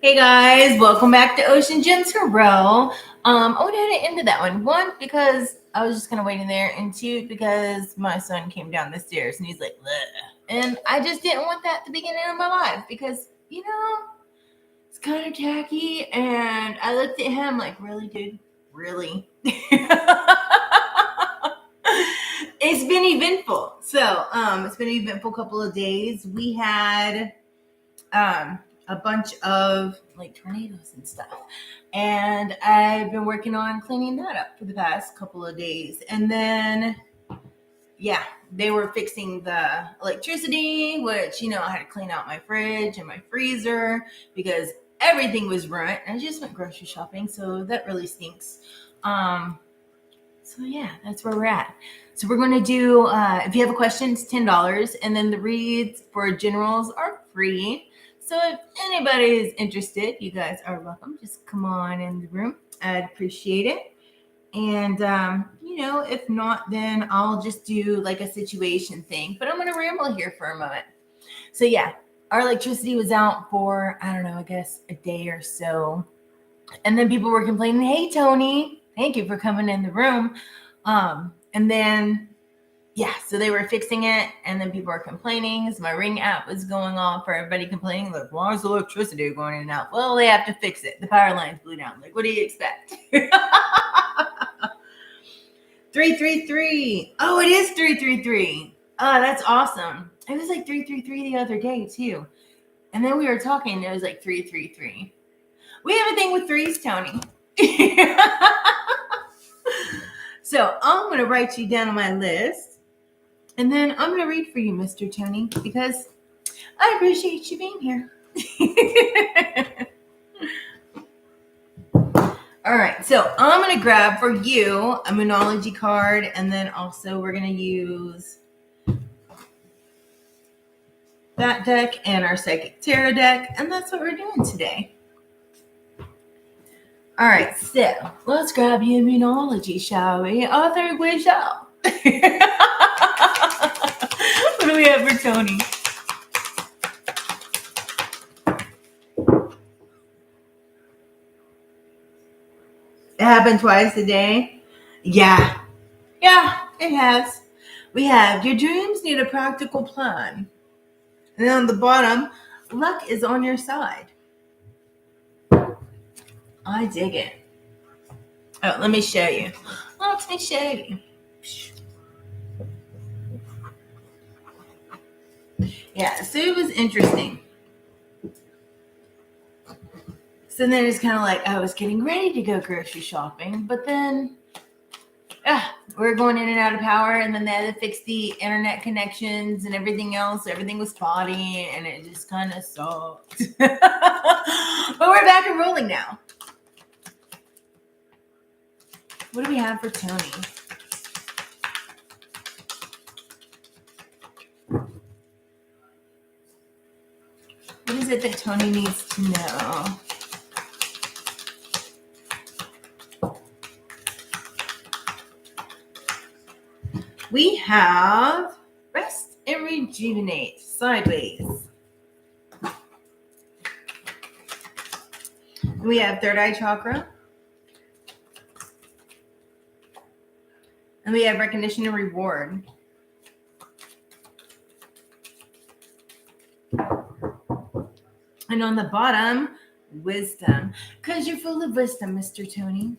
Hey guys, welcome back to OceanGemTarot. I went ahead and ended that one. One, because I was just kind of waiting there, and two, because my son came down the stairs and he's like, bleh. And I just didn't want that at the beginning of my life because, it's kind of tacky. And I looked at him like, really, dude? Really? It's been eventful. So, it's been an eventful couple of days. We had a bunch of like tornadoes and stuff. And I've been working on cleaning that up for the past couple of days. And then, they were fixing the electricity, which, I had to clean out my fridge and my freezer because everything was ruined. And I just went grocery shopping, so that really stinks. That's where we're at. So we're going to do, if you have a question, it's $10. And then the reads for generals are free. So if anybody is interested, you guys are welcome. Just come on in the room. I'd appreciate it. And, if not, then I'll just do like a situation thing. But I'm going to ramble here for a moment. So, our electricity was out for, I don't know, I guess a day or so. And then people were complaining, hey, Tony, thank you for coming in the room. And then, so they were fixing it, and then people were complaining. So my Ring app was going off for everybody complaining, like, why is the electricity going in and out? Well, they have to fix it. The power lines blew down. Like, what do you expect? 333. Oh, it is 333. Oh, that's awesome. It was like 333 the other day, too. And then we were talking, it was like 333. We have a thing with threes, Tony. So I'm going to write you down on my list. And then I'm going to read for you, Mr. Tony, because I appreciate you being here. All right. So I'm going to grab for you a Moonology card. And then also we're going to use that deck and our Psychic Tarot deck. And that's what we're doing today. All right. So let's grab you a Moonology, shall we? I think we shall. What do we have for Tony? It happened twice a day? Yeah, it has. We have, your dreams need a practical plan. And then on the bottom, luck is on your side. I dig it. Oh, let me show you. Let me show you. Yeah, so it was interesting. So then it's kind of like I was getting ready to go grocery shopping, but then we're going in and out of power, and then they had to fix the internet connections and everything else. Everything was spotty, and it just kind of sucked. But we're back and rolling now. What do we have for Tony? What is it that Tony needs to know? We have rest and rejuvenate, sideways. We have third eye chakra. And we have recognition and reward. And on the bottom, wisdom. Because you're full of wisdom, Mr. Tony.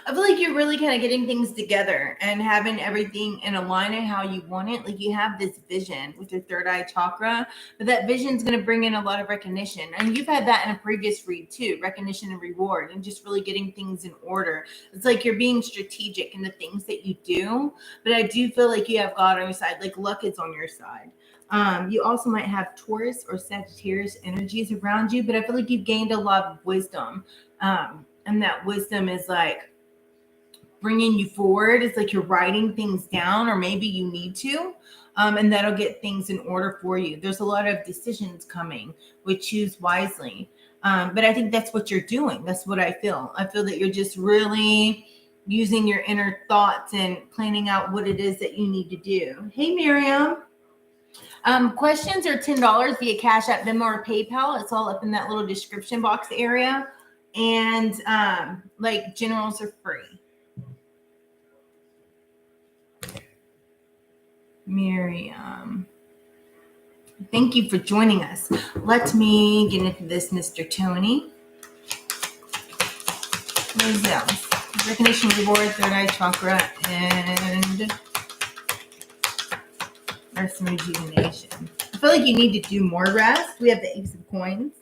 I feel like you're really kind of getting things together and having everything in alignment how you want it. Like you have this vision with your third eye chakra, but that vision is going to bring in a lot of recognition. And you've had that in a previous read too, recognition and reward, and just really getting things in order. It's like you're being strategic in the things that you do, but I do feel like you have God on your side, like luck is on your side. You also might have Taurus or Sagittarius energies around you, but I feel like you've gained a lot of wisdom. And that wisdom is like bringing you forward. It's like you're writing things down, or maybe you need to, and that'll get things in order for you. There's a lot of decisions coming with choose wisely. But I think that's what you're doing. That's what I feel. I feel that you're just really using your inner thoughts and planning out what it is that you need to do. Hey, Miriam. Questions are $10 via Cash App, Venmo, or PayPal. It's all up in that little description box area. And like generals are free. Miriam, thank you for joining us. Let me get into this, Mr. Tony. What is that? Recognition, reward, third eye chakra, and rest and rejuvenation. I feel like you need to do more rest. We have the Ace of Coins.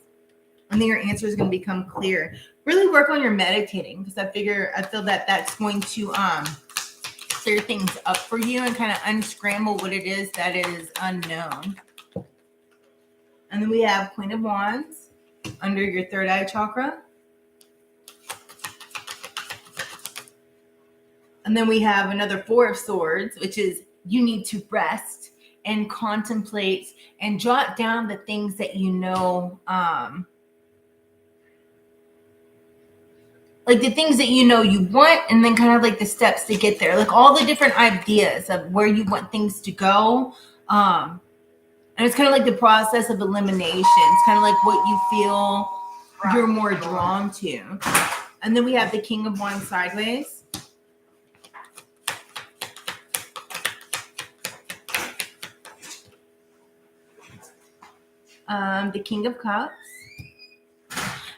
And then your answer is going to become clear. Really work on your meditating, because I feel that that's going to clear things up for you and kind of unscramble what it is that is unknown. And then we have Queen of Wands under your third eye chakra. And then we have another Four of Swords, which is you need to rest and contemplate and jot down the things that you know, like the things that you know you want, and then kind of like the steps to get there, like all the different ideas of where you want things to go. And it's kind of like the process of elimination. It's kind of like what you feel you're more drawn to. And then we have the King of Wands sideways. The King of Cups.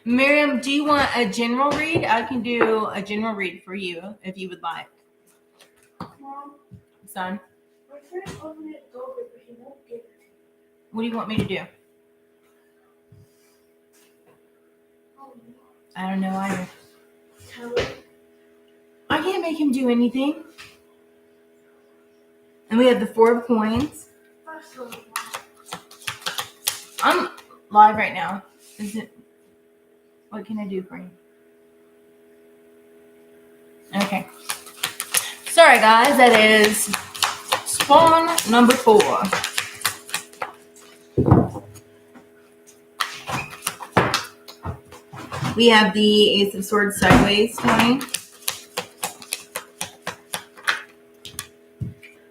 Miriam, do you want a general read? I can do a general read for you if you would like. Mom, Son, my friend opened it over, but he won't give it to me. what do you want me to do? Oh, no. I don't know either. Tell him. I can't make him do anything. And we have the Four of Coins. First of all, I'm live right now. Is it? What can I do for you? Okay. Sorry, guys. That is spawn number 4. We have the Ace of Swords sideways, Tony.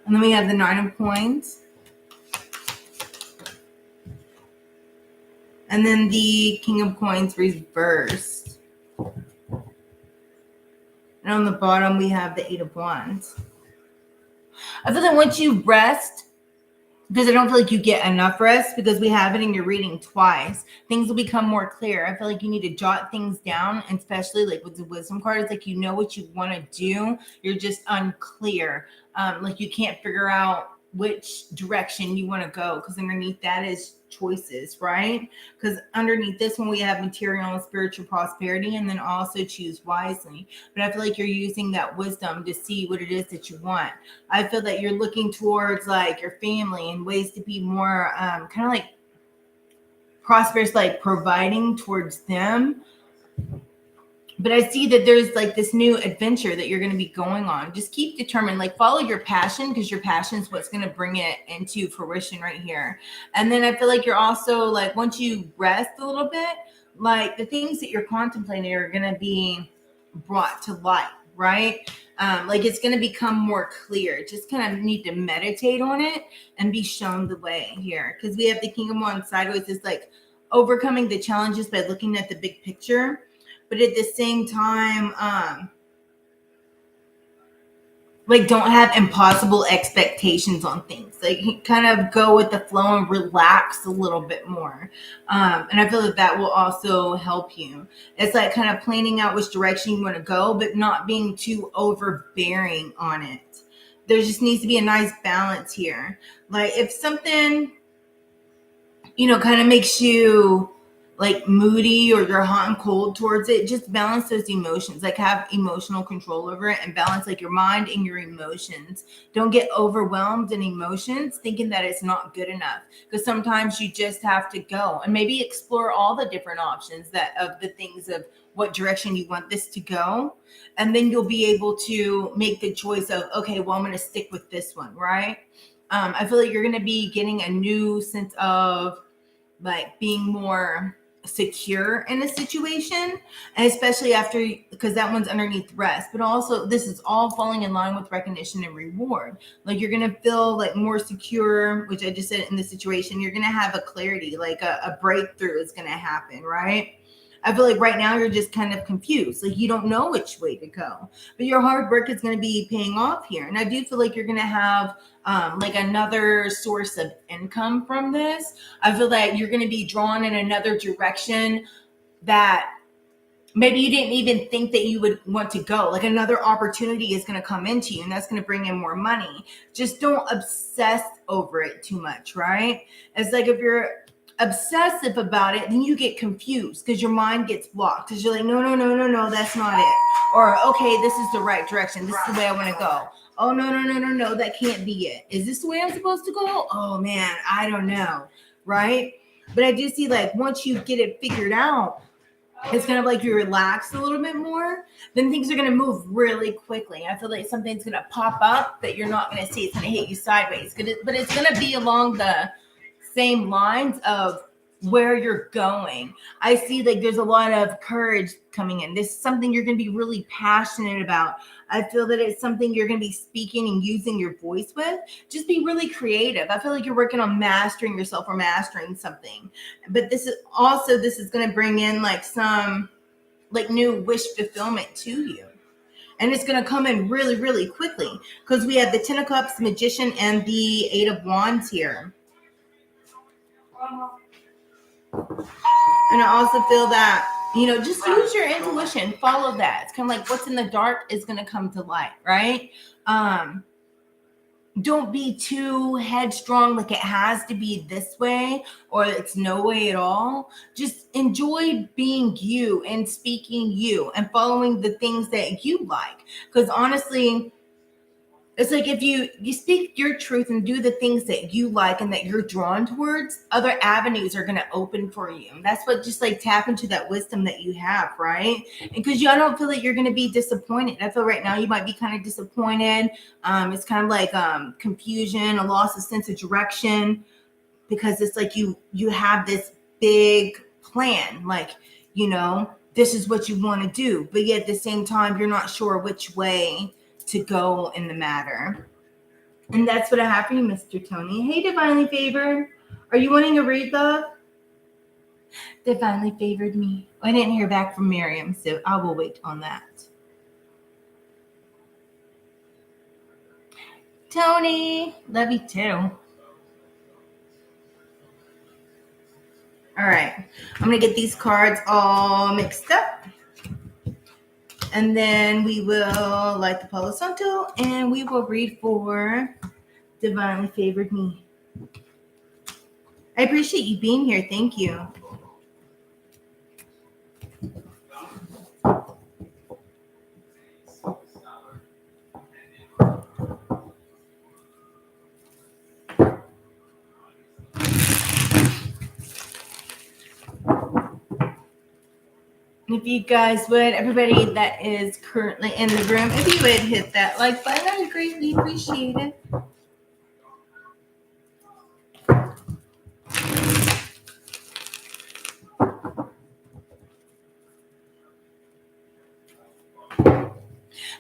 And then we have the Nine of Coins. And then the King of Coins reversed. And on the bottom, we have the Eight of Wands. I feel like once you rest, because I don't feel like you get enough rest, because we have it in your reading twice, things will become more clear. I feel like you need to jot things down, and especially like with the wisdom card, it's like you know what you want to do. You're just unclear. Like you can't figure out which direction you want to go, because underneath that is choices, right? Because underneath this one we have material and spiritual prosperity, and then also choose wisely. But I feel like you're using that wisdom to see what it is that you want. I feel that you're looking towards like your family and ways to be more kind of like prosperous, like providing towards them. But I see that there's like this new adventure that you're going to be going on. Just keep determined, like follow your passion, because your passion is what's going to bring it into fruition right here. And then I feel like you're also like, once you rest a little bit, like the things that you're contemplating are going to be brought to light, right? Like it's going to become more clear. Just kind of need to meditate on it and be shown the way here. Because we have the King of Wands sideways is like overcoming the challenges by looking at the big picture. But at the same time, like don't have impossible expectations on things. Like kind of go with the flow and relax a little bit more. And I feel like that will also help you. It's like kind of planning out which direction you want to go, but not being too overbearing on it. There just needs to be a nice balance here. Like if something, kind of makes you like moody or you're hot and cold towards it, just balance those emotions, like have emotional control over it and balance like your mind and your emotions. Don't get overwhelmed in emotions thinking that it's not good enough, because sometimes you just have to go and maybe explore all the different options that of the things of what direction you want this to go. And then you'll be able to make the choice of, okay, well, I'm going to stick with this one, right? I feel like you're going to be getting a new sense of like being more secure in a situation, and especially after, because that one's underneath rest, but also this is all falling in line with recognition and reward. Like you're gonna feel like more secure, which I just said in the situation. You're gonna have a clarity, like a breakthrough is gonna happen, right? I feel like right now you're just kind of confused, like you don't know which way to go, but your hard work is going to be paying off here. And I do feel like you're going to have like another source of income from this. I feel like you're going to be drawn in another direction that maybe you didn't even think that you would want to go. Like another opportunity is going to come into you, and that's going to bring in more money. Just don't obsess over it too much, right? It's like if you're obsessive about it, then you get confused because your mind gets blocked because you're like, no, that's not it. Or, okay, this is the right direction. This is the way I want to go. Oh, no, that can't be it. Is this the way I'm supposed to go? Oh, man, I don't know, right? But I do see, like, once you get it figured out, it's kind of like you relax a little bit more, then things are going to move really quickly. I feel like something's going to pop up that you're not going to see. It's going to hit you sideways, but it's going to be along the same lines of where you're going. I see like there's a lot of courage coming in. This is something you're going to be really passionate about. I feel that it's something you're going to be speaking and using your voice with. Just be really creative. I feel like you're working on mastering yourself or mastering something. But this is going to bring in like some like new wish fulfillment to you. And it's going to come in really, really quickly because we have the 10 of Cups, Magician, and the 8 of Wands here. And I also feel that, just use your intuition, follow that. It's kind of like what's in the dark is going to come to light, right? Don't be too headstrong, like it has to be this way or it's no way at all. Just enjoy being you and speaking you and following the things that you like. Because honestly, it's like if you speak your truth and do the things that you like and that you're drawn towards, other avenues are going to open for you. And that's what, just like tap into that wisdom that you have, right? And because I don't feel that you're going to be disappointed. I feel right now you might be kind of disappointed. It's kind of like confusion, a loss of sense of direction, because it's like you have this big plan, like, this is what you want to do. But yet at the same time, you're not sure which way to go in the matter. And that's what I have for you, Mr. Tony. Hey, Divinely Favored. Are you wanting a read, love? Divinely Favored me. I didn't hear back from Miriam, so I will wait on that. Tony, love you too. All right. I'm going to get these cards all mixed up. And then we will light the Palo Santo and we will read for Divinely Favored me. I appreciate you being here. Thank you. If you guys would, everybody that is currently in the room, if you would hit that like button, I would greatly appreciate it. I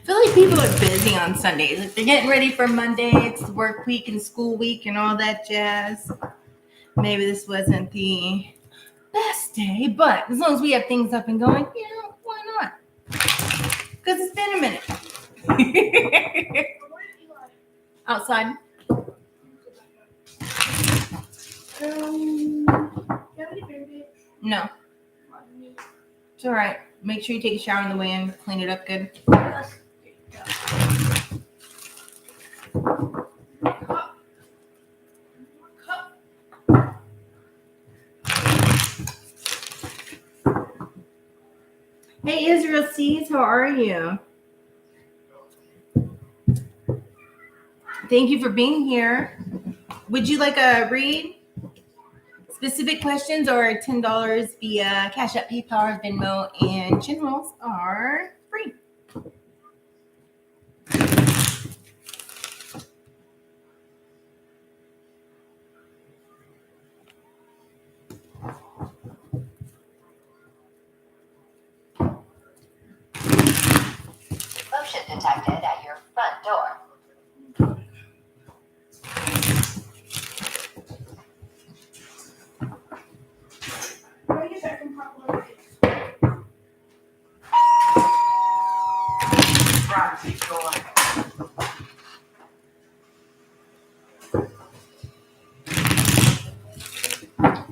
feel like people are busy on Sundays. Like they're getting ready for Monday. It's the work week and school week and all that jazz. Maybe this wasn't the best day, but as long as we have things up and going, why not? Because it's been a minute. Outside. No. It's all right. Make sure you take a shower on the way in. Clean it up good. Hey, Israel Seas, how are you? Thank you for being here. Would you like a read? Specific questions or $10 via Cashapp, PayPal, Venmo, and generals are free.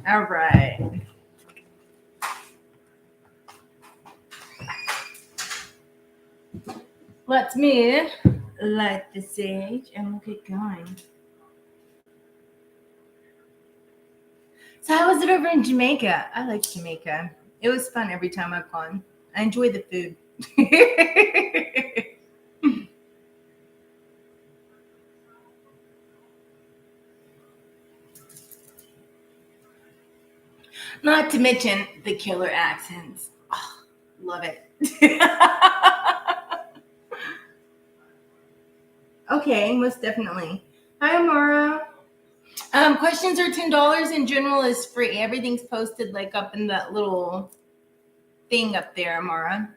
All right. Let me light the sage and we'll get going. So how was it over in Jamaica? I like Jamaica. It was fun every time I've gone. I enjoy the food. Not to mention the killer accents. Oh, love it. Okay, most definitely. Hi, Amara. Questions are $10. In general is free. Everything's posted like up in that little thing up there, Amara.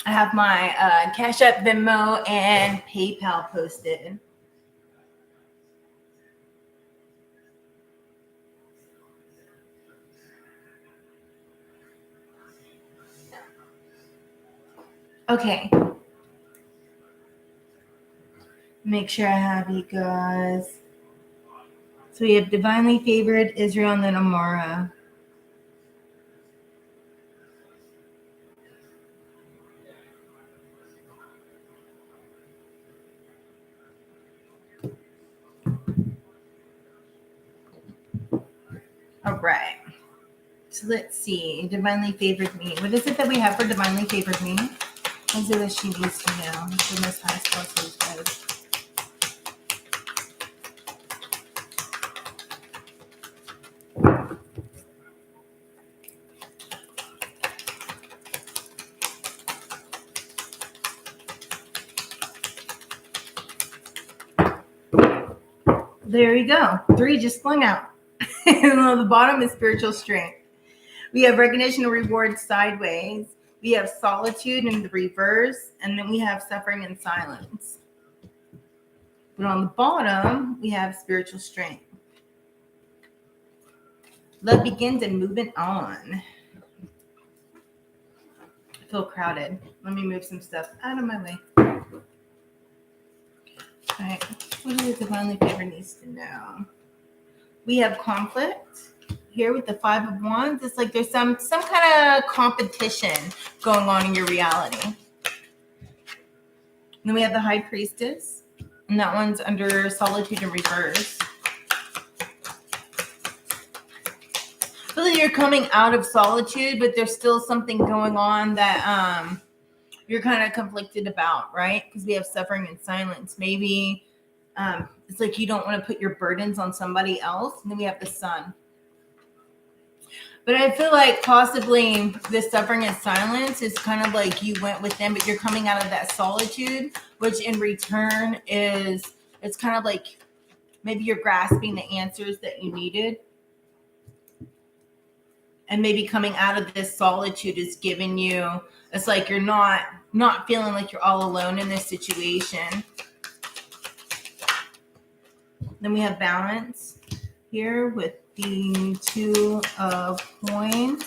I have my Cashapp, Venmo, and PayPal posted. Okay. Make sure I have you guys. So we have Divinely Favored, Israel, and then Amara. All right. So let's see. Divinely Favored Me. What is it that we have for Divinely Favored Me? What is it that she needs to know? The most highest possible guys. There you go. 3 just flung out. And on the bottom is spiritual strength. We have recognition and reward sideways. We have solitude in the reverse. And then we have suffering and silence. But on the bottom, we have spiritual strength. Love begins and moving on. I feel crowded. Let me move some stuff out of my way. All right. What do the Divinely Favored needs to know? We have conflict here with the 5 of Wands. It's like there's some kind of competition going on in your reality. And then we have the High Priestess, and that one's under solitude in reverse. I feel like you're coming out of solitude, but there's still something going on that you're kind of conflicted about, right? Because we have suffering and silence. Maybe it's like you don't want to put your burdens on somebody else. And then we have the Sun. But I feel like possibly this suffering and silence is kind of like you went with them, but you're coming out of that solitude, which in return it's kind of like maybe you're grasping the answers that you needed. And maybe coming out of this solitude is giving you, it's like you're not feeling like you're all alone in this situation. Then we have balance here with the 2 of Coins.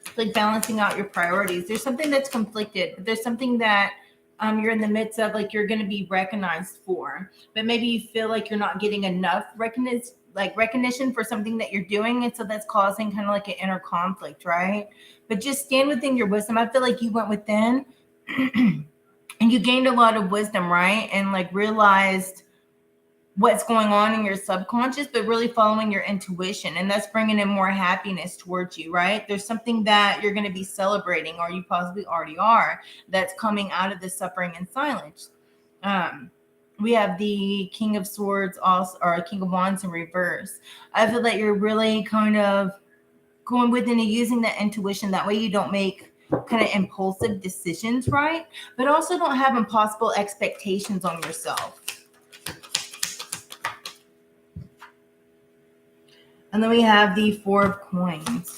It's like balancing out your priorities. There's something that's conflicted, but there's something that you're in the midst of, like you're going to be recognized for, but maybe you feel like you're not getting enough recognition for something that you're doing, and so that's causing kind of like an inner conflict, right? But just stand within your wisdom. I feel like you went within and you gained a lot of wisdom, right? And like realized what's going on in your subconscious, but really following your intuition. And that's bringing in more happiness towards you, right? There's something that you're going to be celebrating, or you possibly already are, that's coming out of the suffering and silence. We have the King of Swords also, or King of Wands in reverse. I feel that you're really kind of going within and using that intuition. That way you don't make kind of impulsive decisions, right? But also don't have impossible expectations on yourself. And then we have the 4 of Coins.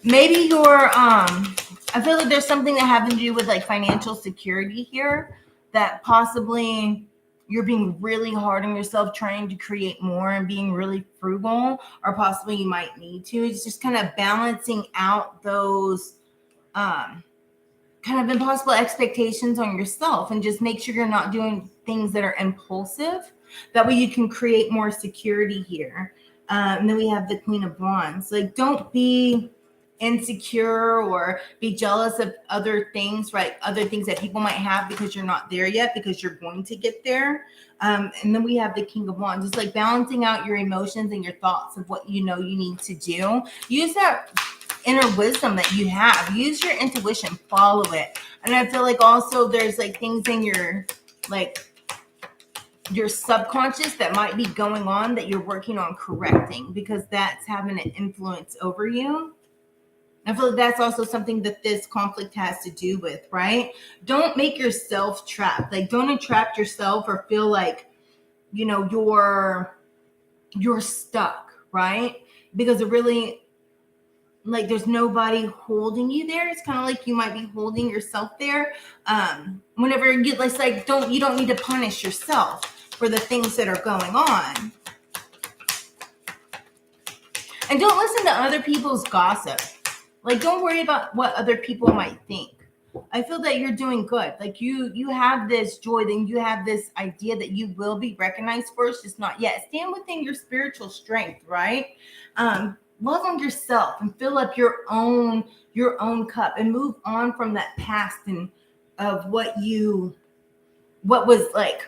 Maybe you're, I feel like there's something that having to do with like financial security here, that possibly you're being really hard on yourself, trying to create more and being really frugal, or possibly you might need to. It's just kind of balancing out those kind of impossible expectations on yourself, and just make sure you're not doing things that are impulsive. That way you can create more security here. And then we have the Queen of Wands. Like, don't be insecure or be jealous of other things, right? Other things that people might have because you're not there yet, because you're going to get there. And then we have the King of Wands. It's like balancing out your emotions and your thoughts of what you know you need to do. Use that inner wisdom that you have. Use your intuition, follow it. And I feel like also there's like things in your like your subconscious that might be going on that you're working on correcting, because that's having an influence over you. I feel like that's also something that this conflict has to do with, right? Don't make yourself trapped. Like, don't entrap yourself or feel like, you know, you're stuck, right? Because it really, like, there's nobody holding you there. It's kind of like you might be holding yourself there. Whenever you get like you don't need to punish yourself for the things that are going on. And don't listen to other people's gossip. Like, don't worry about what other people might think. I feel that you're doing good. Like, you have this joy, then you have this idea that you will be recognized for. It's just not yet. Stand within your spiritual strength, right? Love on yourself and fill up your own cup, and move on from that past and of what was like,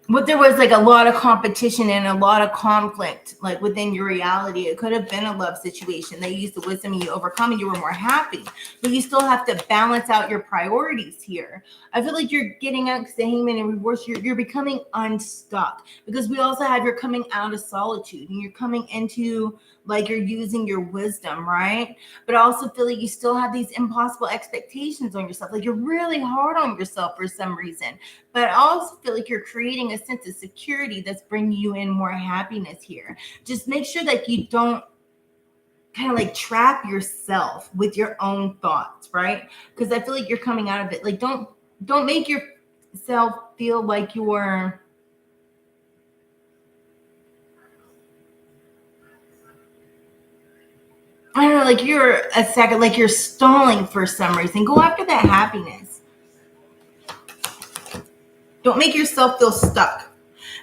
what there was like a lot of competition and a lot of conflict, like within your reality. It could have been a love situation. They used the wisdom and you overcome and you were more happy, but you still have to balance out your priorities here. I feel like you're getting out because the Hangman in reverse, you're becoming unstuck, because we also have you're coming out of solitude and you're coming into like you're using your wisdom, right? But I also feel like you still have these impossible expectations on yourself. Like, you're really hard on yourself for some reason. But I also feel like you're creating a sense of security that's bringing you in more happiness here. Just make sure that you don't kind of like trap yourself with your own thoughts, right? Because I feel like you're coming out of it. Like, don't make yourself feel like you're, I don't know, like you're a second, like you're stalling for some reason. Go after that happiness. Don't make yourself feel stuck.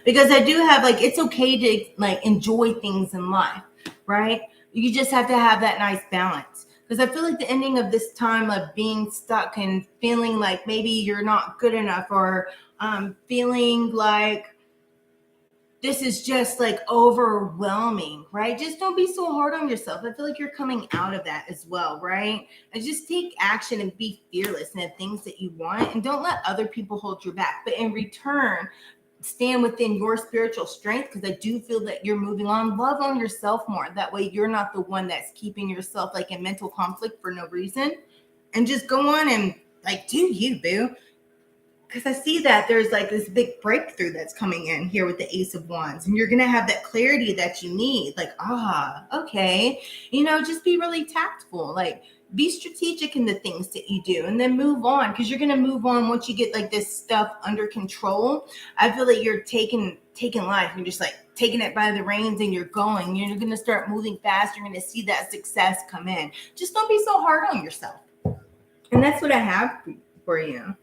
Because I do have like, it's okay to like enjoy things in life, right? You just have to have that nice balance. Because I feel like the ending of this time of being stuck and feeling like maybe you're not good enough, or feeling like this is just like overwhelming, right? Just don't be so hard on yourself. I feel like you're coming out of that as well, right? And just take action and be fearless in the things that you want, and don't let other people hold you back. But in return, stand within your spiritual strength, because I do feel that you're moving on. Love on yourself more. That way you're not the one that's keeping yourself like in mental conflict for no reason. And just go on and like do you, boo. Because I see that there's like this big breakthrough that's coming in here with the Ace of Wands, and you're going to have that clarity that you need. Like, okay. You know, just be really tactful. Like, be strategic in the things that you do, and then move on, because you're going to move on once you get like this stuff under control. I feel like you're taking life. You're just like taking it by the reins and you're going. You're going to start moving fast. You're going to see that success come in. Just don't be so hard on yourself. And that's what I have for you.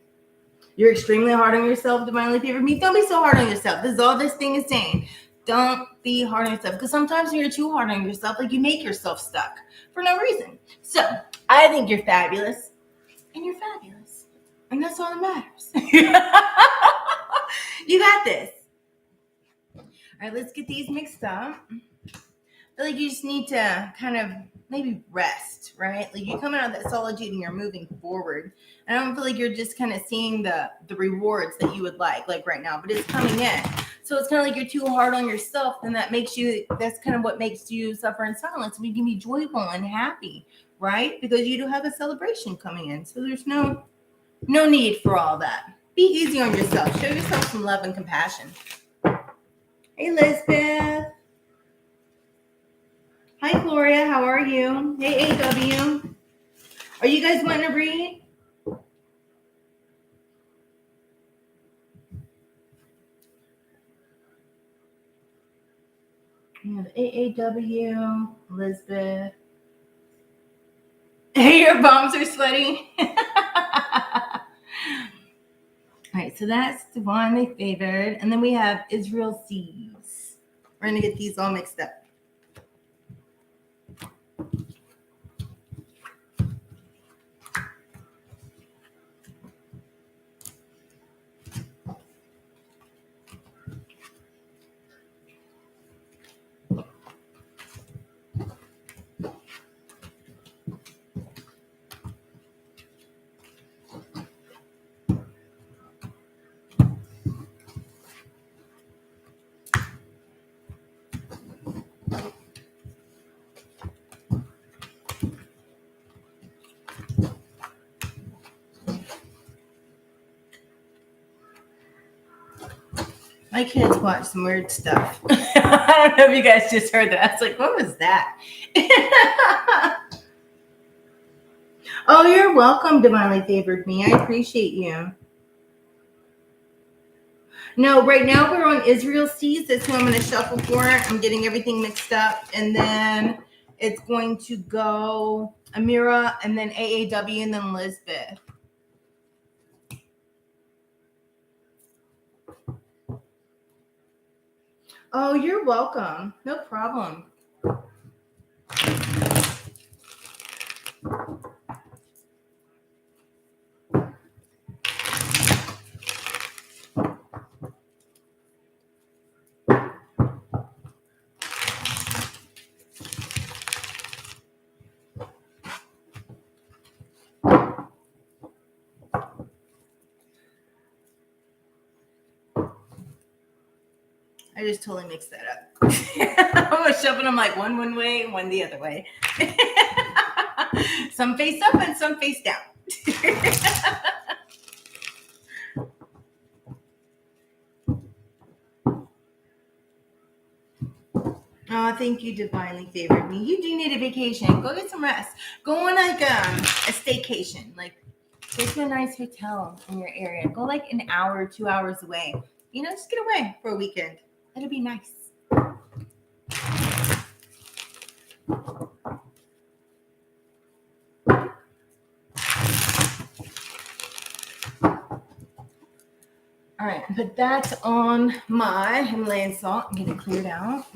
You're extremely hard on yourself, divinely favored me. Don't be so hard on yourself. This is all this thing is saying. Don't be hard on yourself, because sometimes when you're too hard on yourself, like you make yourself stuck for no reason. So I think you're fabulous, and you're fabulous, and that's all that matters. You got this. All right, let's get these mixed up. I feel like you just need to kind of maybe rest, right? Like, you're coming out of that solitude and you're moving forward. And I don't feel like you're just kind of seeing the rewards that you would like right now, but it's coming in. So it's kind of like you're too hard on yourself, and that's kind of what makes you suffer in silence. We can be joyful and happy, right? Because you do have a celebration coming in. So there's no need for all that. Be easy on yourself. Show yourself some love and compassion. Hey, Lisbeth. Hi, Gloria. How are you? Hey, AW. Are you guys wanting to read? We have AAW, Elizabeth. Your palms are sweaty. All right, so that's divinely favored. And then we have Israel seas. We're going to get these all mixed up. My kids watch some weird stuff. I don't know if you guys just heard that. I was like, what was that? Oh, you're welcome, divinely favored me. I appreciate you. No, right now we're on Israel seas. That's who I'm going to shuffle for. I'm getting everything mixed up. And then it's going to go Amira and then AAW and then Elizabeth. Oh, you're welcome. No problem. I just totally mixed that up. I was shoving them like one way, one the other way. Some face up and some face down. Oh, thank you, divinely favored me. You do need a vacation. Go get some rest. Go on like a staycation. Like go to a nice hotel in your area. Go like an hour, 2 hours away. You know, just get away for a weekend. It'll be nice. All right, put that on my Himalayan salt and get it cleared out.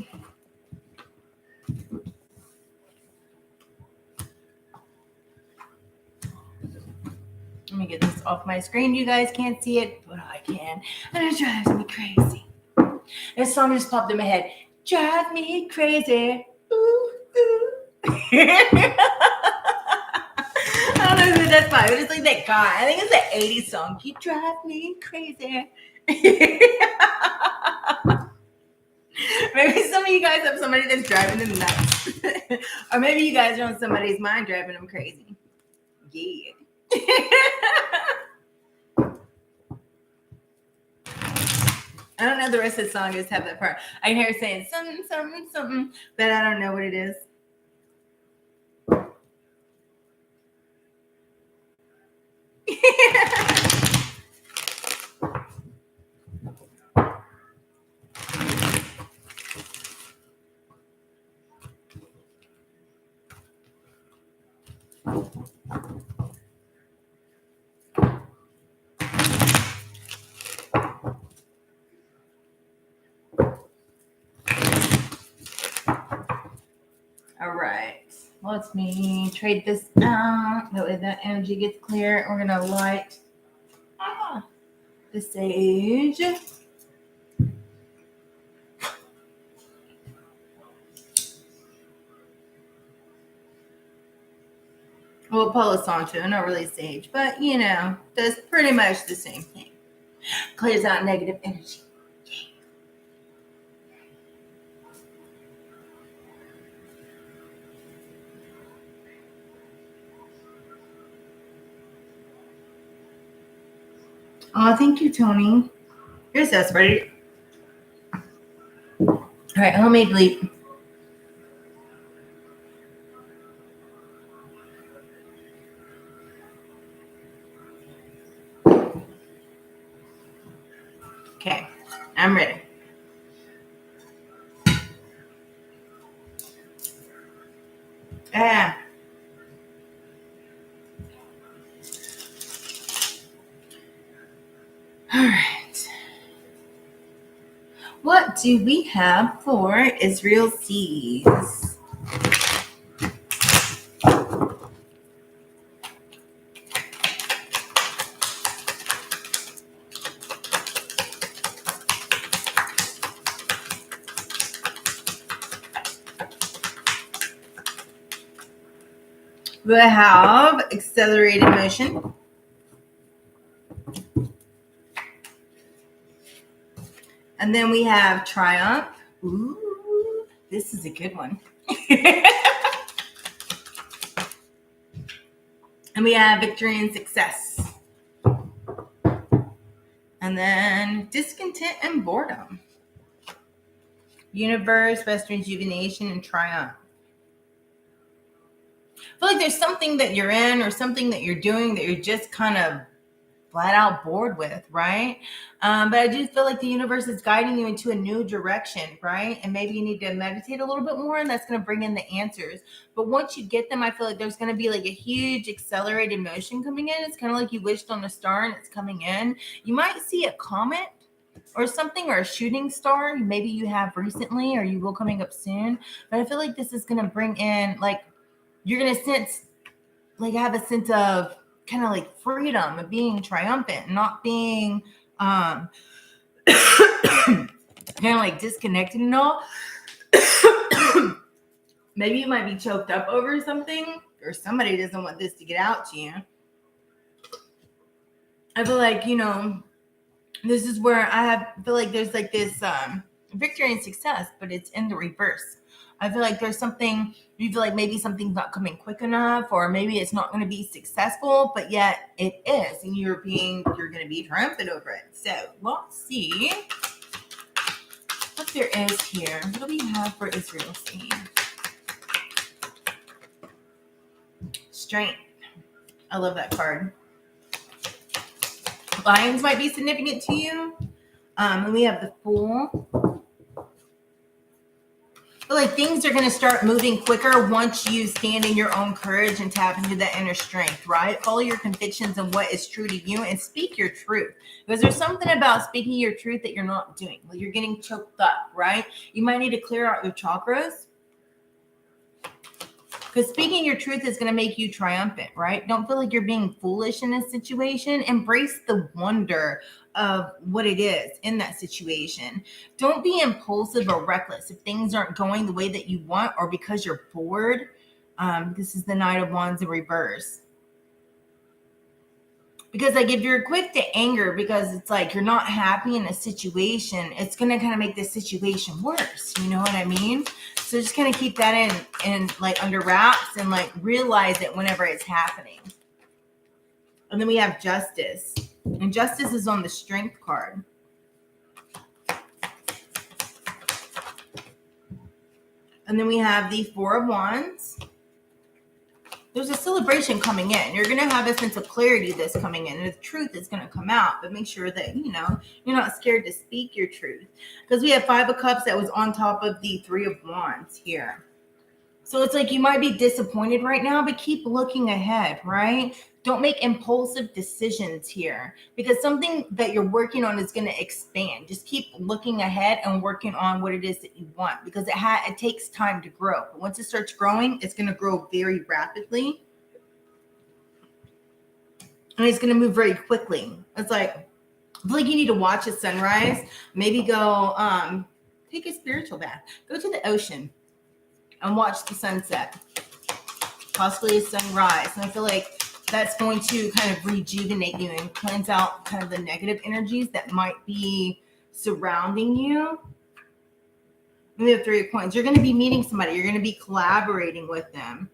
Let me get this off my screen. You guys can't see it, but I can. And it drives me crazy. This song just popped in my head. Drive me crazy. Ooh, ooh. I don't know who that's by, but it's like that guy. I think it's that 80s song. You drive me crazy. Maybe some of you guys have somebody that's driving them nuts. Or maybe you guys are on somebody's mind driving them crazy. Yeah. I don't know the rest of the song. I just have that part. I can hear it saying something, something, something, but I don't know what it is. All right. Let me trade this out. That way that energy gets clear. We're going to light the sage. Well, Palo Santo, not really sage, but you know, does pretty much the same thing. Clears out negative energy. Oh, thank you, Tony. Here's us, ready? All right, homemade leap. Okay, I'm ready. Ah. All right. What do we have for Israel seas? We have accelerated motion. And then we have triumph. Ooh, this is a good one. And we have victory and success. And then discontent and boredom. Universe, best rejuvenation, and triumph. I feel like there's something that you're in or something that you're doing that you're just kind of flat out bored with, right? But I do feel like the universe is guiding you into a new direction, right? And maybe you need to meditate a little bit more, and that's going to bring in the answers. But once you get them, I feel like there's going to be like a huge accelerated motion coming in. It's kind of like you wished on a star and it's coming in. You might see a comet or something, or a shooting star. Maybe you have recently, or you will coming up soon. But I feel like this is going to bring in, like, you're going to sense, like, have a sense of kind of like freedom of being triumphant, not being kind of like disconnected and all. Maybe you might be choked up over something, or somebody doesn't want this to get out to you. I feel like, this is where feel like there's like this victory and success, but it's in the reverse. I feel like there's something, you feel like maybe something's not coming quick enough, or maybe it's not going to be successful, but yet it is, and you're going to be triumphant over it. So let's see what there is here. What do we have for Israel scene? Strength. I love that card. Lions might be significant to you. And we have the Fool. But like, things are going to start moving quicker once you stand in your own courage and tap into that inner strength, right? Follow your convictions and what is true to you, and speak your truth. Because there's something about speaking your truth that you're not doing. Well, you're getting choked up, right? You might need to clear out your chakras. Because speaking your truth is going to make you triumphant, right? Don't feel like you're being foolish in this situation. Embrace the wonder of what it is in that situation. Don't be impulsive or reckless if things aren't going the way that you want, or because you're bored. This is the Knight of Wands in reverse. Because like, if you're quick to anger because it's like you're not happy in a situation, it's going to kind of make the situation worse. You know what I mean? So just kind of keep that in like under wraps, and like realize it whenever it's happening. And then we have Justice. And Justice is on the Strength card. And then we have the Four of Wands. There's a celebration coming in. You're going to have a sense of clarity that's coming in, and the truth is going to come out. But make sure that, you're not scared to speak your truth. Because we have Five of Cups that was on top of the Three of Wands here. So it's like you might be disappointed right now, but keep looking ahead, right? Don't make impulsive decisions here, because something that you're working on is going to expand. Just keep looking ahead and working on what it is that you want, because it takes time to grow. But once it starts growing, it's going to grow very rapidly. And it's going to move very quickly. It's like, I feel like you need to watch a sunrise. Maybe go take a spiritual bath. Go to the ocean and watch the sunset, possibly a sunrise. And I feel like that's going to kind of rejuvenate you and cleanse out kind of the negative energies that might be surrounding you. And we have Three of Coins. You're going to be meeting somebody. You're going to be collaborating with them.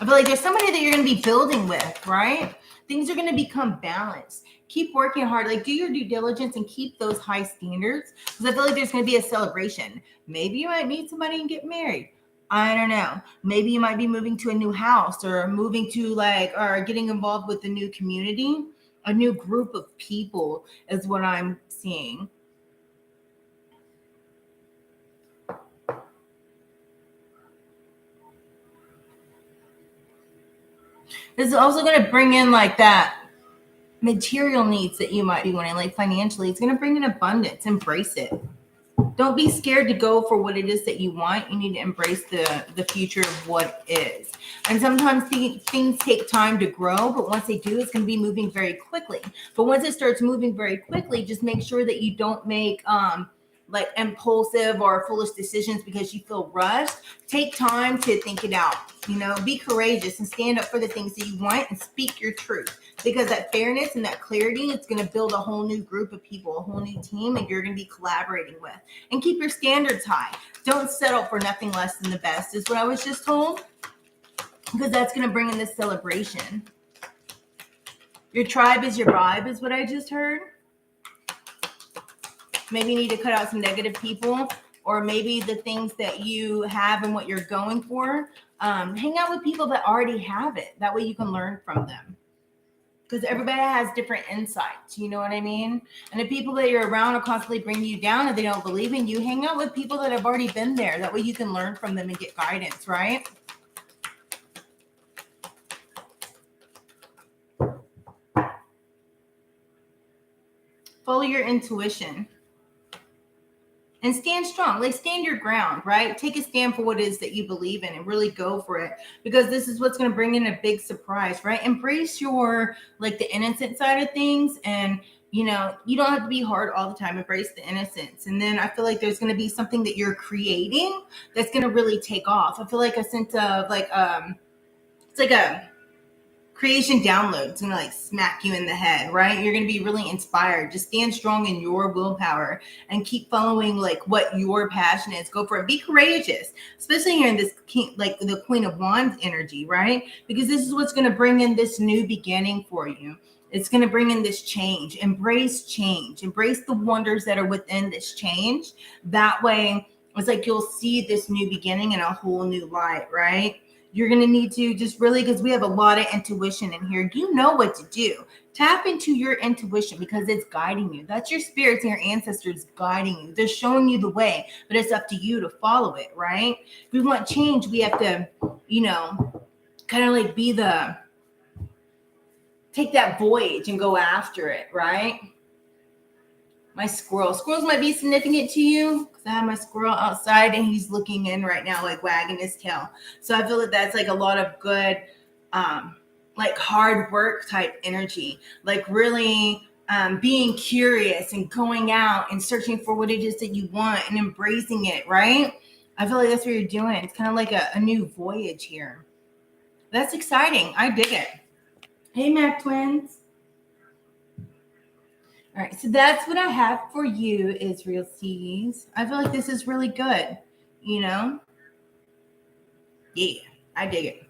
I feel like there's somebody that you're going to be building with, right? Things are going to become balanced. Keep working hard. Like, do your due diligence and keep those high standards, because I feel like there's going to be a celebration. Maybe you might meet somebody and get married. I don't know. Maybe you might be moving to a new house, or moving to or getting involved with a new community, a new group of people is what I'm seeing. This is also going to bring in like that material needs that you might be wanting, like financially. It's going to bring in abundance. Embrace it. Don't be scared to go for what it is that you want. You need to embrace the future of what is. And sometimes things take time to grow, but once they do, it's going to be moving very quickly. But once it starts moving very quickly, just make sure that you don't make like impulsive or foolish decisions because you feel rushed. Take time to think it out. Be courageous and stand up for the things that you want and speak your truth. Because that fairness and that clarity, it's going to build a whole new group of people, a whole new team, and you're going to be collaborating with. And keep your standards high. Don't settle for nothing less than the best, is what I was just told. Because that's going to bring in this celebration. Your tribe is your vibe, is what I just heard. Maybe you need to cut out some negative people, or maybe the things that you have and what you're going for. Hang out with people that already have it. That way you can learn from them. Because everybody has different insights, you know what I mean? And the people that you're around will constantly bring you down if they don't believe in you. Hang out with people that have already been there. That way you can learn from them and get guidance, right? Follow your intuition. And stand strong. Like, stand your ground, right? Take a stand for what it is that you believe in and really go for it, because this is what's going to bring in a big surprise, right? Embrace your, like, the innocent side of things. And, you don't have to be hard all the time. Embrace the innocence. And then I feel like there's going to be something that you're creating that's going to really take off. I feel like a sense of like, it's like a creation download. It's gonna like smack you in the head, right? You're gonna be really inspired. Just stand strong in your willpower and keep following like what your passion is. Go for it. Be courageous, especially here in this like the Queen of Wands energy, right? Because this is what's gonna bring in this new beginning for you. It's going to bring in this change. Embrace change. Embrace the wonders that are within this change. That way, it's like you'll see this new beginning in a whole new light, right? You're going to need to just really, because we have a lot of intuition in here. You know what to do. Tap into your intuition because it's guiding you. That's your spirits and your ancestors guiding you. They're showing you the way, but it's up to you to follow it, right? If we want change, we have to, kind of like take that voyage and go after it, right? My squirrels might be significant to you because I have my squirrel outside and he's looking in right now, like wagging his tail. So I feel that that's like a lot of good, like hard work type energy, like really being curious and going out and searching for what it is that you want and embracing it, right? I feel like that's what you're doing. It's kind of like a new voyage here. That's exciting. I dig it. Hey, Mac Twins. All right, so that's what I have for you, Israel Seas. I feel like this is really good, Yeah, I dig it.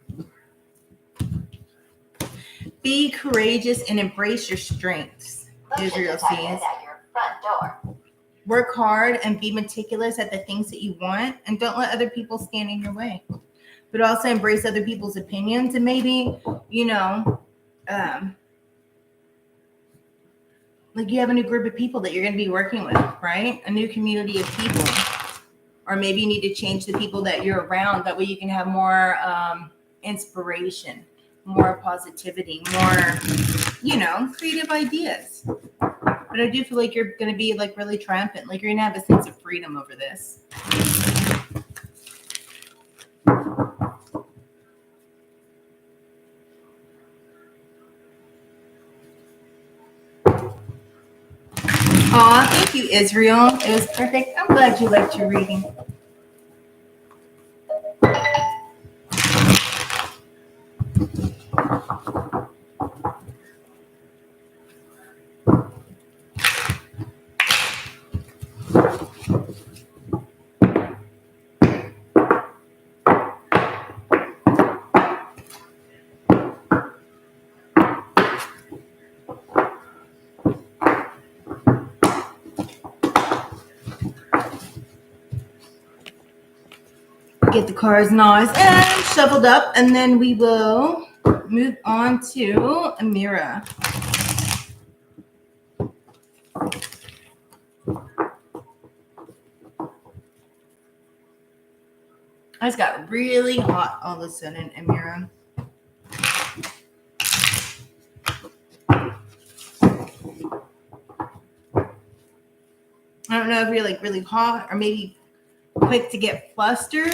Be courageous and embrace your strengths, Israel Seas. At your front door. Work hard and be meticulous at the things that you want, and don't let other people stand in your way. But also embrace other people's opinions, and maybe, like you have a new group of people that you're going to be working with, right? A new community of people. Or maybe you need to change the people that you're around. That way you can have more inspiration, more positivity, more, creative ideas. But I do feel like you're going to be like really triumphant. Like you're going to have a sense of freedom over this. Aw, thank you, Israel. It was perfect. I'm glad you liked your reading. Get the cards nice and shuffled up, and then we will move on to Amira. I just got really hot all of a sudden, Amira. I don't know if you're like really hot or maybe quick to get flustered.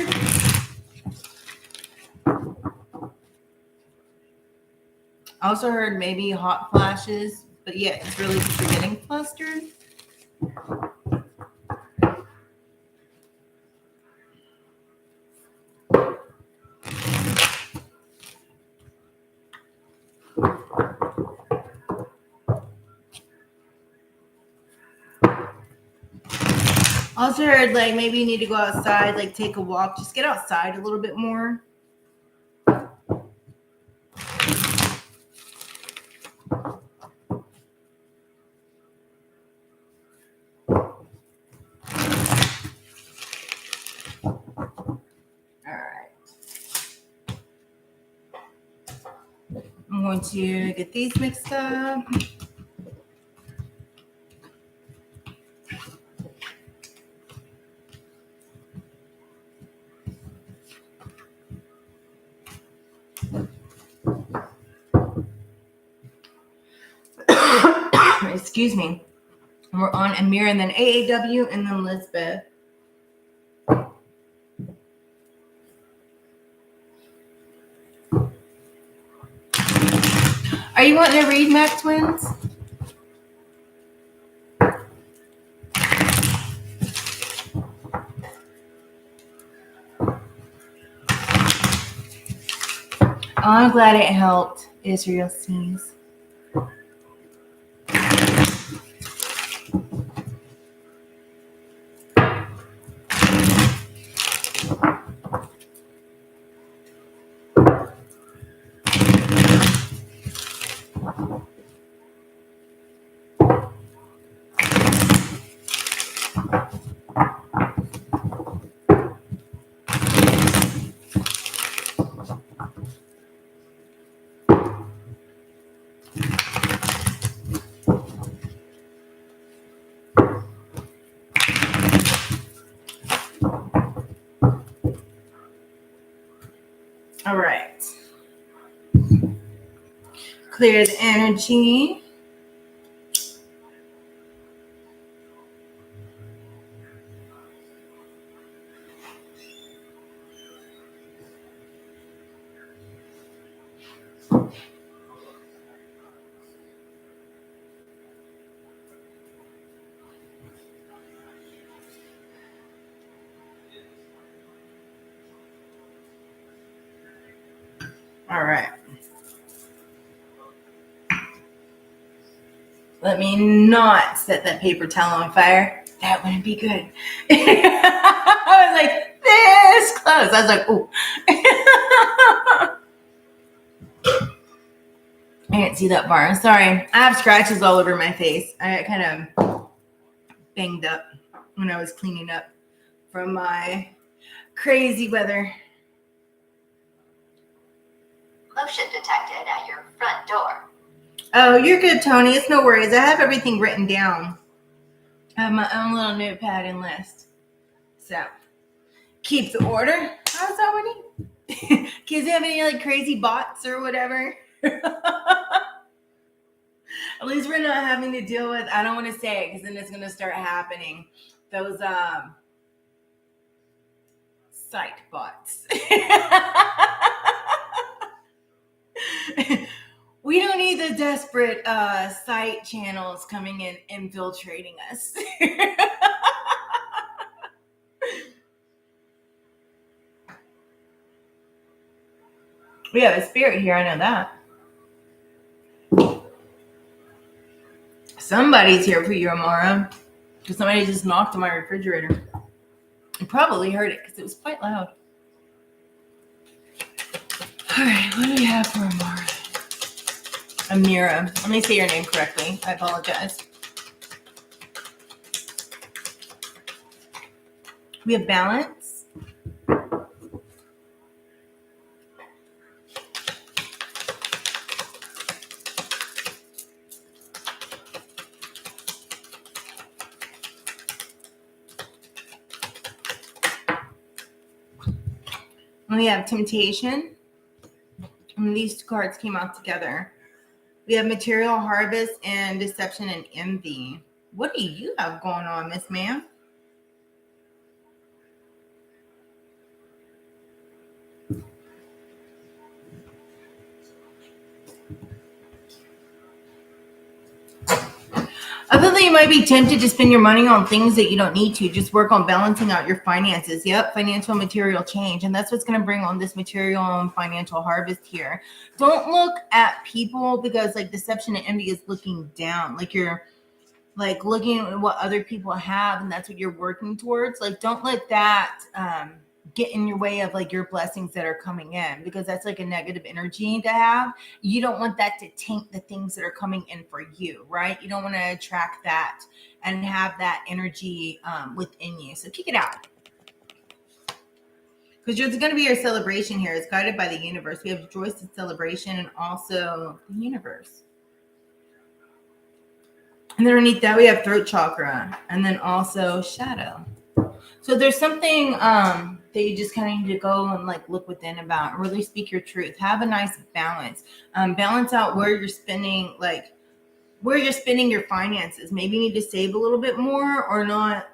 I also heard maybe hot flashes, but yeah, it's really just you're getting flustered. Also heard like maybe you need to go outside, like take a walk, just get outside a little bit more. I'm going to get these mixed up. Excuse me. And we're on Amir and then AAW and then Lisbeth. Are you wanting to read Mac Twins? I'm glad it helped. Israel sneeze. All right. Clear the energy. All right. Let me not set that paper towel on fire. That wouldn't be good. I was like, this close. I was like, ooh. I didn't see that bar. Sorry. I have scratches all over my face. I got kind of banged up when I was cleaning up from my crazy weather. Motion detected at your front door. Oh, you're good, Tony. It's no worries. I have everything written down. I have my own little notepad and list. So, keep the order. How's that one? Kids have any like crazy bots or whatever? At least we're not having to deal with, I don't want to say it because then it's going to start happening. Those site bots. We don't need the desperate site channels coming in infiltrating us. We have a spirit here, I know that. Somebody's here for you, Amara. Because somebody just knocked on my refrigerator. You probably heard it because it was quite loud. Alright, what do we have for Amara? Amira. Let me say your name correctly. I apologize. We have balance. And we have temptation. And these two cards came out together. We have material harvest and deception and envy. What do you have going on, Miss Ma'am? I feel like you might be tempted to spend your money on things that you don't need to. Just work on balancing out your finances. Yep, financial and material change. And that's what's going to bring on this material and financial harvest here. Don't look at people because like deception and envy is looking down. Like you're like looking at what other people have and that's what you're working towards. Like don't let that get in your way of like your blessings that are coming in, because that's like a negative energy to have. You don't want that to taint the things that are coming in for you, right? You don't want to attract that and have that energy within you. So kick it out, because there's going to be a celebration here. It's guided by the universe. We have joyous celebration and also the universe. And underneath that, we have throat chakra and then also shadow. So there's something that you just kind of need to go and like look within about and really speak your truth. Have a nice balance. Balance out where you're spending, like where you're spending your finances. Maybe you need to save a little bit more or not,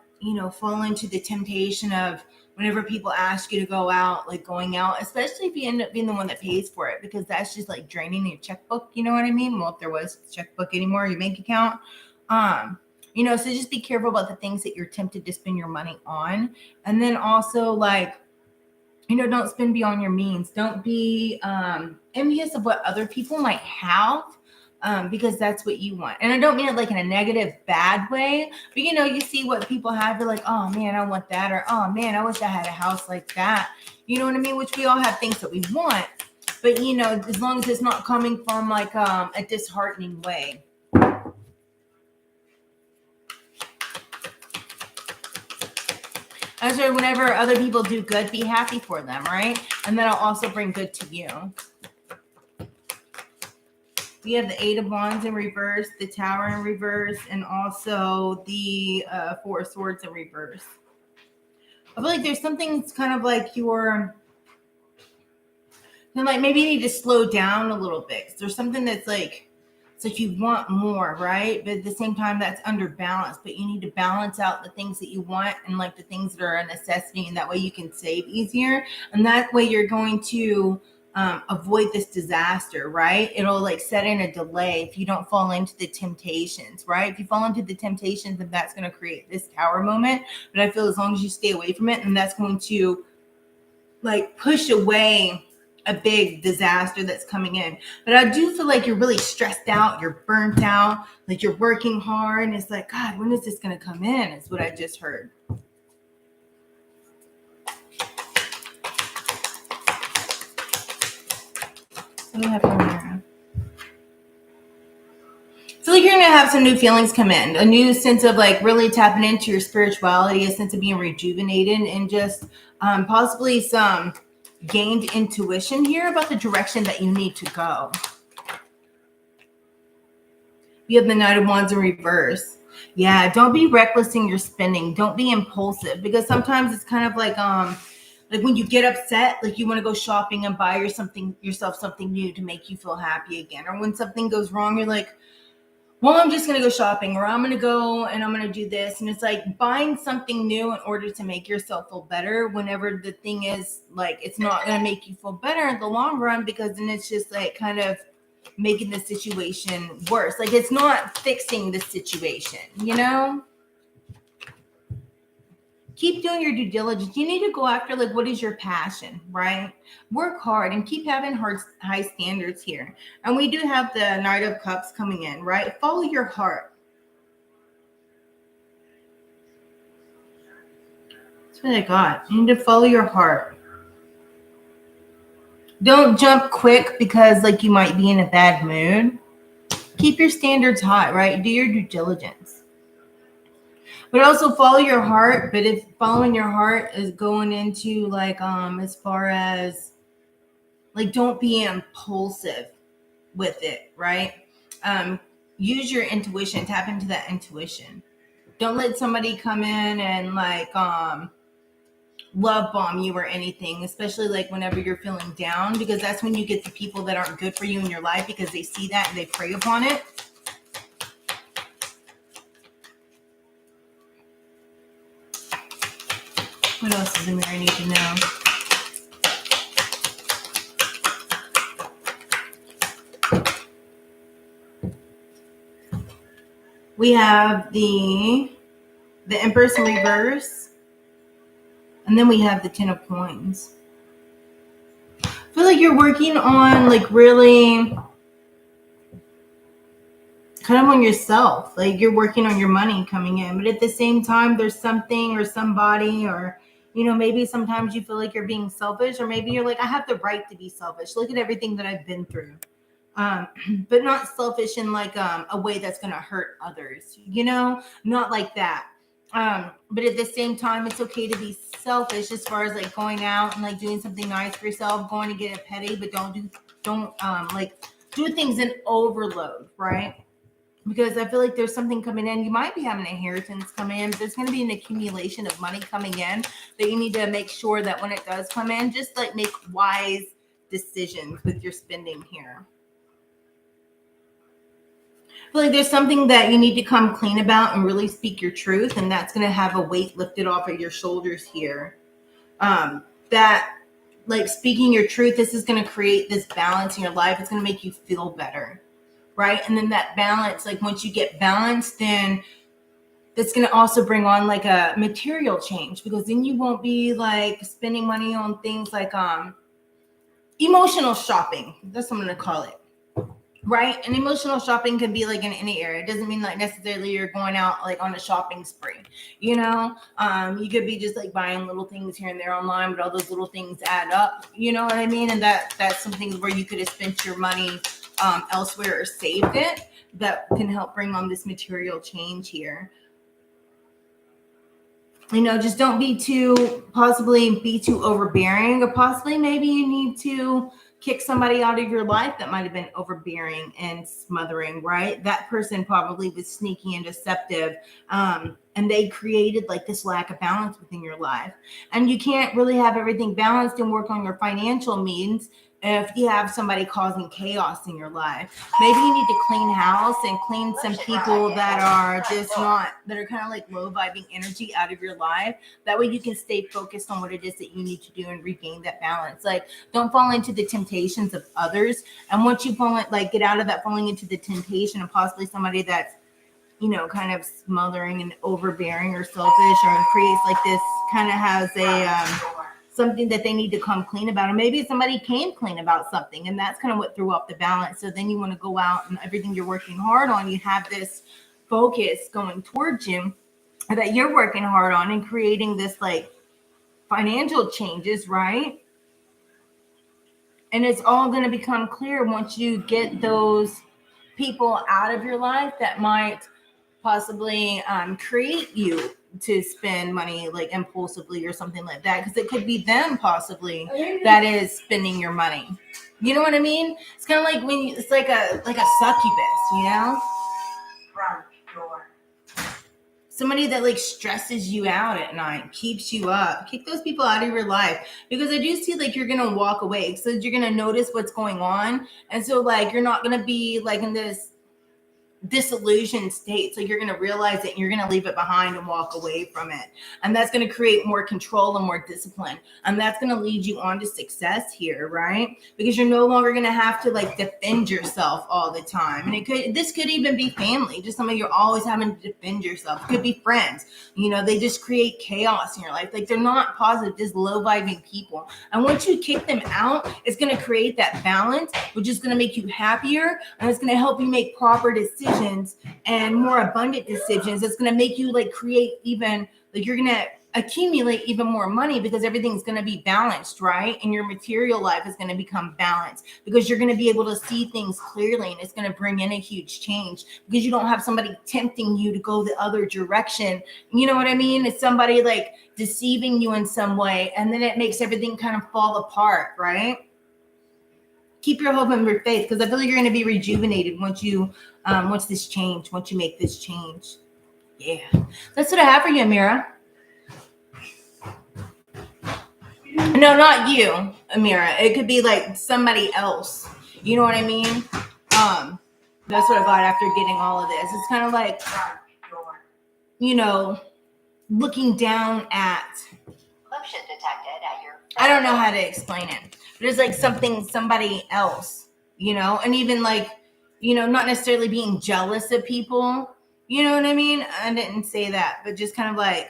fall into the temptation of whenever people ask you to go out, like going out, especially if you end up being the one that pays for it, because that's just like draining your checkbook. You know what I mean? Well, if there was a checkbook anymore, your bank account. So just be careful about the things that you're tempted to spend your money on. And then also like, don't spend beyond your means. Don't be envious of what other people might have, because that's what you want. And I don't mean it like in a negative, bad way, but you see what people have, you're like, oh man, I want that. Or, oh man, I wish I had a house like that. You know what I mean? Which we all have things that we want, but as long as it's not coming from like a disheartening way. As for whenever other people do good, be happy for them, right? And that'll also bring good to you. We have the 8 of Wands in reverse, the Tower in reverse, and also the 4 of Swords in reverse. I feel like there's something that's kind of like maybe you need to slow down a little bit. There's something that's like, it's like you want more, right? But at the same time, that's underbalanced. But you need to balance out the things that you want and like the things that are a necessity, and that way you can save easier. And that way you're going to avoid this disaster, right? It'll like set in a delay if you don't fall into the temptations, right? If you fall into the temptations, then that's going to create this Tower moment. But I feel as long as you stay away from it, and that's going to like push away a big disaster that's coming in. But I do feel like you're really stressed out, you're burnt out, like you're working hard, and it's like, God, when is this going to come in? Is what I just heard. What do I have from here? I feel like you're going to have some new feelings come in, a new sense of like really tapping into your spirituality, a sense of being rejuvenated, and just possibly some gained intuition here about the direction that you need to go. You have the Knight of Wands in reverse. Yeah, don't be reckless in your spending. Don't be impulsive, because sometimes it's kind of like when you get upset, like you want to go shopping and buy yourself something new to make you feel happy again. Or when something goes wrong, you're like, well, I'm just going to go shopping, or I'm going to go and I'm going to do this. And it's like buying something new in order to make yourself feel better, whenever the thing is like, it's not going to make you feel better in the long run, because then it's just like kind of making the situation worse. Like it's not fixing the situation, Keep doing your due diligence. You need to go after like, what is your passion, right? Work hard and keep having high standards here. And we do have the Knight of Cups coming in, right? Follow your heart. That's what I got. You need to follow your heart. Don't jump quick because like you might be in a bad mood. Keep your standards high, right? Do your due diligence. But also follow your heart. But if following your heart is going into like as far as like, don't be impulsive with it, right? Use your intuition. Tap into that intuition. Don't let somebody come in and like love bomb you or anything, especially like whenever you're feeling down, because that's when you get the people that aren't good for you in your life, because they see that and they prey upon it. What else does Amira need to know? We have the Empress in reverse, and then we have the Ten of Coins. I feel like you're working on like really kind of on yourself. Like you're working on your money coming in, but at the same time, there's something or somebody, or maybe sometimes you feel like you're being selfish, or maybe you're like, I have the right to be selfish. Look at everything that I've been through. But not selfish in like a way that's going to hurt others, not like that. But at the same time, it's okay to be selfish as far as like going out and like doing something nice for yourself, going to get a petty, but don't like do things in overload, right? Because I feel like there's something coming in. You might be having an inheritance come in. But there's going to be an accumulation of money coming in that you need to make sure that when it does come in, just like make wise decisions with your spending here. I feel like there's something that you need to come clean about and really speak your truth, and that's going to have a weight lifted off of your shoulders here. That like speaking your truth, this is going to create this balance in your life. It's going to make you feel better, right? And then that balance, like once you get balanced, then that's going to also bring on like a material change, because then you won't be like spending money on things like emotional shopping. That's what I'm going to call it. Right? And emotional shopping can be like in any area. It doesn't mean like necessarily you're going out like on a shopping spree, you could be just like buying little things here and there online, but all those little things add up, you know what I mean? And that's something where you could have spent your money elsewhere or saved it, that can help bring on this material change here. Just don't be too overbearing, or possibly maybe you need to kick somebody out of your life that might have been overbearing and smothering, right? That person probably was sneaky and deceptive, and they created like this lack of balance within your life. And you can't really have everything balanced and work on your financial means if you have somebody causing chaos in your life. Maybe you need to clean house and clean some people that are kind of like low vibing energy out of your life. That way you can stay focused on what it is that you need to do and regain that balance. Like don't fall into the temptations of others. And once you get out of that falling into the temptation of possibly somebody that's kind of smothering and overbearing or selfish, or creates like this, kind of has a something that they need to come clean about, or maybe somebody came clean about something, and that's kind of what threw up the balance. So then you want to go out and everything you're working hard on, you have this focus going towards you that you're working hard on and creating this like financial changes, right? And it's all going to become clear once you get those people out of your life that might possibly create you to spend money like impulsively or something like that, because it could be them possibly that is spending your money. You know what I mean? It's kind of like it's like a succubus, Front door. somebody that like stresses you out at night, keeps you up. Kick those people out of your life, because I do see like you're gonna walk away, so you're gonna notice what's going on, and so like you're not gonna be like in this disillusioned state. So you're going to realize it and you're going to leave it behind and walk away from it. And that's going to create more control and more discipline. And that's going to lead you on to success here, right? Because you're no longer going to have to like defend yourself all the time. And this could even be family. Just somebody you're always having to defend yourself. It could be friends. They just create chaos in your life. Like they're not positive, just low vibing people. And once you kick them out, it's going to create that balance, which is going to make you happier. And it's going to help you make proper decisions and more abundant decisions. It's going to make you like create even like you're going to accumulate even more money, because everything's going to be balanced, right? And your material life is going to become balanced, because you're going to be able to see things clearly, and it's going to bring in a huge change, because you don't have somebody tempting you to go the other direction. You know what I mean? It's somebody like deceiving you in some way, and then it makes everything kind of fall apart, right? Keep your hope and your faith, because I feel like you're going to be rejuvenated once you make this change. Yeah, that's what I have for you, Amira. No, not you, Amira. It could be like somebody else. You know what I mean? That's what I got after getting all of this. It's kind of like, looking down at motion detected at your front I don't know door. how to explain it, but it's like somebody else, and even like, not necessarily being jealous of people. You know what I mean? I didn't say that, but just kind of like,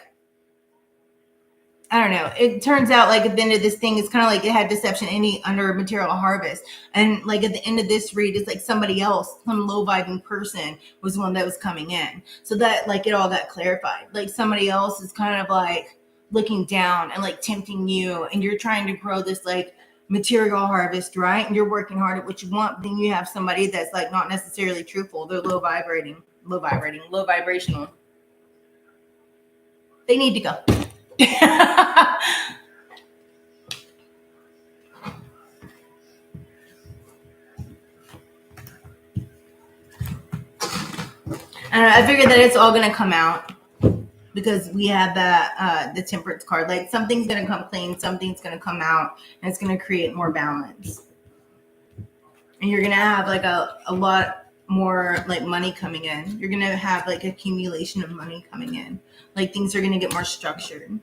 I don't know. It turns out like at the end of this thing, it's kind of like it had deception under material harvest. And like at the end of this read, it's like somebody else, some low vibing person was one that was coming in. So that like it all got clarified. Like somebody else is kind of like looking down and like tempting you, and you're trying to grow this like material harvest, right? And you're working hard at what you want, but then you have somebody that's like not necessarily truthful. They're low vibrational. They need to go. And I figured that it's all going to come out because we have the temperance card. Like something's going to come clean, something's going to come out, and it's going to create more balance. And you're going to have like a lot more like money coming in. You're going to have like accumulation of money coming in. Like things are going to get more structured.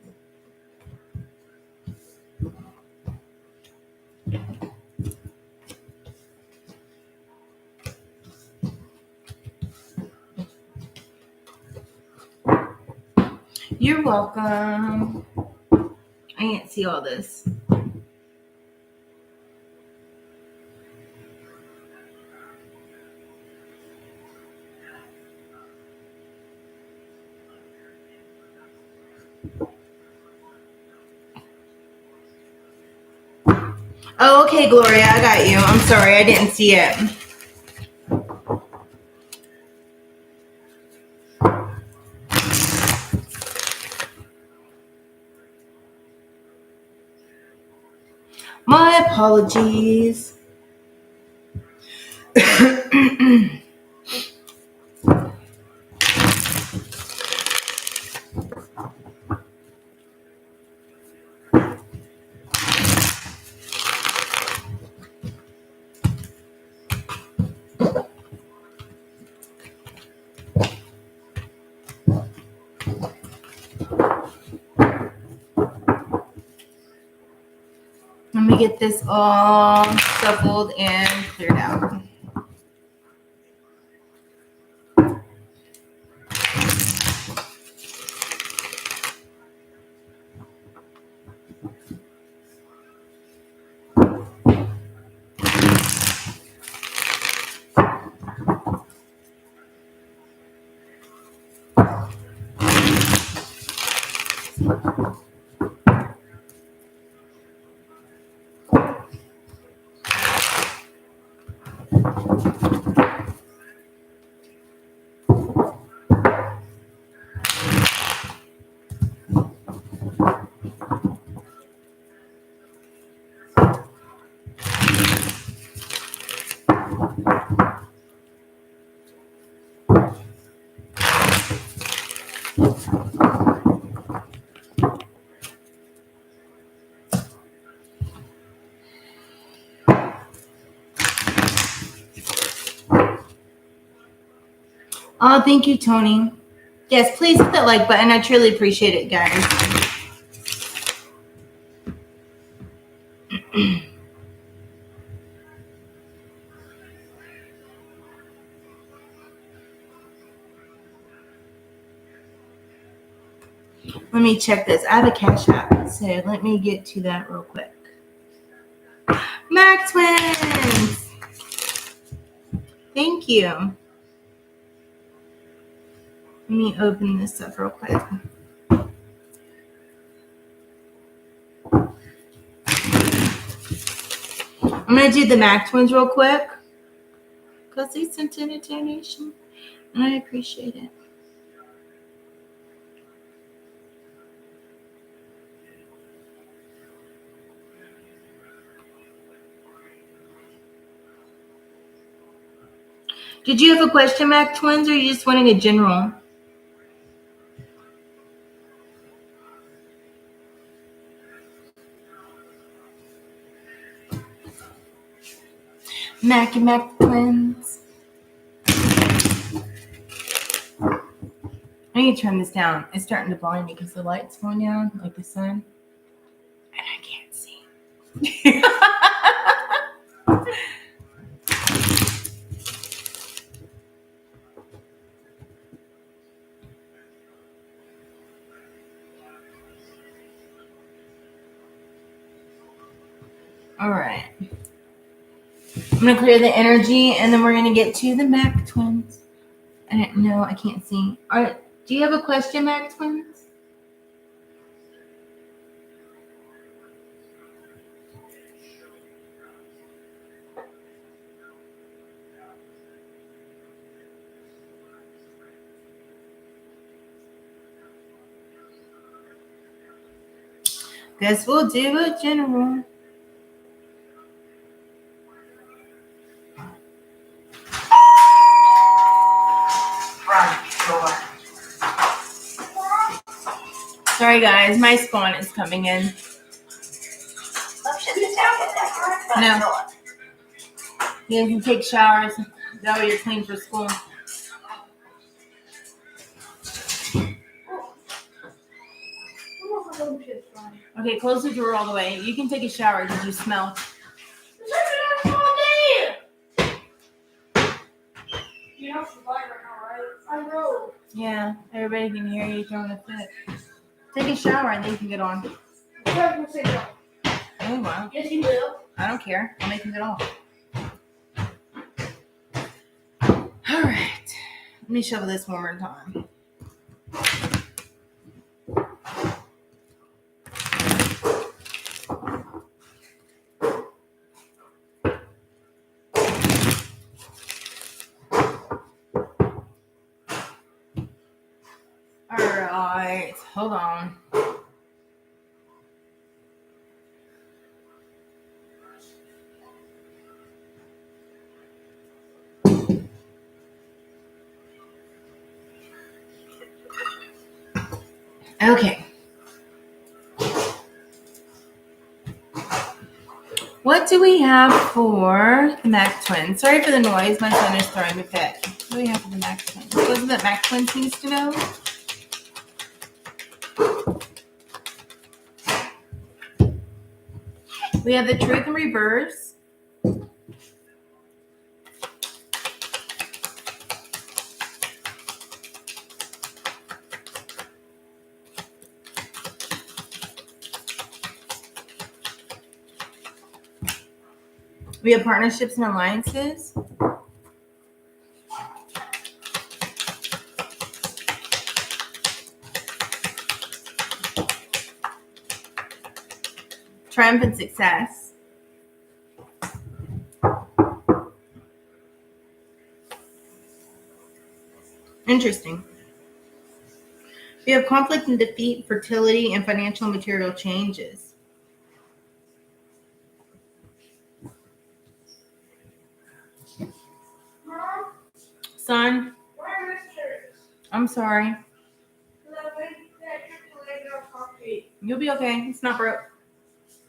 You're welcome. I can't see all this. Oh, okay, Gloria, I got you. I'm sorry, I didn't see it. My apologies. Let me get this all shuffled and cleared out. Oh, thank you, Tony. Yes, please hit that like button. I truly appreciate it, guys. Let me check this. I have a Cashapp, so let me get to that real quick. Mac Twins! Thank you. Let me open this up real quick. I'm going to do the Mac Twins real quick because they sent in a donation, and I appreciate it. Did you have a question, Mac Twins, or are you just wanting a general? Mac and Mac Twins. I need to turn this down. It's starting to blind me because the light's going down, like the sun. All right. I'm going to clear the energy, and then we're going to get to the Mac twins. No, I can't see. All right. Do you have a question, Mac twins? Guess we'll do a general. Front door. Sorry, guys. My spawn is coming in. Motion detected at your front No. door. You guys can take showers. That way you're clean for school. Okay, close the door all the way. You can take a shower. Did you smell? You have to buy right now, right? I know. Yeah, everybody can hear you throwing a fit. Take a shower and then you can get on. I'm say no. Oh, wow. Yes, you will. I don't care. I'll make them get off. All right. Let me shovel this one more time. All right. Hold on. Okay. What do we have for the Mac twins? Sorry for the noise. My son is throwing a fit. What do we have for the Mac twins? What is it that Mac twins needs to know? We have the truth in reverse. We have partnerships and alliances. Triumph and success. Interesting. We have conflict and defeat, fertility, and financial and material changes. Mom, Son, why are those chairs? I'm sorry. Because I waited for that trip to lay down coffee. You'll be okay. It's not broke.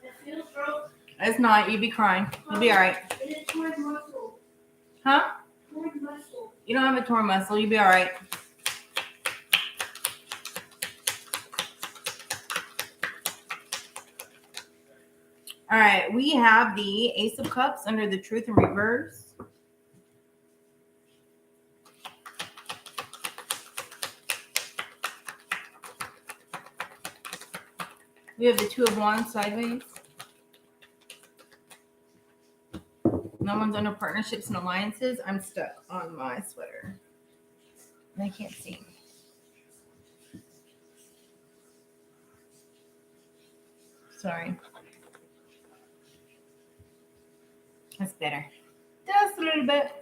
It feels broke. It's not. You'd be crying. You'll be all right. And it's torn muscle. Huh? Torn muscle. You don't have a torn muscle. You'll be all right. All right. We have the Ace of Cups under the Truth in reverse. We have the Two of Wands sideways. No one's under partnerships and alliances. I'm stuck on my sweater. And I can't see. Sorry. That's better. Just a little bit.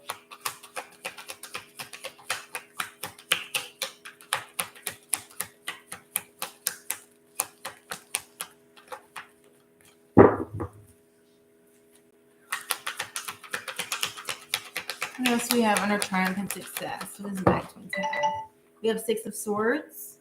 What else do we have under triumph and success? What does the back twins have? We have Six of Swords.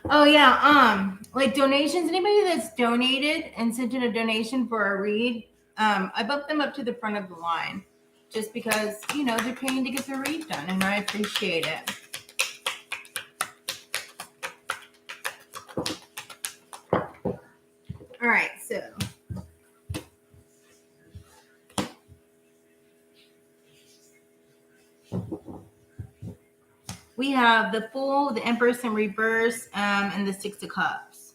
Oh yeah, Like donations, anybody that's donated and sent in a donation for a read, I bump them up to the front of the line just because, you know, they're paying to get their read done, and I appreciate it. All right, so we have the Fool, the Empress in reverse, and the Six of Cups.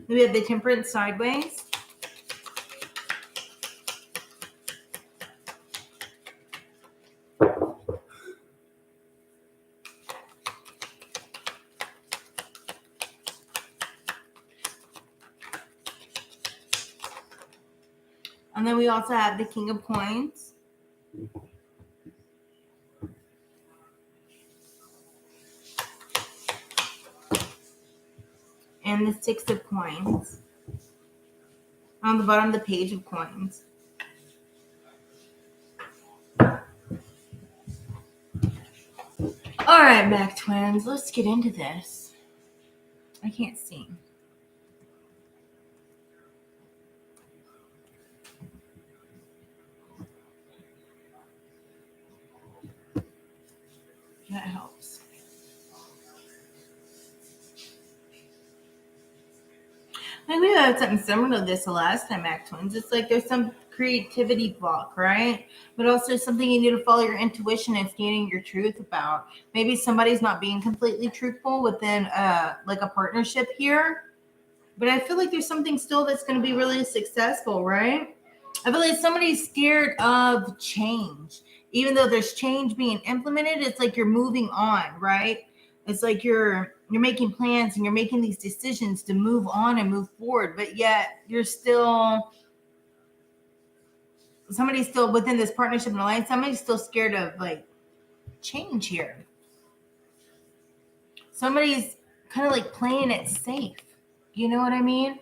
We have the Temperance sideways. And then we also have the King of Coins. And the Six of Coins. On the bottom, the Page of Coins. All right, Mac Twins, let's get into this. I can't see. That helps. I think we had something similar to this the last time, Mac Twins. It's like there's some creativity block, right? But also something you need to follow your intuition and standing your truth about. Maybe somebody's not being completely truthful within like a partnership here. But I feel like there's something still that's going to be really successful, right? I feel like somebody's scared of change. Even though there's change being implemented, it's like you're moving on, right? It's like you're making plans and you're making these decisions to move on and move forward, but yet somebody's still within this partnership and alliance, somebody's still scared of like change here. Somebody's kind of like playing it safe. You know what I mean?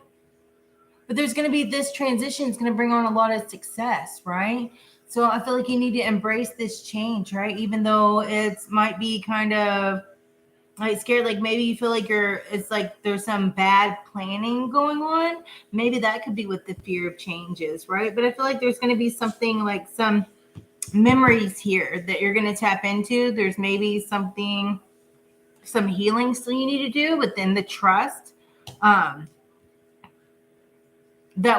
But there's going to be this transition is going to bring on a lot of success, right? So I feel like you need to embrace this change, right? Even though it might be kind of like scared, like maybe you feel like it's like there's some bad planning going on. Maybe that could be what the fear of change is, right? But I feel like there's going to be something like some memories here that you're going to tap into. There's maybe some healing still you need to do within the trust. That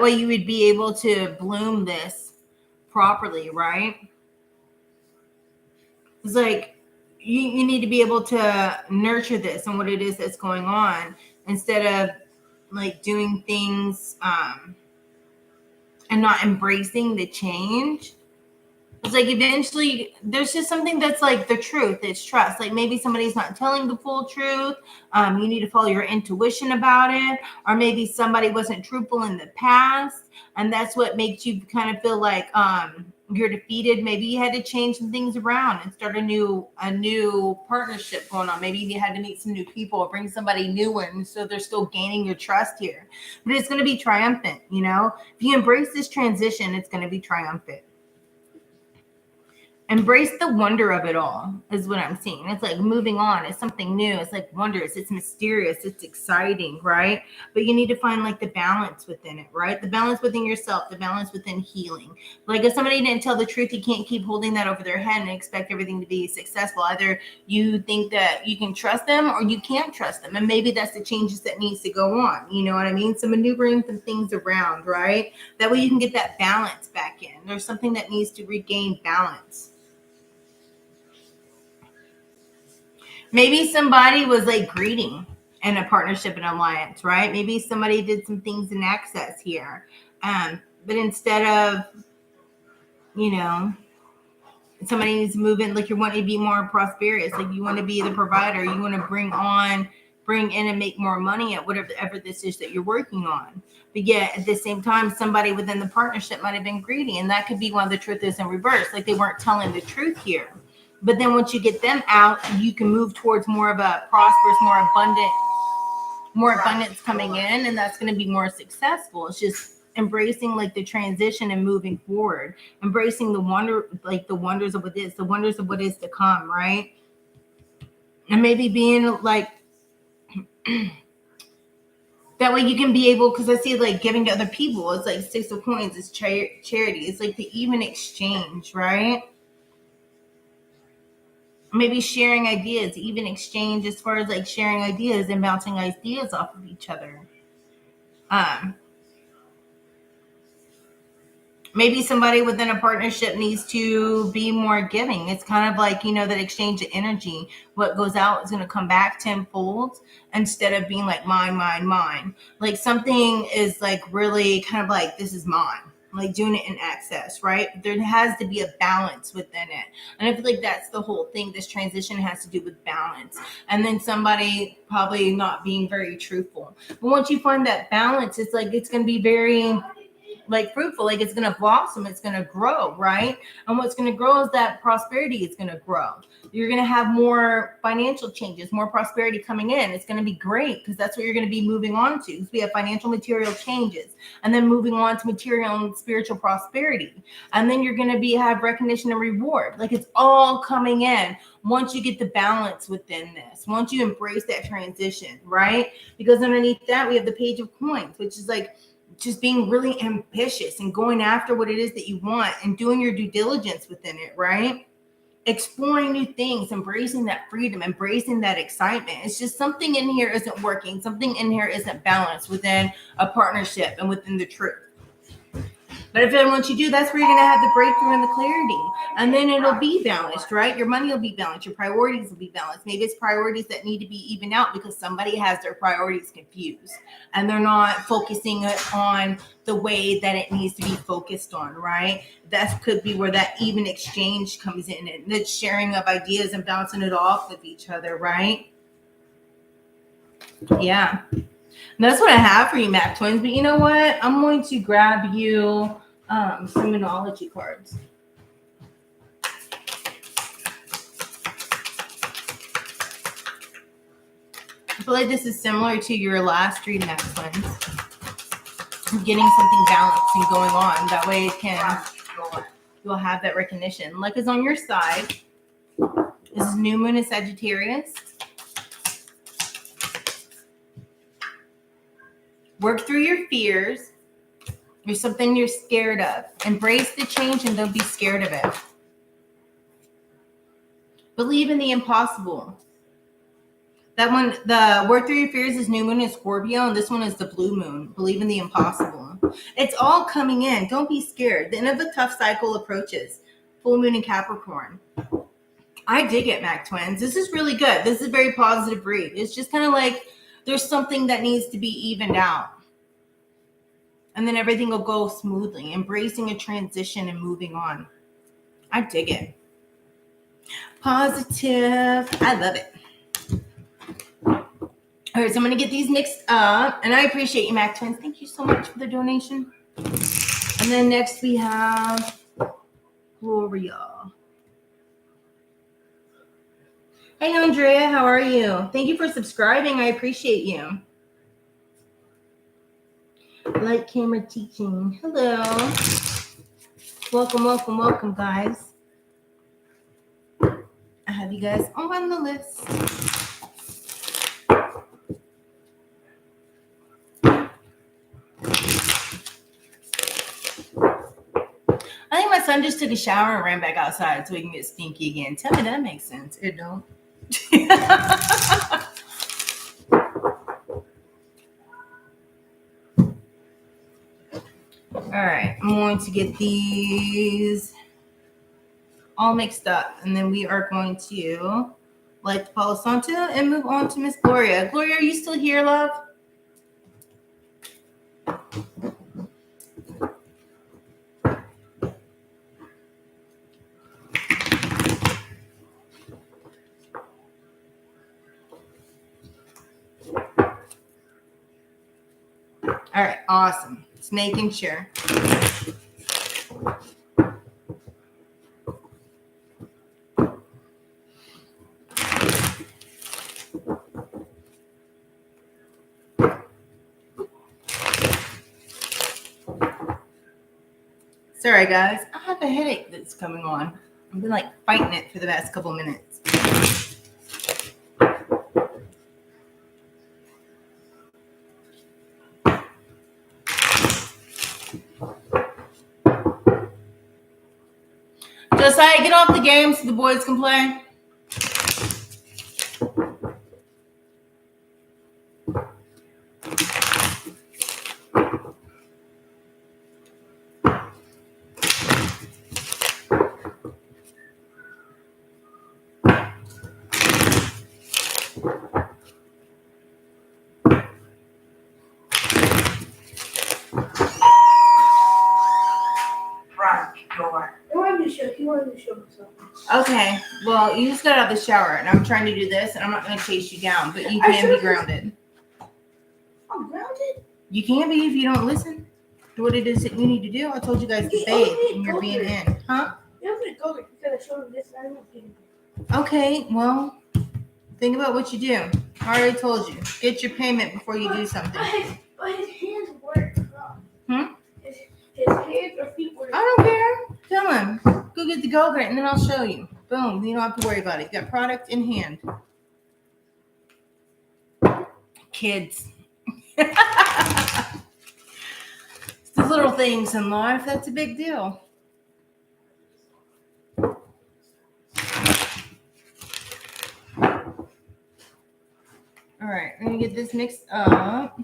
way you would be able to bloom this properly, right? It's like you need to be able to nurture this and what it is that's going on instead of like doing things and not embracing the change. It's like eventually there's just something that's like the truth. It's trust. Like maybe somebody's not telling the full truth. You need to follow your intuition about it. Or maybe somebody wasn't truthful in the past. And that's what makes you kind of feel like you're defeated. Maybe you had to change some things around and start a new partnership going on. Maybe you had to meet some new people or bring somebody new in. So they're still gaining your trust here. But it's going to be triumphant, you know? If you embrace this transition, it's going to be triumphant. Embrace the wonder of it all is what I'm seeing. It's like moving on. It's something new. It's like wondrous. It's mysterious. It's exciting, right? But you need to find like the balance within it, right? The balance within yourself, the balance within healing. Like if somebody didn't tell the truth, you can't keep holding that over their head and expect everything to be successful. Either you think that you can trust them or you can't trust them. And maybe that's the changes that needs to go on. You know what I mean? Some maneuvering some things around, right? That way you can get that balance back in. There's something that needs to regain balance. Maybe somebody was like greeting in a partnership and alliance, right? Maybe somebody did some things in access here. But instead of, you know, somebody needs to move in, like you're wanting to be more prosperous, like you want to be the provider, you want to bring in and make more money at whatever this is that you're working on. But yet at the same time, somebody within the partnership might have been greedy, and that could be one of the truth is in reverse. Like they weren't telling the truth here. But then once you get them out, you can move towards more of a prosperous, more abundant more abundance coming in, and that's going to be more successful. It's just embracing like the transition and moving forward, embracing the wonder, like the wonders of what is, the wonders of what is to come, right? And maybe being like that way you can be able, because I see like giving to other people. It's like 6 of Coins, it's charity. It's like the even exchange, right? Maybe sharing ideas, even exchange as far as like sharing ideas and bouncing ideas off of each other. Maybe somebody within a partnership needs to be more giving. It's kind of like, that exchange of energy. What goes out is going to come back tenfold instead of being like mine, mine, mine. Like something is like really kind of like, this is mine. Like doing it in excess, right? There has to be a balance within it. And I feel like that's the whole thing. This transition has to do with balance. And then somebody probably not being very truthful. But once you find that balance, it's like, it's going to be very like fruitful, like it's going to blossom, it's going to grow, right? And what's going to grow is that prosperity is going to grow. You're going to have more financial changes, more prosperity coming in. It's going to be great because that's what you're going to be moving on to. We have financial material changes and then moving on to material and spiritual prosperity. And then you're going to have recognition and reward. Like it's all coming in once you get the balance within this, once you embrace that transition, right? Because underneath that, we have the Page of Coins, which is like just being really ambitious and going after what it is that you want and doing your due diligence within it, right? Exploring new things, embracing that freedom, embracing that excitement. It's just something in here isn't working. Something in here isn't balanced within a partnership and within the truth. But if then once you do, that's where you're going to have the breakthrough and the clarity. And then it'll be balanced, right? Your money will be balanced. Your priorities will be balanced. Maybe it's priorities that need to be evened out because somebody has their priorities confused and they're not focusing it on the way that it needs to be focused on, right? That could be where that even exchange comes in and the sharing of ideas and bouncing it off with each other, right? Yeah. And that's what I have for you, Mac Twins. But you know what? I'm going to grab you some Monology cards. I feel like this is similar to your last read, Mac Twins. Getting something balanced and going on. That way you'll have that recognition. Luck is on your side. This is New Moon in Sagittarius. Work through your fears. There's something you're scared of. Embrace the change and don't be scared of it. Believe in the impossible. That one, the Work Through Your Fears is New Moon in Scorpio, and this one is the Blue Moon. Believe in the impossible. It's all coming in. Don't be scared. The end of the tough cycle approaches. Full Moon in Capricorn. I dig it, Mac Twins. This is really good. This is a very positive read. It's just kind of like there's something that needs to be evened out. And then everything will go smoothly, embracing a transition and moving on. I dig it. Positive. I love it. All right, so I'm going to get these mixed up. And I appreciate you, Mac Twins. Thank you so much for the donation. And then next we have Gloria. Hey, Andrea. How are you? Thank you for subscribing. I appreciate you. Light Camera Teaching. Hello. Welcome, welcome, welcome, guys. I have you guys on the list. I think my son just took a shower and ran back outside so he can get stinky again. Tell me that makes sense. It don't. All right, I'm going to get these all mixed up, and then we are going to light the Palo Santo and move on to Miss Gloria. Gloria, are you still here, love? All right, awesome. Just making sure. Sorry, guys. I have a headache that's coming on. I've been like fighting it for the past couple minutes. Josiah, get off the game so the boys can play. Front door. He wanted to show me something. Okay, well, you just got out of the shower, and I'm trying to do this, and I'm not going to chase you down, but you can be grounded. I'm grounded? You can be if you don't listen to what it is that you need to do. I told you guys to bathe, and you're being in. Huh? You have to go because I showed him this, and I don't get it. Okay, well, think about what you do. I already told you. Get your payment before you do something. But his hands work. His hands or feet work. I don't care. Tell him. Go get the go-kart, and then I'll show you. Boom. You don't have to worry about it. You got product in hand. Kids. It's the little things in life. That's a big deal. All right. I'm going to get this mixed up.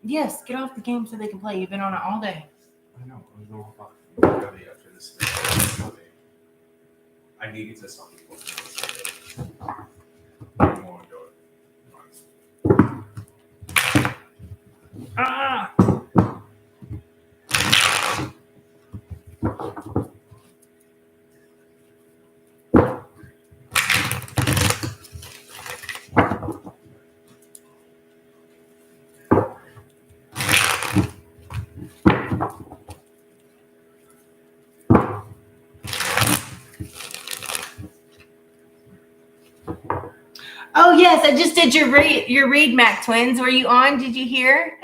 Yes, get off the game so they can play. You've been on it all day. I know. I was going to talk after this. I need to stop people. I don't want to do it. Ah! Oh yes, I just did your read, Mac Twins. Were you on? Did you hear?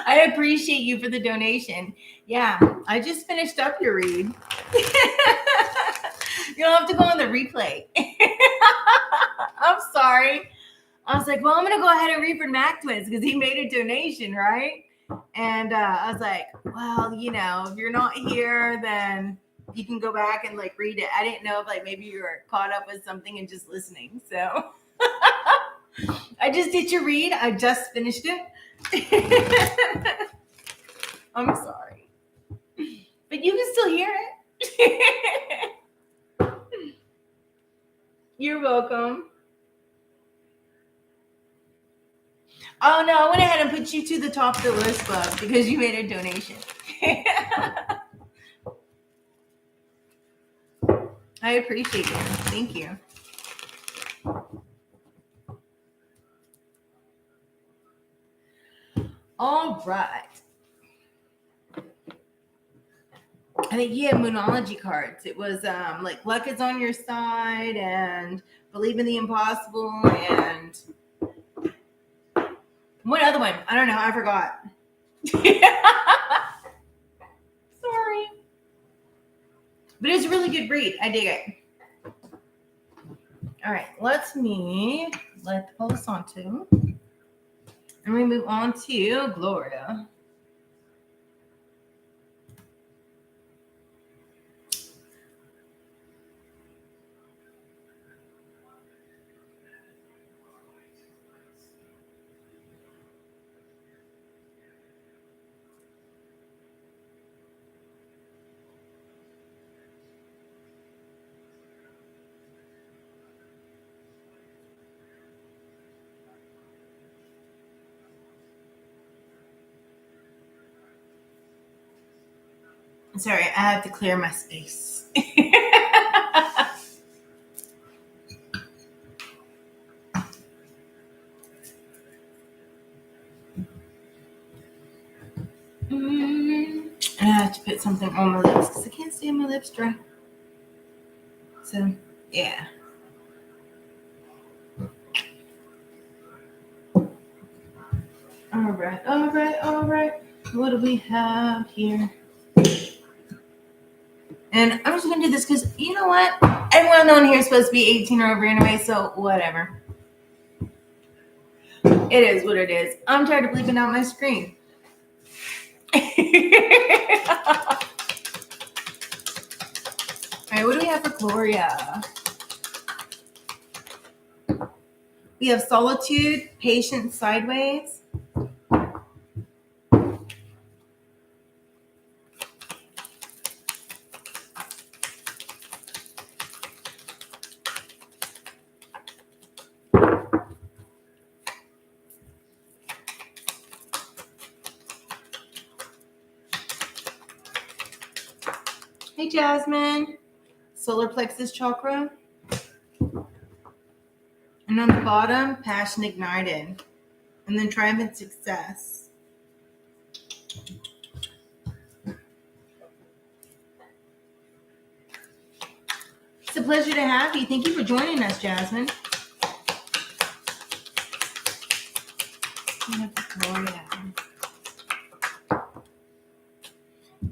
I appreciate you for the donation. Yeah, I just finished up your read. You'll have to go on the replay. I'm sorry. I was like, well, I'm going to go ahead and read for Mac Twins because he made a donation, right? And I was like, well, you know, if you're not here, then you can go back and like read it. I didn't know if like maybe you were caught up with something and just listening. So I just did your read. I just finished it. I'm sorry. But you can still hear it. You're welcome. Oh no, I went ahead and put you to the top of the list, Bub, because you made a donation. I appreciate it. Thank you. All right. I think you have Moonology cards. It was like luck is on your side and believe in the impossible and what other one? I don't know. I forgot. Sorry. But it's a really good read. I dig it. All right. Let the pulse on too. And we move on to Gloria. Sorry, I have to clear my space. And I have to put something on my lips because I can't stand my lips dry. So, yeah. All right. What do we have here? And I'm just going to do this because, you know what? Everyone on here is supposed to be 18 or over anyway, so whatever. It is what it is. I'm tired of bleeping out my screen. All right, what do we have for Gloria? We have solitude, patience sideways. Hey, Jasmine. Solar plexus chakra. And on the bottom, passion ignited. And then triumphant success. It's a pleasure to have you. Thank you for joining us, Jasmine.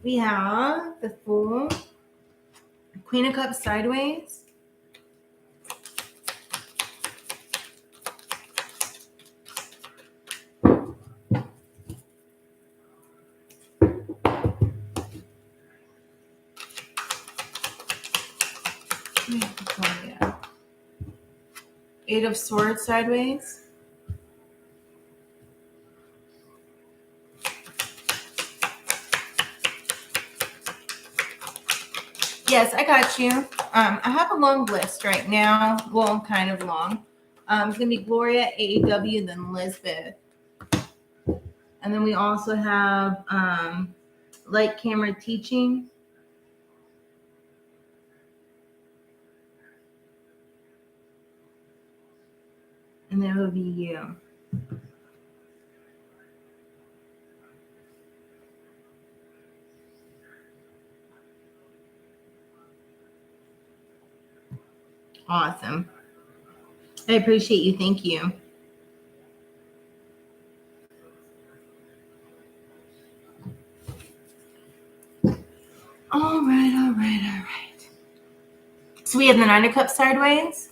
We have the Fool, Queen of Cups sideways. Eight of Swords sideways. Yes, I got you. I have a long list right now. Well, kind of long. It's going to be Gloria, AEW, and then Lisbeth. And then we also have Light Camera Teaching. And that would be you. Awesome. I appreciate you. Thank you. All right. So we have the Nine of Cups sideways.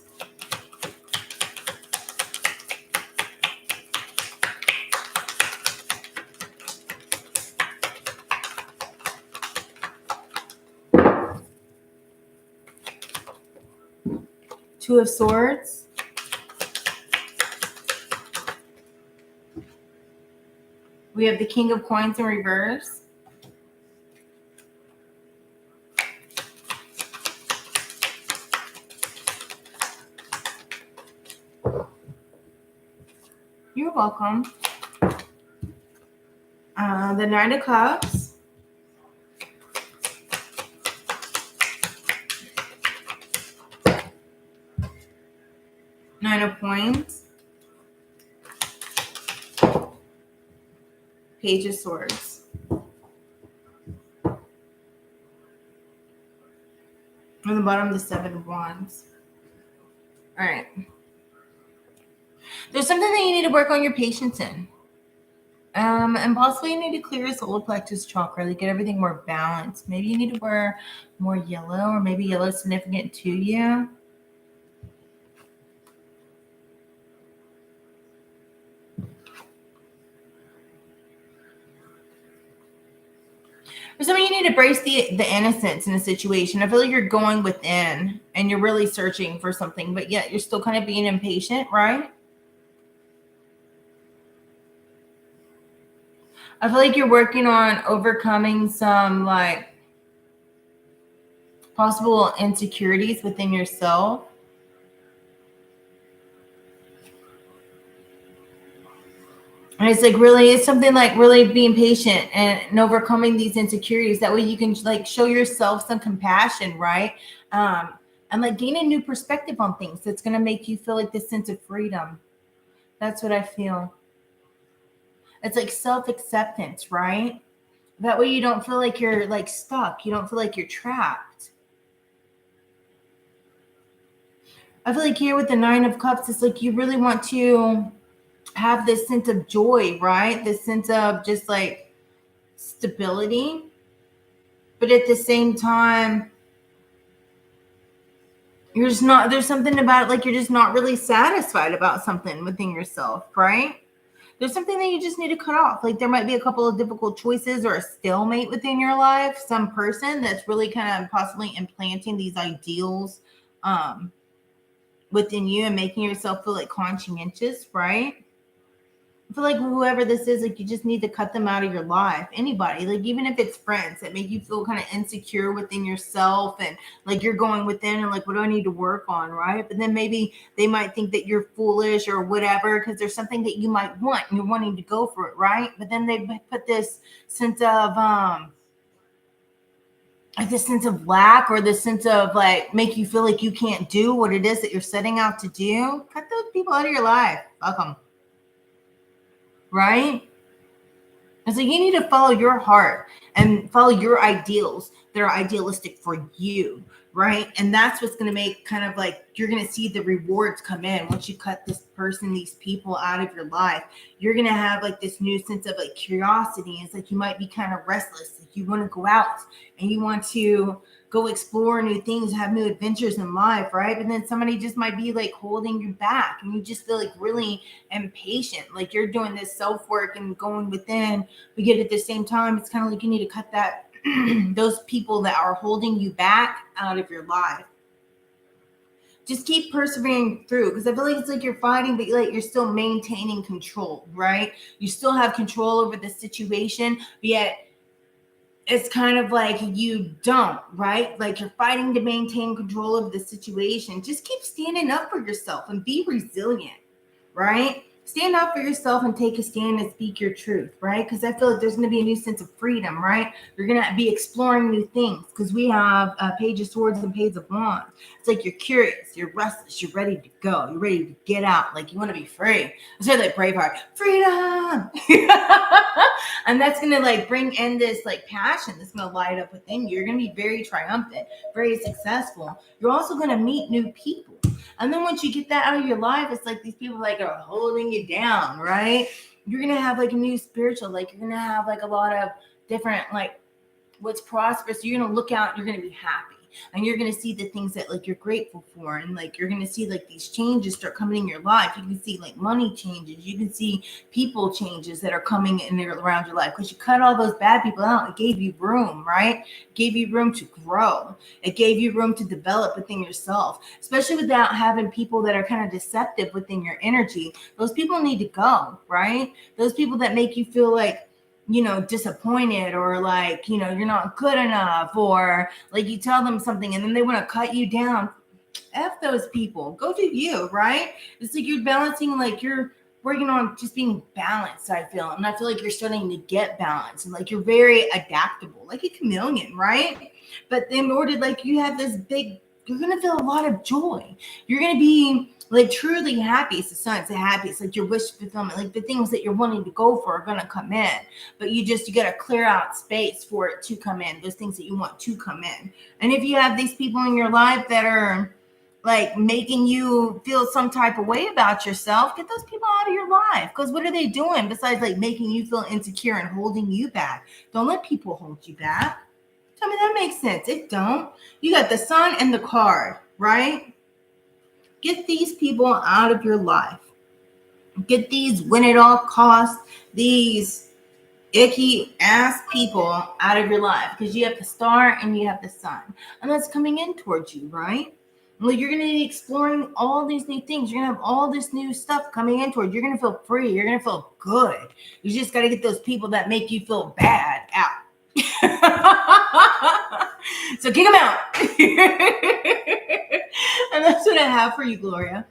Two of Swords. We have the King of Coins in reverse. You're welcome. The Nine of Cups. Nine of Coins. Page of Swords. On the bottom, the Seven of Wands. All right. There's something that you need to work on your patience in. And possibly you need to clear your solar plexus chakra to get everything more balanced. Maybe you need to wear more yellow, or maybe yellow is significant to you. Or something you need to embrace the innocence in a situation. I feel like you're going within and you're really searching for something, but yet you're still kind of being impatient, right? I feel like you're working on overcoming some like possible insecurities within yourself. And it's like really, it's something like really being patient and overcoming these insecurities. That way you can like show yourself some compassion, right? And like gain a new perspective on things that's going to make you feel like this sense of freedom. That's what I feel. It's like self-acceptance, right? That way you don't feel like you're like stuck. You don't feel like you're trapped. I feel like here with the 9 of Cups, it's like you really want to have this sense of joy, right? This sense of just like stability. But at the same time, you're just not, there's something about it, like you're just not really satisfied about something within yourself, right? There's something that you just need to cut off. Like there might be a couple of difficult choices or a stalemate within your life. Some person that's really kind of possibly implanting these ideals within you and making yourself feel like conscientious, right? I feel like whoever this is, like you just need to cut them out of your life. Anybody, like even if it's friends that make you feel kind of insecure within yourself and like you're going within and like, what do I need to work on, right? But then maybe they might think that you're foolish or whatever because there's something that you might want and you're wanting to go for it, right? But then they put this sense of like this sense of lack or this sense of like make you feel like you can't do what it is that you're setting out to do. Cut those people out of your life. Fuck them. Right? And so you need to follow your heart and follow your ideals that are idealistic for you, right? And that's what's going to make kind of like you're going to see the rewards come in once you cut this person, these people out of your life. You're going to have like this new sense of like curiosity. It's like you might be kind of restless. Like you want to go out and you want to go explore new things, have new adventures in life, right? But then somebody just might be like holding you back and you just feel like really impatient. Like you're doing this self-work and going within, but yet at the same time, it's kind of like you need to cut that those people that are holding you back out of your life. Just keep persevering through because I feel like it's like you're fighting, but like you're still maintaining control, right? You still have control over the situation, but yet it's kind of like you don't, right? Like you're fighting to maintain control of the situation. Just keep standing up for yourself and be resilient, right? Stand up for yourself and take a stand and speak your truth, right? Because I feel like there's going to be a new sense of freedom, right? You're going to be exploring new things because we have Page of Swords and Page of Wands. It's like you're curious, you're restless, you're ready to go, you're ready to get out, like you want to be free. It's really like Braveheart, freedom. And that's going to like bring in this like passion that's going to light up within you. You're going to be very triumphant, very successful. You're also going to meet new people. And then once you get that out of your life, it's like these people like are holding you down, right? You're going to have like a new spiritual, like you're going to have like a lot of different, like what's prosperous. You're going to look out, you're going to be happy. And you're going to see the things that like you're grateful for. And like, you're going to see like these changes start coming in your life. You can see like money changes. You can see people changes that are coming in there around your life because you cut all those bad people out. It gave you room, right? It gave you room to grow. It gave you room to develop within yourself, especially without having people that are kind of deceptive within your energy. Those people need to go, right? Those people that make you feel like, you know, disappointed or like, you know, you're not good enough or like you tell them something and then they want to cut you down. F those people. Go do you, right? It's like you're balancing, like you're working on just being balanced, I feel. And I feel like you're starting to get balanced and like you're very adaptable, like a chameleon, right? But in order, like you have this big, you're going to feel a lot of joy. You're going to be like truly happy. It's the sun. It's happy. It's like your wish fulfillment. Like the things that you're wanting to go for are going to come in, but you got to clear out space for it to come in. Those things that you want to come in. And if you have these people in your life that are like making you feel some type of way about yourself, get those people out of your life. Because what are they doing besides like making you feel insecure and holding you back? Don't let people hold you back. Tell me that makes sense. It don't. You got the sun and the card, right? Get these people out of your life. Get these win at all costs, these icky ass people out of your life because you have the star and you have the sun. And that's coming in towards you, right? Well, you're going to be exploring all these new things. You're going to have all this new stuff coming in towards you. You're going to feel free. You're going to feel good. You just got to get those people that make you feel bad out. So kick them out. And that's what I have for you, Gloria.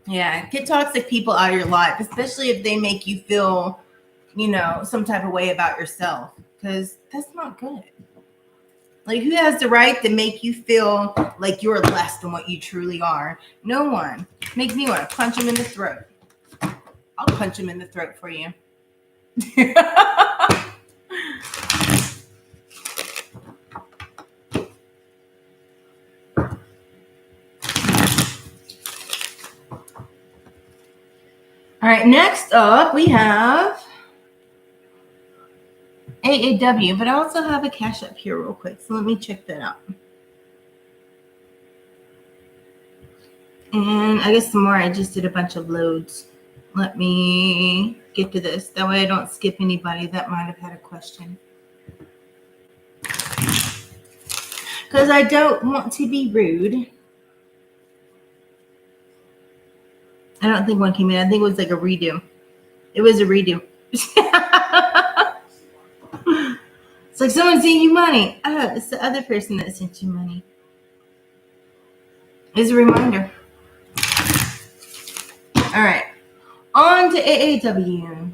Yeah, get toxic people out of your life, especially if they make you feel, you know, some type of way about yourself, because that's not good. Like, who has the right to make you feel like you're less than what you truly are? No one. Makes me want to punch him in the throat. I'll punch him in the throat for you. All right, next up we have AAW, but I also have a Cashapp here real quick, so let me check that out. And I guess some more, I just did a bunch of loads. Let me get to this. That way I don't skip anybody that might have had a question. Because I don't want to be rude. I don't think one came in. I think it was like a redo. It was a redo. It's like someone sent you money. Oh, it's the other person that sent you money. It's a reminder. All right. On to AAW.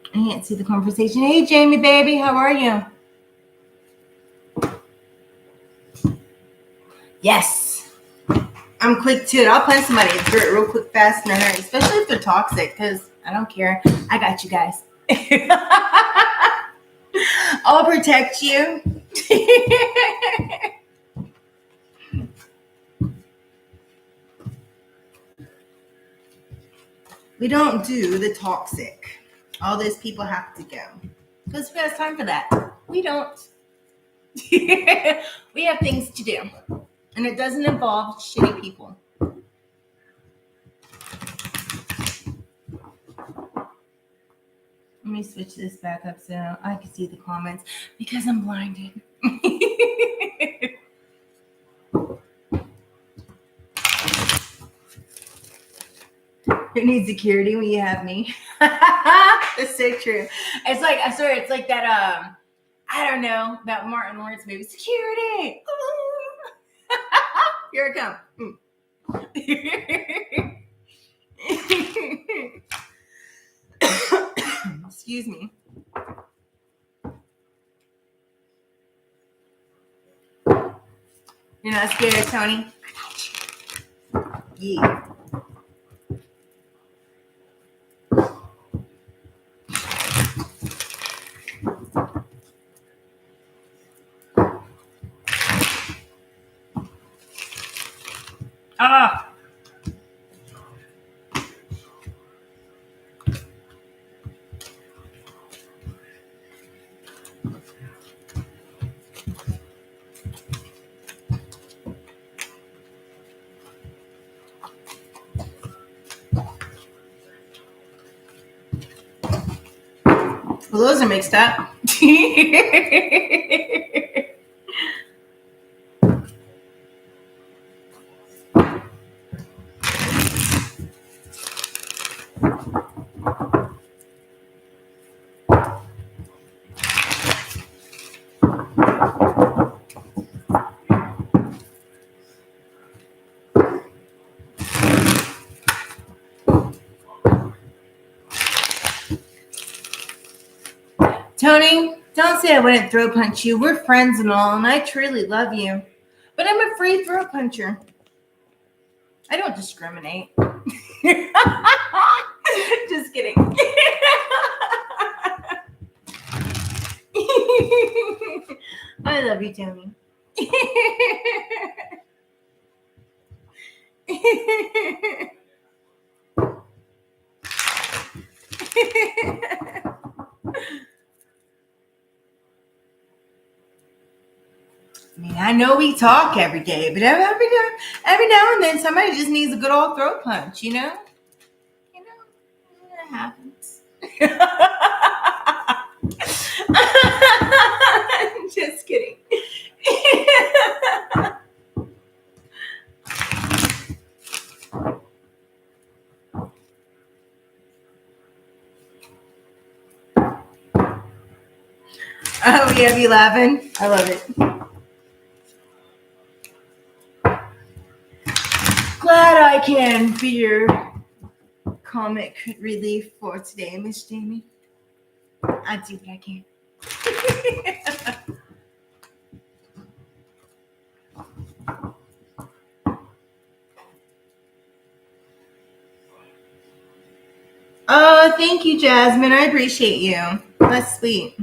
I can't see the conversation. Hey, Jamie, baby. How are you? Yes. I'm quick too. I'll punch somebody in the dirt real quick, fast, in a hurry, especially if they're toxic, because I don't care. I got you guys. I'll protect you. We don't do the toxic. All those people have to go. Because who has time for that? We don't. We have things to do. And it doesn't involve shitty people. Let me switch this back up so I can see the comments because I'm blinded. Who needs security when you have me? That's so true. It's like, I swear, it's like that, I don't know, that Martin Lawrence movie, Security. Here it comes. Excuse me. You're not scared, Tony? Yeah. Ah. Well, those are mixed up. Tony, don't say I wouldn't throw punch you. We're friends and all, and I truly love you. But I'm a free throw puncher. I don't discriminate. Just kidding. I love you, Tony. I mean, I know we talk every day, but every now and then somebody just needs a good old throat punch, you know? That happens. Just kidding. Oh, we have you laughing. I love it. Glad I can be your comic relief for today, Miss Jamie. I do what I can. thank you, Jasmine. I appreciate you. That's sweet.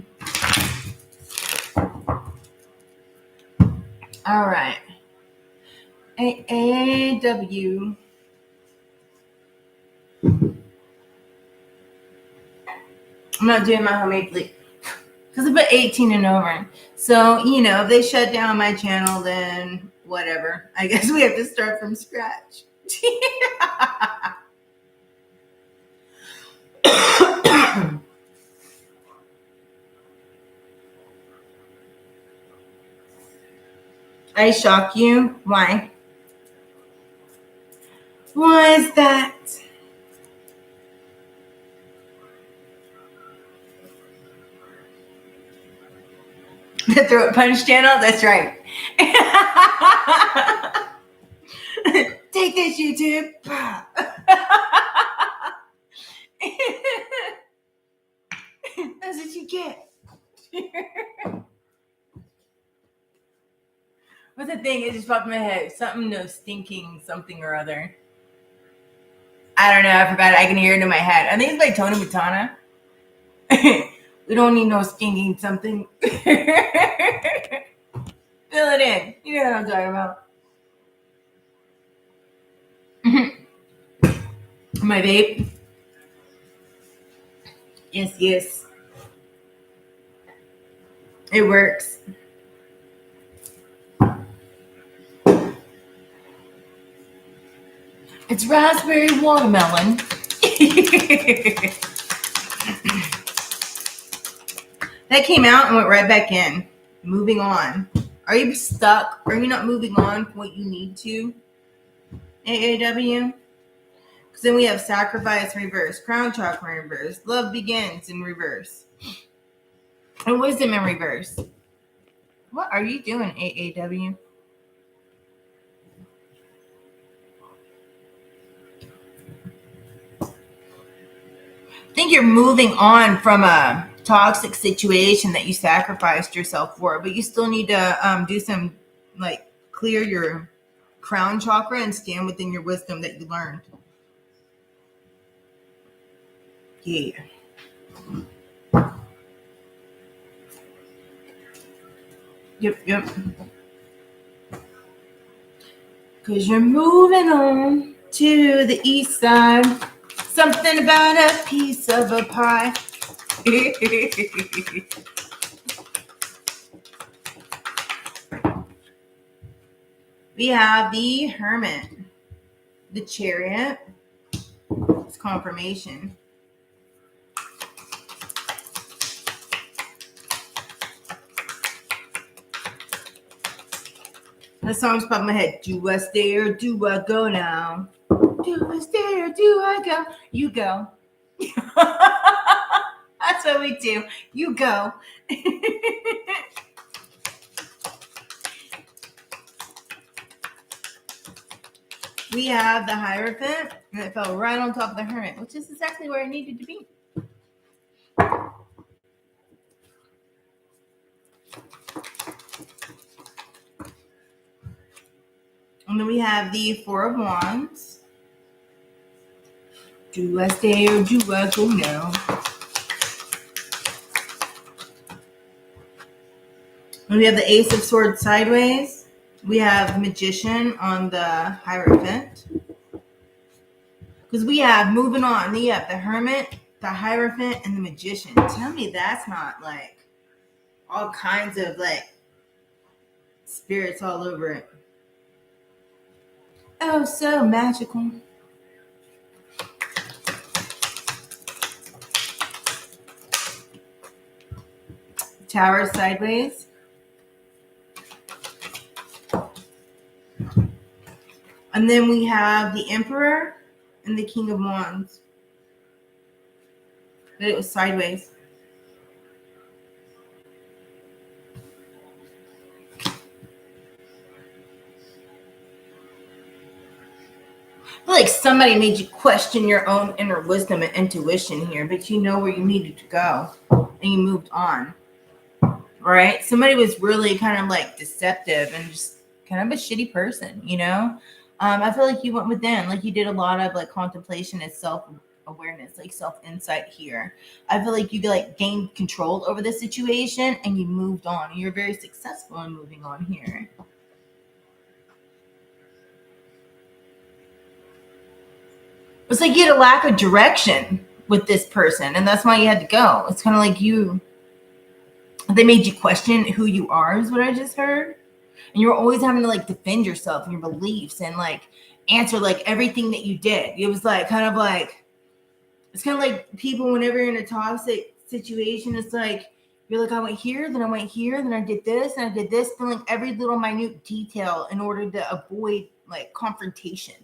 All right. AAW. I'm not doing my homemade bleach because I put 18 and over. So, you know, if they shut down my channel, then whatever. I guess we have to start from scratch. I shock you? Why? Why is that? The throat punch channel? That's right. Take this, YouTube. That's what you get. What's the thing? It just popped in my head. Something, no stinking something or other. I don't know. I forgot it. I can hear it in my head. I think it's by Tony Montana. We don't need no stinking something. Fill it in. You know what I'm talking about. My vape. Yes, yes. It works. It's raspberry watermelon. That came out and went right back in. Moving on. Are you stuck? Are you not moving on from what you need to? AAW? Because then we have sacrifice in reverse, crown chakra in reverse, love begins in reverse, and wisdom in reverse. What are you doing, AAW? I think you're moving on from a toxic situation that you sacrificed yourself for, but you still need to do some, like, clear your crown chakra and stand within your wisdom that you learned. Yeah. Yep. Because you're moving on to the east side. Something about a piece of a pie. We have the Hermit, the Chariot. It's confirmation. The song's popping in my head. Do I stay or do I go now? Do I stay or do I go? You go. That's what we do. You go. We have the Hierophant, and it fell right on top of the Hermit, which is exactly where it needed to be. And then we have the Four of Wands. Do I stay or do I go now? And we have the Ace of Swords sideways. We have Magician on the Hierophant. Because we have, moving on, we have the Hermit, the Hierophant, and the Magician. Tell me that's not, like, all kinds of, like, spirits all over it. Oh, so magical. Tower sideways. And then we have the Emperor and the King of Wands. But it was sideways. I feel like somebody made you question your own inner wisdom and intuition here, but you know where you needed to go and you moved on. Right? Somebody was really kind of like deceptive and just kind of a shitty person, you know? I feel like you went within, like you did a lot of like contemplation and self self-awareness, like self-insight here. I feel like you like gained control over the situation and you moved on. And you're very successful in moving on here. It's like you had a lack of direction with this person, and that's why you had to go. It's kind of like they made you question who you are, is what I just heard. And you're always having to like defend yourself and your beliefs and like answer like everything that you did. It was like kind of like, it's kind of like people whenever you're in a toxic situation, it's like you're like, I went here, then I went here, then I did this, and I did this, feeling every little minute detail in order to avoid like confrontation.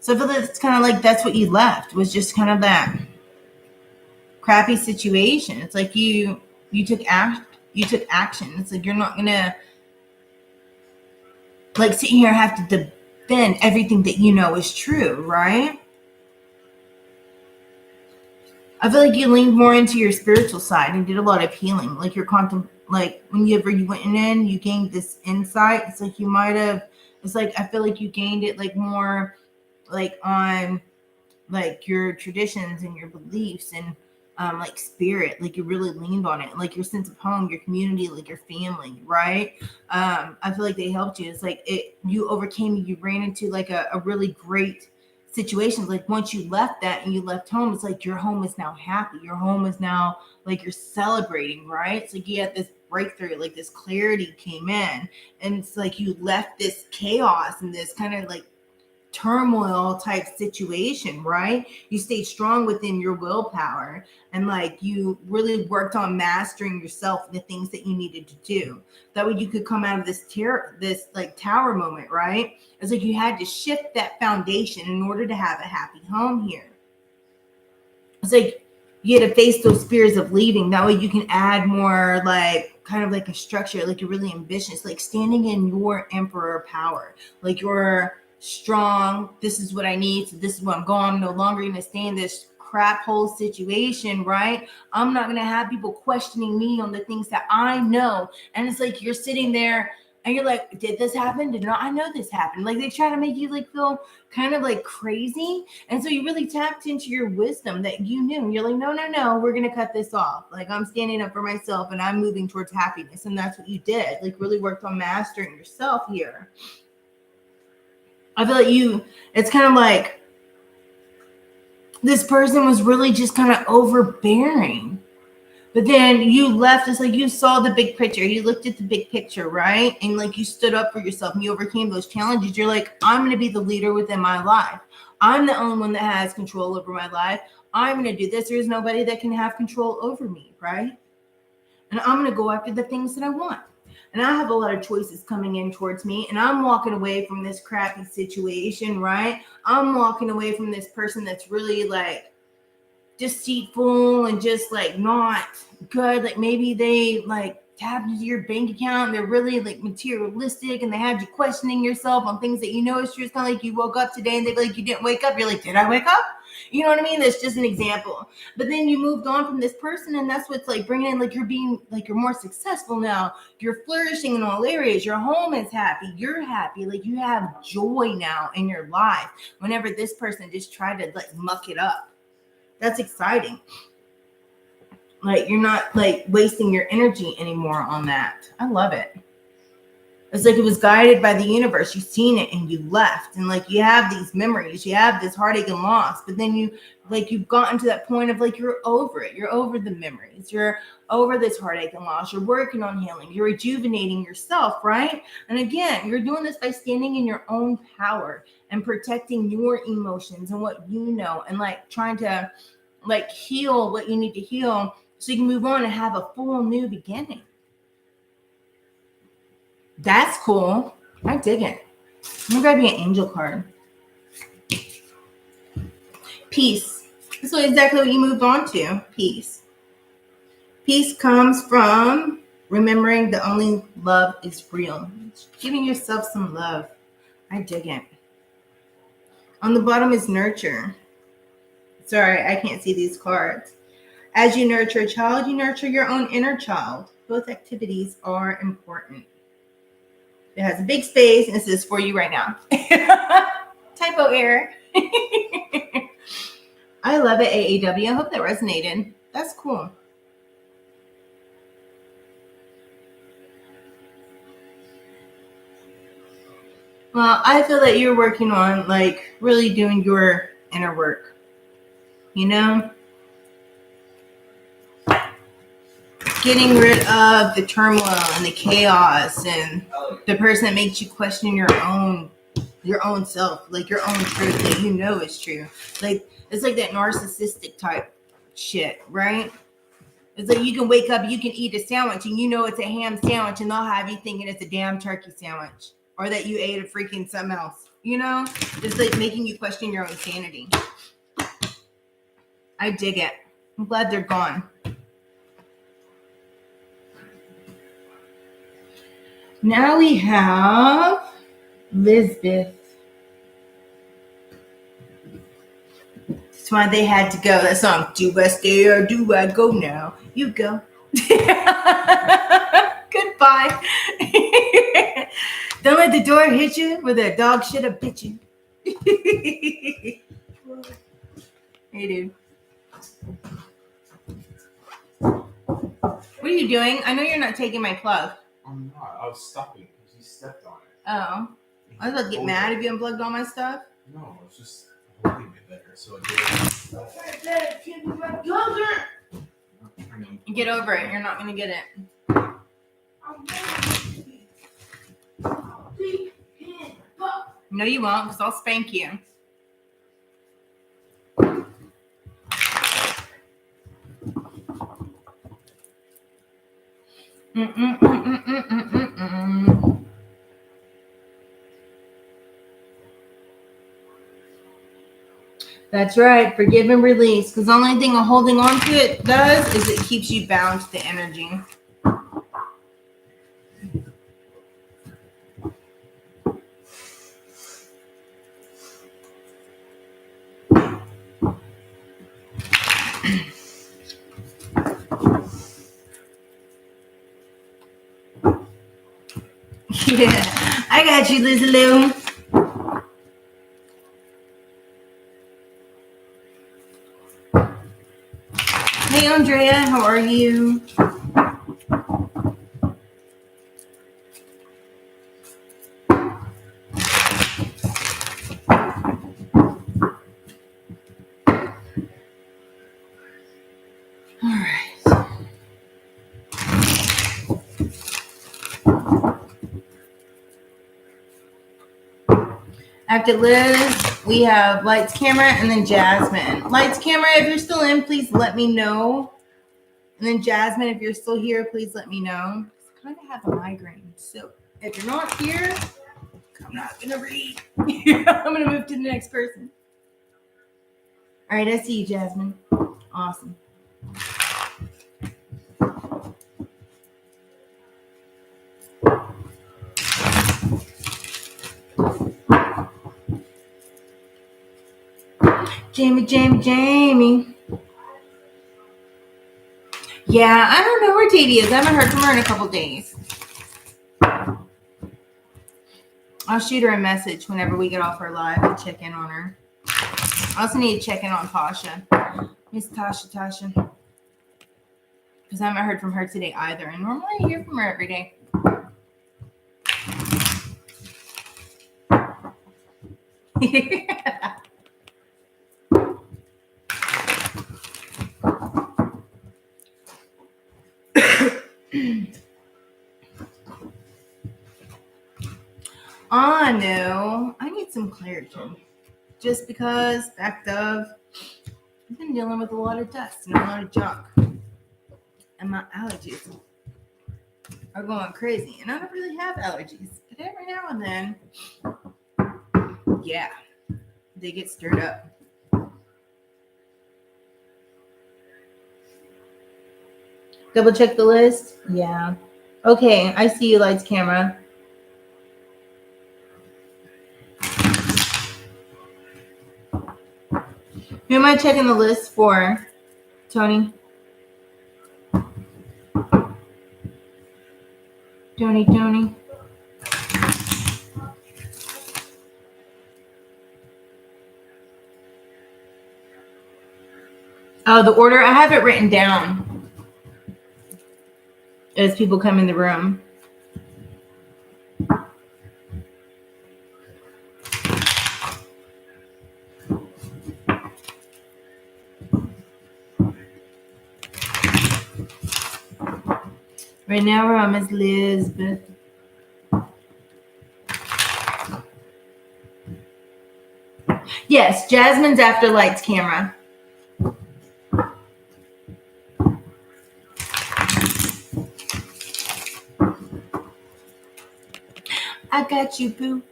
So I feel that it's kind of like that's what you left, was just kind of that crappy situation. It's like you took action. It's like you're not gonna like sit here and have to defend everything that you know is true, right? I feel like you leaned more into your spiritual side and did a lot of healing. Like like whenever you went in, you gained this insight. It's like you might have. It's like I feel like you gained it like more, like on like your traditions and your beliefs and like spirit, like you really leaned on it, like your sense of home, your community, like your family, right? I feel like they helped you. It's like you overcame, you ran into like a really great situation. Like once you left that and you left home, it's like your home is now happy, your home is now like you're celebrating, right? It's like you had this breakthrough, like this clarity came in, and it's like you left this chaos and this kind of like turmoil type situation, right? You stayed strong within your willpower and like you really worked on mastering yourself and the things that you needed to do. That way you could come out of this like tower moment, right? It's like you had to shift that foundation in order to have a happy home here. It's like you had to face those fears of leaving. That way you can add more like kind of like a structure, like you're really ambitious, like standing in your emperor power, like you're strong. This is what I need. So this is what I'm going. I'm no longer going to stay in this crap hole situation, right? I'm not going to have people questioning me on the things that I know. And it's like you're sitting there and you're like, did this happen? Did not I know this happened? Like they try to make you like feel kind of like crazy. And so you really tapped into your wisdom that you knew. You're like, no, we're going to cut this off. Like I'm standing up for myself and I'm moving towards happiness. And that's what you did. Like really worked on mastering yourself here. I feel like it's kind of like this person was really just kind of overbearing. But then you left, it's like you saw the big picture. You looked at the big picture, right? And like you stood up for yourself and you overcame those challenges. You're like, I'm going to be the leader within my life. I'm the only one that has control over my life. I'm going to do this. There's nobody that can have control over me, right? And I'm going to go after the things that I want. And I have a lot of choices coming in towards me. And I'm walking away from this crappy situation, right? I'm walking away from this person that's really like deceitful and just like not good. Like maybe they like tapped into your bank account and they're really like materialistic and they had you questioning yourself on things that you know is true. It's kind of like you woke up today and they're like, you didn't wake up. You're like, did I wake up? You know what I mean? That's just an example. But then you moved on from this person and that's what's like bringing in like you're being like you're more successful now. You're flourishing in all areas. Your home is happy. You're happy. Like you have joy now in your life. Whenever this person just tried to like muck it up. That's exciting. Like you're not like wasting your energy anymore on that. I love it. It's like it was guided by the universe. You've seen it and you left. And like you have these memories, you have this heartache and loss, but then you've gotten to that point of like you're over it. You're over the memories. You're over this heartache and loss. You're working on healing. You're rejuvenating yourself, right? And again, you're doing this by standing in your own power and protecting your emotions and what you know and like trying to like heal what you need to heal so you can move on and have a full new beginning. That's cool. I dig it. I'm gonna grab you an angel card. Peace. This is exactly what you moved on to. Peace. Peace comes from remembering that only love is real. Giving yourself some love. I dig it. On the bottom is nurture. Sorry, I can't see these cards. As you nurture a child, you nurture your own inner child. Both activities are important. It has a big space and it says for you right now. Typo error. I love it, AAW. I hope that resonated. That's cool. Well, I feel that you're working on like really doing your inner work. You know? Getting rid of the turmoil and the chaos and the person that makes you question your own self, like your own truth that you know is true. Like it's like that narcissistic type shit, right? It's like you can wake up, you can eat a sandwich and you know it's a ham sandwich and they'll have you thinking it's a damn turkey sandwich or that you ate a freaking something else, you know? It's like making you question your own sanity. I dig it. I'm glad they're gone. Now we have Lisbeth. That's why they had to go. That song, do I stay or do I go now? You go. Goodbye. Don't let the door hit you with a dog shit up bitch you. Hey, dude. What are you doing? I know you're not taking my plug. I'm not. I was stopping because he stepped on it. Oh. I was about to get mad if you unplugged all my stuff. No, it's just holding it better. So it goes. Get over it. You're not going to get it. No, you won't, because I'll spank you. That's right. Forgive and release. Because the only thing holding on to it does is it keeps you bound to the energy. Yeah, I got you, Lizzie Lou. Hey, Andrea, how are you? All right. After Liz, we have Lights, Camera, and then Jasmine. Lights, Camera, if you're still in, please let me know. And then Jasmine, if you're still here, please let me know. I kind of have a migraine. So if you're not here, I'm not going to read. I'm going to move to the next person. All right, I see you, Jasmine. Awesome. Jamie. Yeah, I don't know where Katie is. I haven't heard from her in a couple days. I'll shoot her a message whenever we get off her live and check in on her. I also need to check in on Tasha. Miss Tasha. Because I haven't heard from her today either. And normally I hear from her every day. Oh no, I need some clarity. Just because, fact of, I've been dealing with a lot of dust and a lot of junk. And my allergies are going crazy. And I don't really have allergies. But every now and then, yeah, they get stirred up. Double check the list? Yeah. Okay, I see you, Lights, Camera. Who am I checking the list for, Tony? Tony. Oh, the order, I have it written down as people come in the room. Right now we're on Miss Lisbeth. Yes, Jasmine's after lights camera. I got you, boo.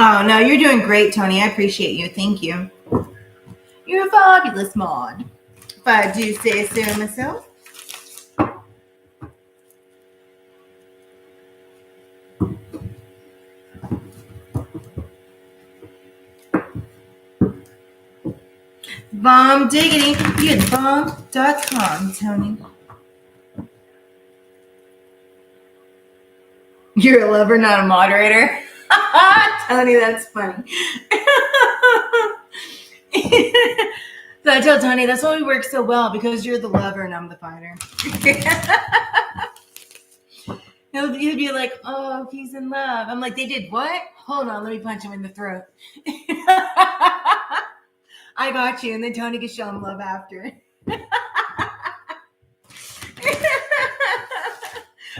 Oh, no, you're doing great, Tony. I appreciate you. Thank you. You're a fabulous mod. If I do say so myself. Bomb diggity. You get bomb.com, Tony. You're a lover, not a moderator. Tony, that's funny. So I tell Tony, that's why we work so well, because you're the lover and I'm the fighter. He'll be like, oh, he's in love. I'm like, they did what? Hold on, let me punch him in the throat. I got you. And then Tony can show him love after.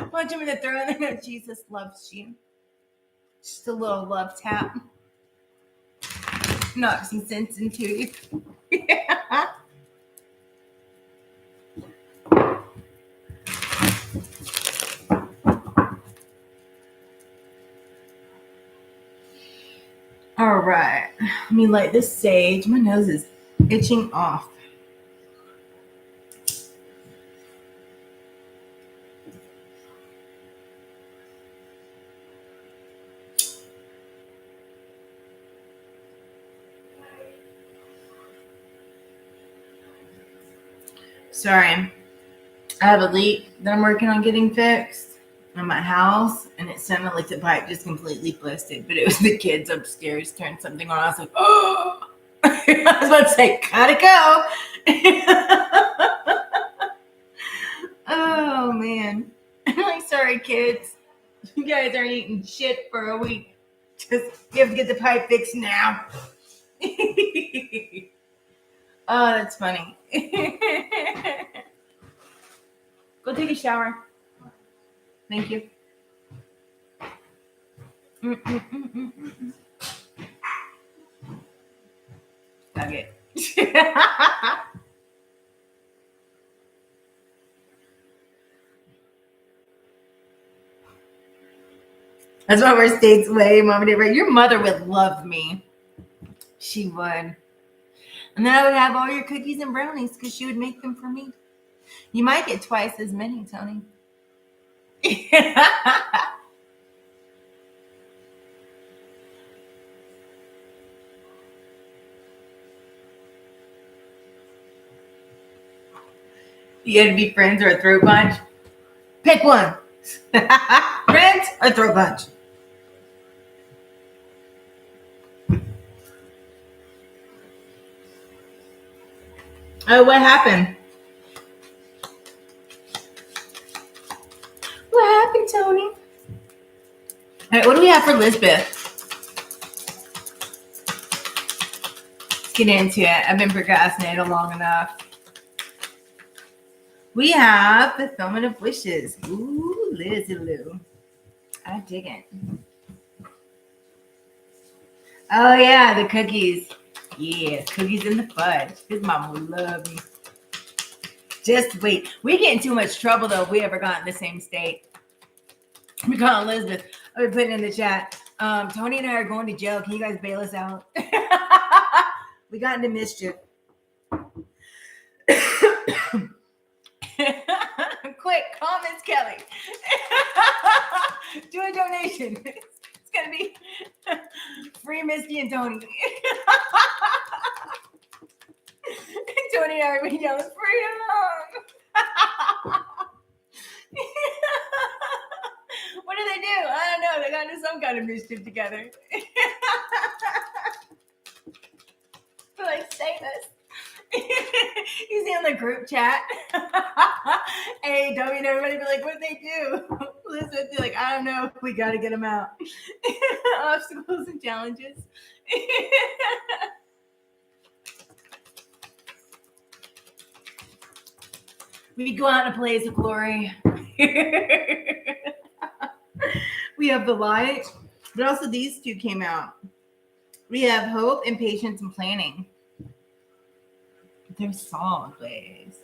Punch him in the throat and then Jesus loves you. Just a little love tap. Knock some sense into you. Yeah. All right. Let me light this sage. My nose is itching off. Sorry. I have a leak that I'm working on getting fixed in my house, and it sounded like the pipe just completely busted, but it was the kids upstairs turned something on. I was like, oh. I was about to say, gotta go. Oh, man. I'm like, sorry, kids. You guys aren't eating shit for a week. Just you have to get the pipe fixed now. Oh, that's funny. Go take a shower. Thank you. Okay. That's why we're states away, Mom and Dad. Right? Your mother would love me. She would. And then I would have all your cookies and brownies because she would make them for me. You might get twice as many, Tony. You gotta be friends or a throat punch. Pick one. Friends or throat punch. Oh, what happened? What happened, Tony? All right, what do we have for Lisbeth? Let's get into it. I've been procrastinating long enough. We have Fulfillment of Wishes. Ooh, Lizzie Lou. I dig it. Oh, yeah, the cookies. Yeah, cookies in the fudge. His mama would love me. Just wait. We get in too much trouble, though, if we ever got in the same state. We call Elizabeth. I'll be putting in the chat. Tony and I are going to jail. Can you guys bail us out? We got into mischief. Quick, comments, Kelly. Do a donation. It's going to be free Misty and Tony. Tony and I are yelling, freedom. What do they do? I don't know. They got into some kind of mischief together. They're like Satanists. You see on the group chat. Hey, don't you know, everybody be like, what they do? Elizabeth be like, I don't know. We got to get them out. Obstacles and challenges. We go out in a blaze of glory. We have the light, but also these two came out. We have hope and patience and planning. They're solid ways.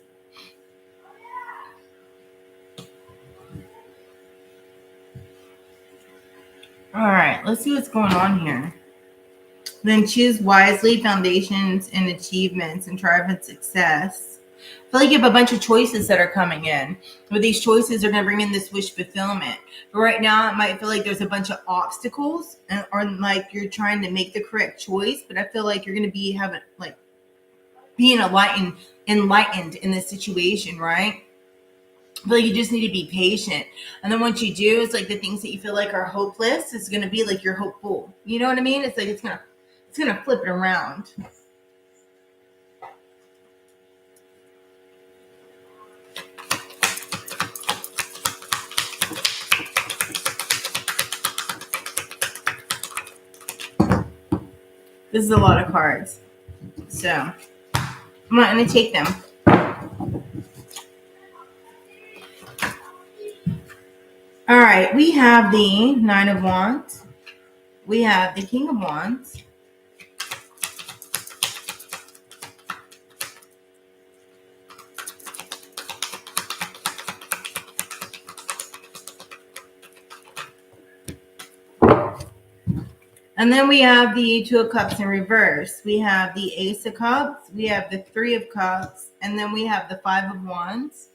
All right, let's see what's going on here. Then choose wisely, foundations and achievements, and triumph and success. I feel like you have a bunch of choices that are coming in. But these choices are going to bring in this wish fulfillment. But right now, it might feel like there's a bunch of obstacles, or like you're trying to make the correct choice. But I feel like you're going to be being enlightened in this situation, right? I feel like you just need to be patient. And then once you do, it's like the things that you feel like are hopeless is going to be like you're hopeful. You know what I mean? It's like it's gonna flip it around. This is a lot of cards. So I'm not going to take them. All right. We have the Nine of Wands. We have the King of Wands. And then we have the Two of Cups in reverse. We have the Ace of Cups. We have the Three of Cups. And then we have the Five of Wands.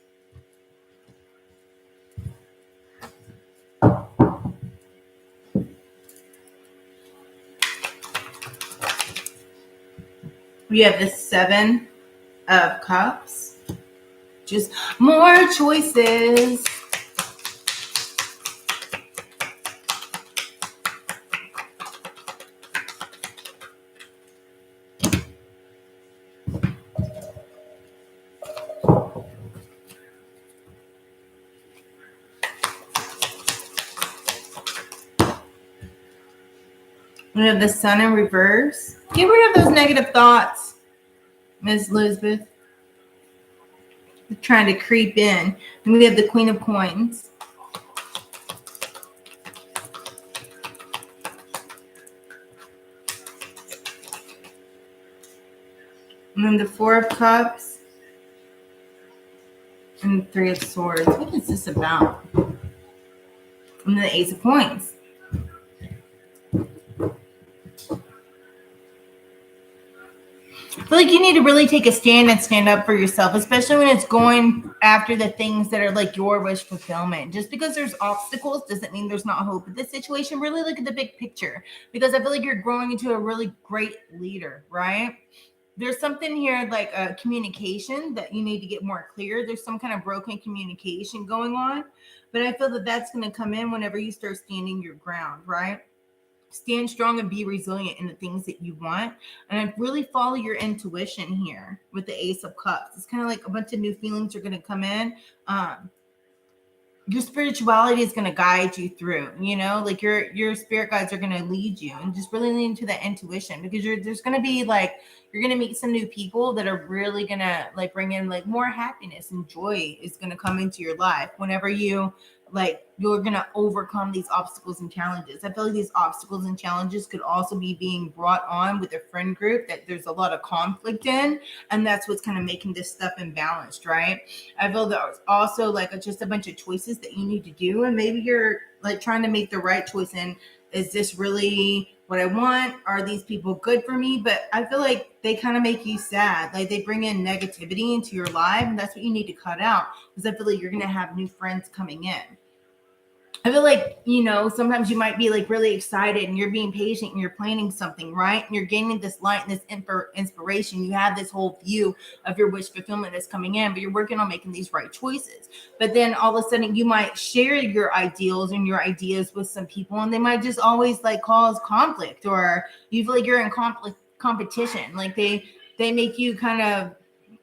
We have the Seven of Cups. Just more choices. We have the Sun in reverse. Get rid of those negative thoughts, Miss Elizabeth. They're trying to creep in. And we have the Queen of Coins. And then the Four of Cups. And the Three of Swords. What is this about? And then the Ace of Coins. I feel like you need to really take a stand and stand up for yourself, especially when it's going after the things that are like your wish fulfillment. Just because there's obstacles doesn't mean there's not hope in this situation. Really look at the big picture, because I feel like you're growing into a really great leader, right? There's something here like a communication that you need to get more clear. There's some kind of broken communication going on, but I feel that that's going to come in whenever you start standing your ground, right? Stand strong and be resilient in the things that you want. And really follow your intuition here with the Ace of Cups. It's kind of like a bunch of new feelings are going to come in. Your spirituality is going to guide you through, you know, like your spirit guides are going to lead you, and just really lean into that intuition, because there's going to be like, you're going to meet some new people that are really going to like bring in like more happiness and joy is going to come into your life whenever you're going to overcome these obstacles and challenges. I feel like these obstacles and challenges could also be being brought on with a friend group that there's a lot of conflict in, and that's what's kind of making this stuff imbalanced, right? I feel there's also like just a bunch of choices that you need to do, and maybe you're like trying to make the right choice. And is this really what I want? Are these people good for me? But I feel like they kind of make you sad. Like they bring in negativity into your life, and that's what you need to cut out, because I feel like you're going to have new friends coming in. I feel like, sometimes you might be like really excited and you're being patient and you're planning something, right? And you're gaining this light and this inspiration. You have this whole view of your wish fulfillment that's coming in, but you're working on making these right choices. But then all of a sudden you might share your ideals and your ideas with some people, and they might just always like cause conflict, or you feel like you're in competition. Like they make you kind of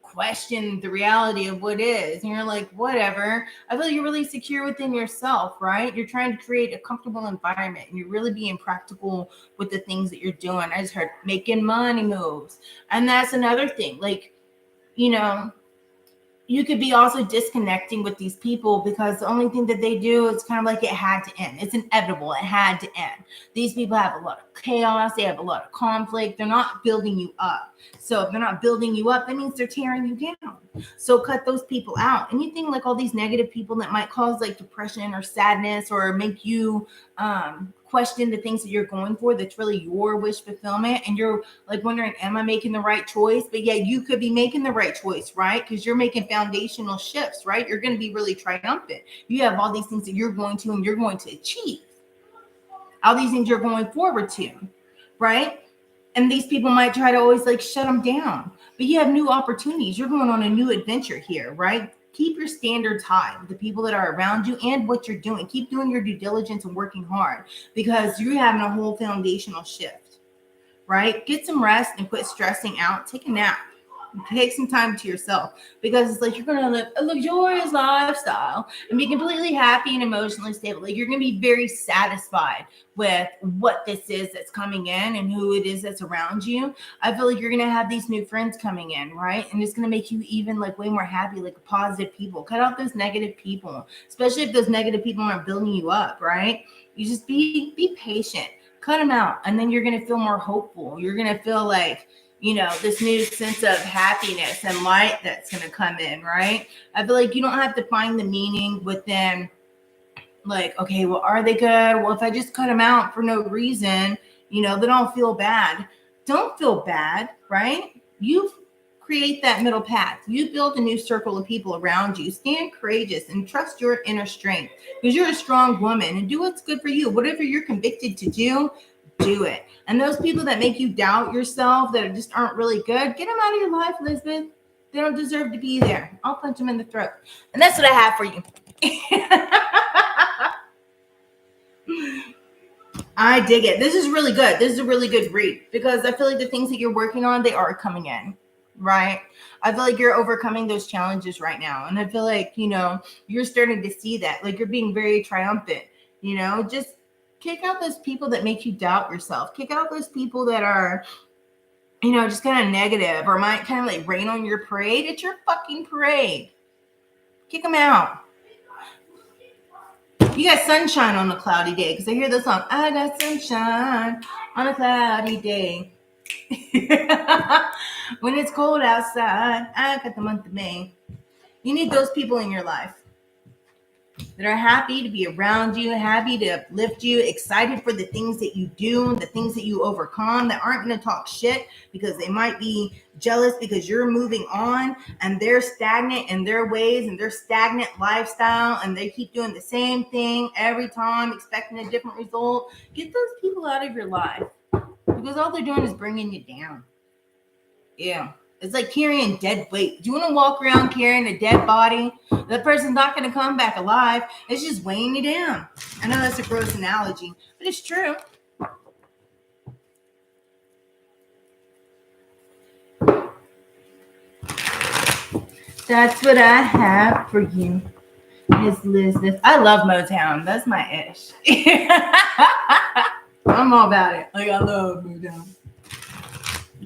question the reality of what is, and you're like, whatever. I feel like you're really secure within yourself, right? You're trying to create a comfortable environment, and you're really being practical with the things that you're doing. I just heard making money moves, and that's another thing. Like, you could be also disconnecting with these people because the only thing that they do is kind of like it had to end. It's inevitable. It had to end. These people have a lot of chaos. They have a lot of conflict. They're not building you up. So if they're not building you up, that means they're tearing you down. So cut those people out. Anything like all these negative people that might cause like depression or sadness or make you question the things that you're going for, that's really your wish fulfillment, and you're like wondering, am I making the right choice? But yeah, you could be making the right choice, right? Because you're making foundational shifts, right? You're going to be really triumphant. You have all these things that you're going to and you're going to achieve. All these things you're going forward to, right? And these people might try to always like shut them down, but you have new opportunities. You're going on a new adventure here, right? Keep your standards high with the people that are around you and what you're doing. Keep doing your due diligence and working hard, because you're having a whole foundational shift, right? Get some rest and quit stressing out. Take a nap. Take some time to yourself, because it's like you're going to live a luxurious lifestyle and be completely happy and emotionally stable. Like, you're going to be very satisfied with what this is that's coming in and who it is that's around you. I feel like you're going to have these new friends coming in, right? And it's going to make you even like way more happy, like positive people. Cut out those negative people, especially if those negative people aren't building you up, right? You just be patient, cut them out, and then you're going to feel more hopeful. You're going to feel like, this new sense of happiness and light that's going to come in, right? I feel like you don't have to find the meaning within, like, okay, well, are they good? Well, if I just cut them out for no reason, then I'll feel bad. Don't feel bad, right? You create that middle path. You build a new circle of people around you. Stand courageous and trust your inner strength, because you're a strong woman, and do what's good for you. Whatever you're convicted to do it. And those people that make you doubt yourself, that just aren't really good, get them out of your life, Elizabeth. They don't deserve to be there. I'll punch them in the throat. And that's what I have for you. I dig it. This is really good. This is a really good read, because I feel like the things that you're working on, they are coming in, right? I feel like you're overcoming those challenges right now. And I feel like, you're starting to see that. Like, you're being very triumphant, just kick out those people that make you doubt yourself. Kick out those people that are, just kind of negative or might kind of like rain on your parade. It's your fucking parade. Kick them out. You got sunshine on a cloudy day, because I hear the song, I got sunshine on a cloudy day. When it's cold outside, I got the month of May. You need those people in your life that are happy to be around you, happy to uplift you, excited for the things that you do, the things that you overcome, that aren't going to talk shit because they might be jealous because you're moving on and they're stagnant in their ways and their stagnant lifestyle, and they keep doing the same thing every time, expecting a different result. Get those people out of your life, because all they're doing is bringing you down. Yeah. It's like carrying dead weight. Do you want to walk around carrying a dead body? That person's not going to come back alive. It's just weighing you down. I know that's a gross analogy, but it's true. That's what I have for you, Miss Elizabeth. I love Motown. That's my ish. I'm all about it. Like, I love Motown.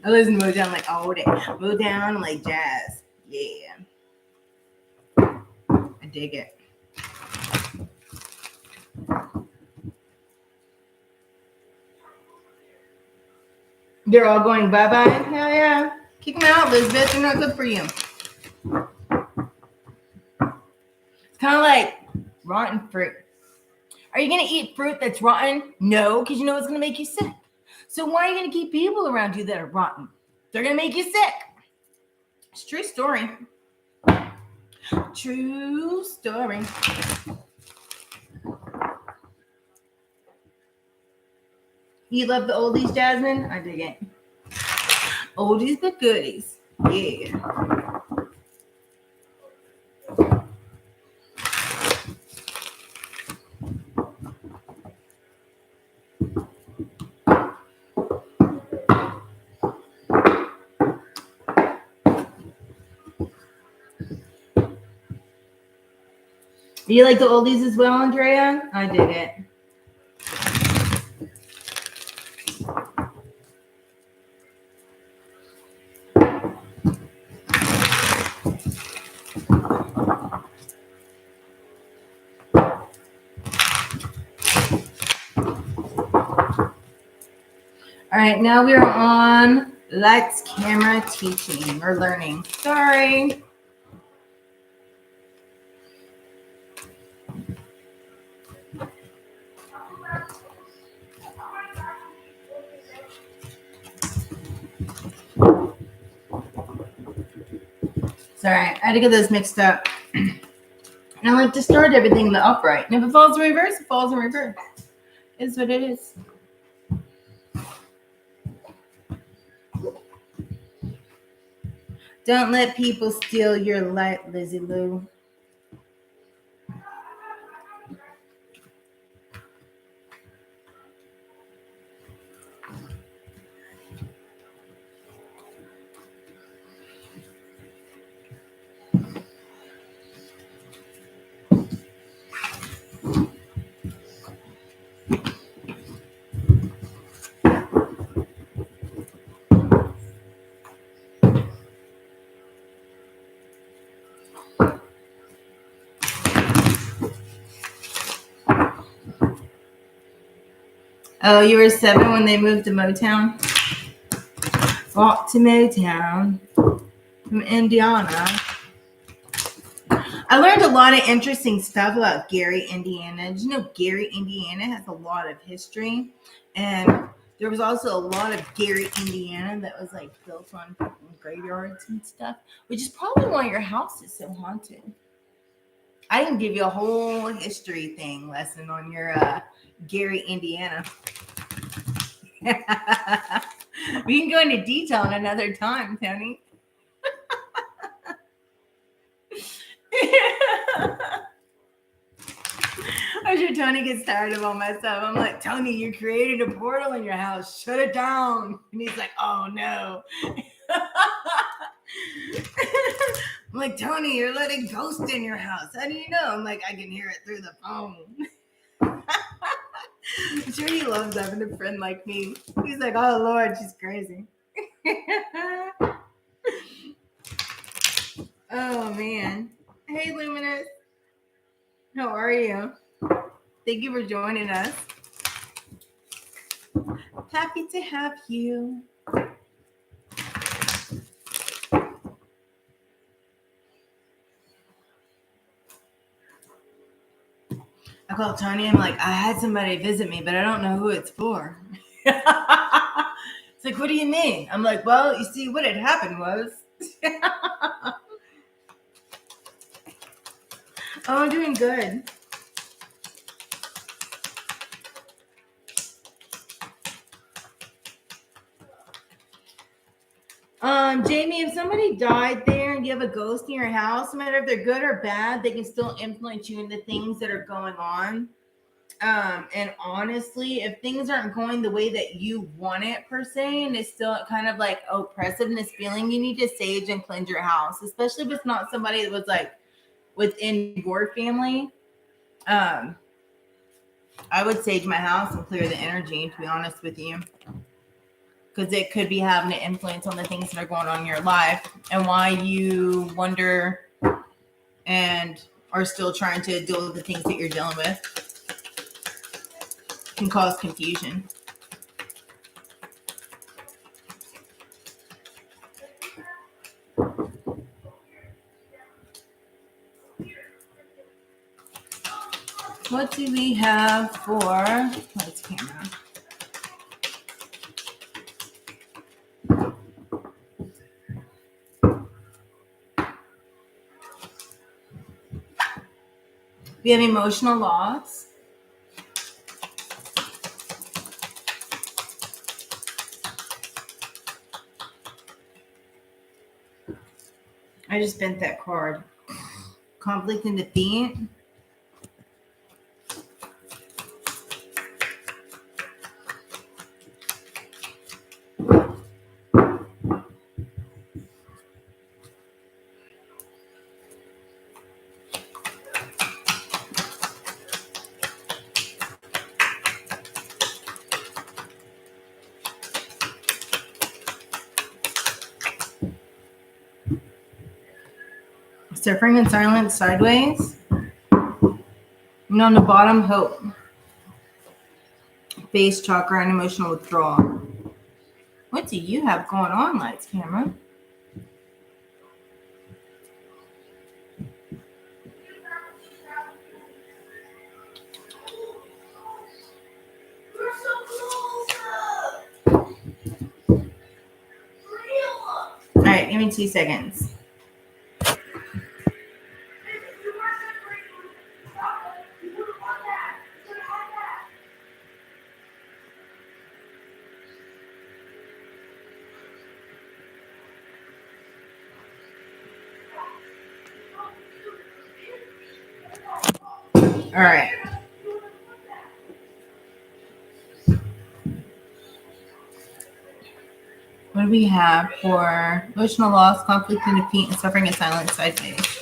I listen to Motown like all day. Motown, like jazz. Yeah. I dig it. They're all going bye-bye? Hell yeah. Kick them out, Elizabeth. They're not good for you. It's kind of like rotten fruit. Are you going to eat fruit that's rotten? No, because you know it's going to make you sick. So why are you going to keep people around you that are rotten? They're going to make you sick. It's a true story. True story. You love the oldies, Jasmine? I dig it. Oldies but goodies. Yeah. You like the oldies as well, Andrea? I dig it. All right, now we're on lights, camera, teaching or learning. Sorry. Sorry, I had to get those mixed up. And I like to start everything in the upright. And if it falls in reverse, it falls in reverse. It's what it is. Don't let people steal your light, Lizzie Lou. Oh, you were 7 when they moved to Motown? Walk to Motown from Indiana. I learned a lot of interesting stuff about Gary, Indiana. Did you know Gary, Indiana has a lot of history? And there was also a lot of Gary, Indiana that was like built on graveyards and stuff, which is probably why your house is so haunted. I can give you a whole history thing lesson on your Gary, Indiana. We can go into detail another time, Tony. I'm sure Tony gets tired of all my stuff. I'm like, Tony, you created a portal in your house. Shut it down. And he's like, oh no. I'm like, Tony, you're letting ghosts in your house. How do you know? I'm like, I can hear it through the phone. I'm sure he loves having a friend like me. He's like, oh Lord, she's crazy. Oh man. Hey Luminous. How are you? Thank you for joining us. Happy to have you. I called Tony. I'm like, I had somebody visit me, but I don't know who it's for. It's like, what do you mean? I'm like, well, you see, what had happened was. Oh, I'm doing good. Jamie, if somebody died there and you have a ghost in your house, no matter if they're good or bad, they can still influence you into things that are going on. And honestly, if things aren't going the way that you want it per se, and it's still kind of like oppressiveness feeling, you need to sage and cleanse your house, especially if it's not somebody that was like within your family. I would sage my house and clear the energy, to be honest with you. Because it could be having an influence on the things that are going on in your life and why you wonder and are still trying to deal with the things that you're dealing with. Can cause confusion. What do we have for lights, camera? We have emotional loss. I just bent that card. Conflict and defeat. Suffering in silence sideways. And on the bottom, hope. Base chakra and emotional withdrawal. What do you have going on, lights, camera? We're so close. All right, give me 2 seconds. All right. What do we have for emotional loss, conflict and defeat, and suffering in silence sideways?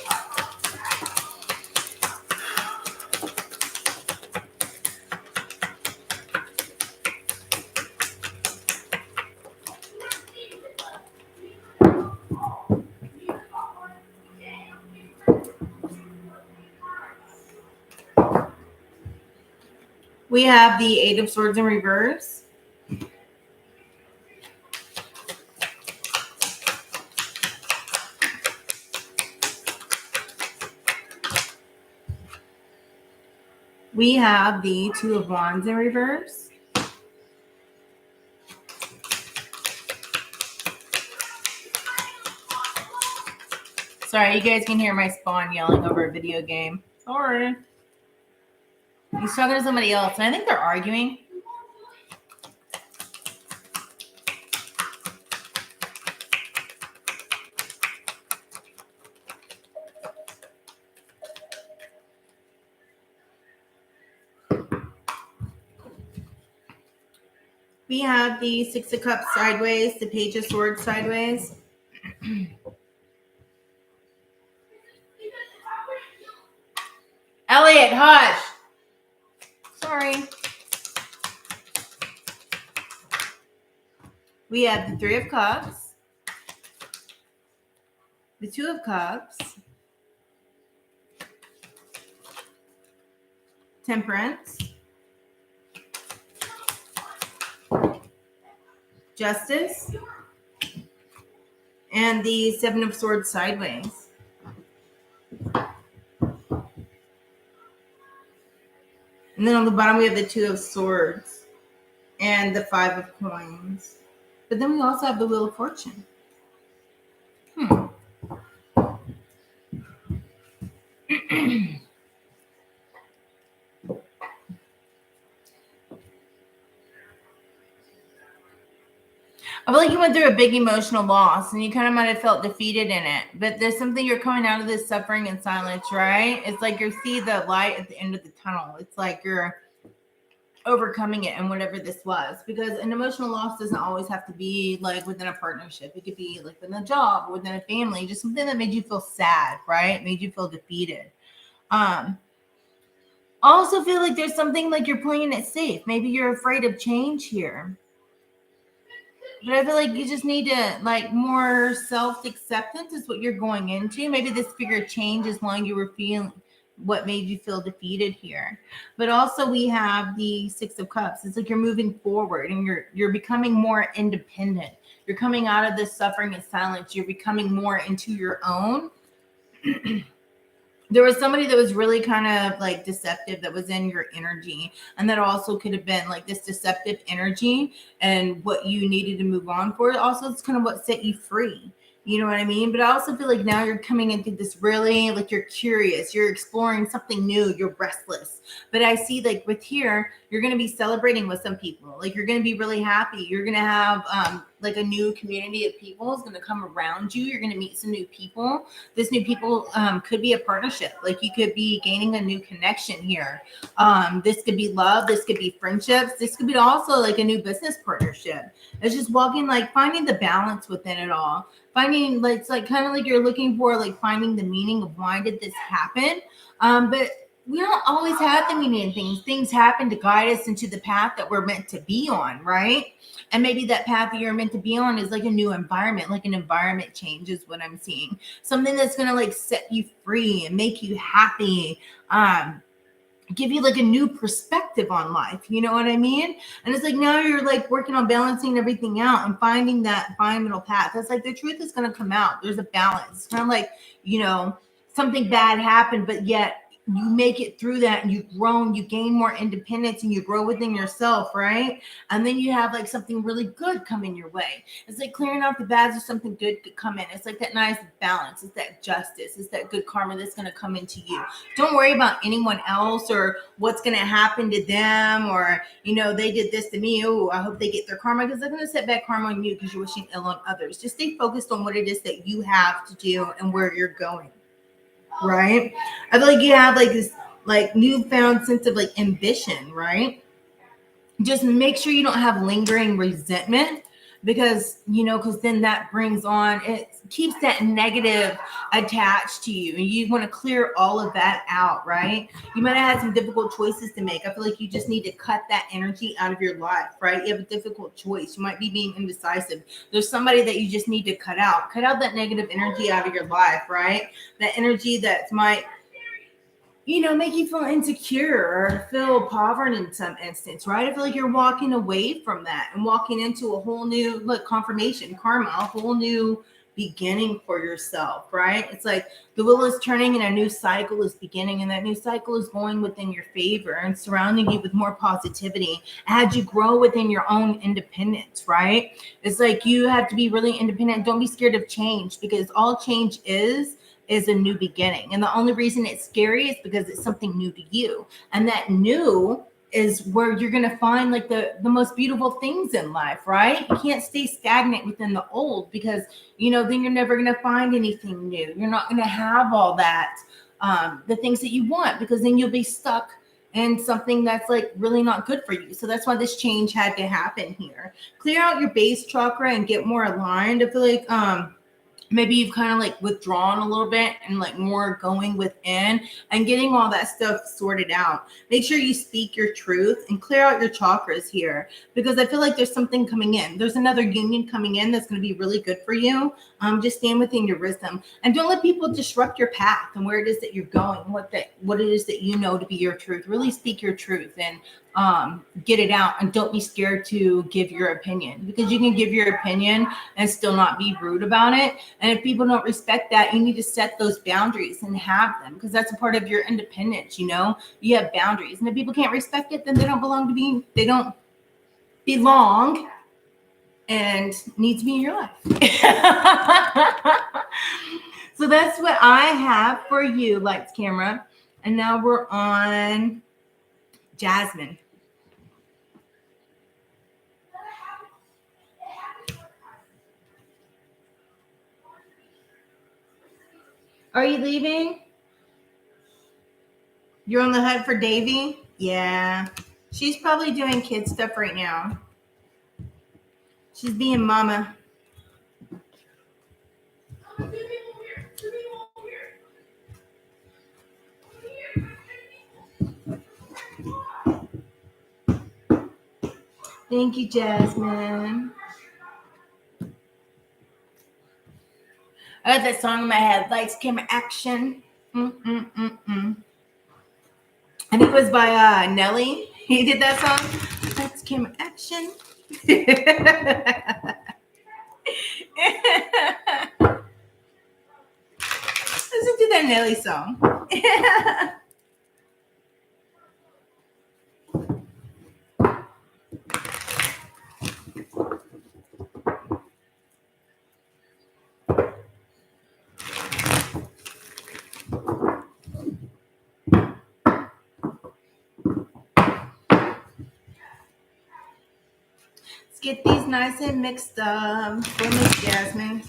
We have the Eight of Swords in reverse. We have the Two of Wands in reverse. Sorry, you guys can hear my spawn yelling over a video game. Sorry. He's talking to somebody else, and I think they're arguing. We have the Six of Cups sideways, the Page of Swords sideways. Elliot, hush. Sorry. We have the Three of Cups, the Two of Cups, Temperance, Justice, and the Seven of Swords sideways. And then on the bottom, we have the Two of Swords and the Five of Coins. But then we also have the Wheel of Fortune. I feel like you went through a big emotional loss and you kind of might have felt defeated in it. But there's something you're coming out of this suffering in silence, right? It's like you see the light at the end of the tunnel. It's like you're overcoming it and whatever this was. Because an emotional loss doesn't always have to be like within a partnership. It could be like within a job or within a family. Just something that made you feel sad, right? Made you feel defeated. I also feel like there's something like you're playing it safe. Maybe you're afraid of change here. But I feel like you just need to like more self-acceptance is what you're going into. Maybe this bigger change is long you were feeling what made you feel defeated here. But also we have the Six of Cups. It's like you're moving forward and you're becoming more independent. You're coming out of this suffering and silence. You're becoming more into your own. There was somebody that was really kind of like deceptive that was in your energy. And that also could have been like this deceptive energy and what you needed to move on for. Also, it's kind of what set you free. You know what I mean? But I also feel like now you're coming into this really, like, you're curious, you're exploring something new, you're restless. But I see, like, with here, you're going to be celebrating with some people. Like, you're going to be really happy. You're going to have like a new community of people is going to come around you. You're going to meet some new people. This new people could be a partnership. Like, you could be gaining a new connection here. This could be love. This could be friendships. This could be also like a new business partnership. It's just walking, like, finding the balance within it all. Finding, like, it's like kind of like you're looking for, like, finding the meaning of why did this happen. But we don't always have the meaning in things. Things happen to guide us into the path that we're meant to be on, right? And maybe that path that you're meant to be on is like a new environment, like an environment change is what I'm seeing. Something that's gonna, like, set you free and make you happy. Give you, like, a new perspective on life. You know what I mean? And it's like now you're, like, working on balancing everything out and finding that fine middle path. It's like the truth is going to come out. There's a balance. It's kind of like, something bad happened, but yet you make it through that and you've grown, you gain more independence and you grow within yourself, right? And then you have, like, something really good coming your way. It's like clearing out the bad so something good could come in. It's like that nice balance. It's that justice. It's that good karma that's going to come into you. Don't worry about anyone else or what's going to happen to them, or, they did this to me. Oh, I hope they get their karma, because they're going to set back karma on you because you're wishing ill on others. Just stay focused on what it is that you have to do and where you're going. Right? I feel like you have, like, this, like, newfound sense of, like, ambition, right? Just make sure you don't have lingering resentment, because then that brings on, it keeps that negative attached to you, and you want to clear all of that out, right? You might have had some difficult choices to make. I feel like you just need to cut that energy out of your life, right? You have a difficult choice. You might be being indecisive. There's somebody that you just need to cut out that negative energy out of your life, right? That energy that might make you feel insecure or feel poverty in some instance, right? I feel like you're walking away from that and walking into a whole new, confirmation, karma, a whole new beginning for yourself, right? It's like the wheel is turning and a new cycle is beginning, and that new cycle is going within your favor and surrounding you with more positivity as you grow within your own independence, right? It's like you have to be really independent. Don't be scared of change, because all change is a new beginning. And the only reason it's scary is because it's something new to you. And that new is where you're going to find, like, the most beautiful things in life, right? You can't stay stagnant within the old, because, then you're never going to find anything new. You're not going to have all that, the things that you want, because then you'll be stuck in something that's, like, really not good for you. So that's why this change had to happen here. Clear out your base chakra and get more aligned. I feel like, maybe you've kind of, like, withdrawn a little bit and, like, more going within and getting all that stuff sorted out. Make sure you speak your truth and clear out your chakras here, because I feel like there's something coming in. There's another union coming in that's going to be really good for you. Just stand within your wisdom and don't let people disrupt your path and where it is that you're going, what it is that to be your truth. Really speak your truth and get it out, and don't be scared to give your opinion, because you can give your opinion and still not be rude about it. And if people don't respect that, you need to set those boundaries and have them, because that's a part of your independence. You have boundaries, and if people can't respect it, then they don't belong and need to be in your life. So that's what I have for you, lights, camera. And now we're on Jasmine. Are you leaving? You're on the hunt for Davy? Yeah. She's probably doing kid stuff right now. She's being mama. Thank you, Jasmine. I got that song in my head, Lights, Camera, Action. I think it was by Nelly. He did that song. Lights, Camera, Action. Listen to that Nelly song. get these nice and mixed up for Miss Jasmine.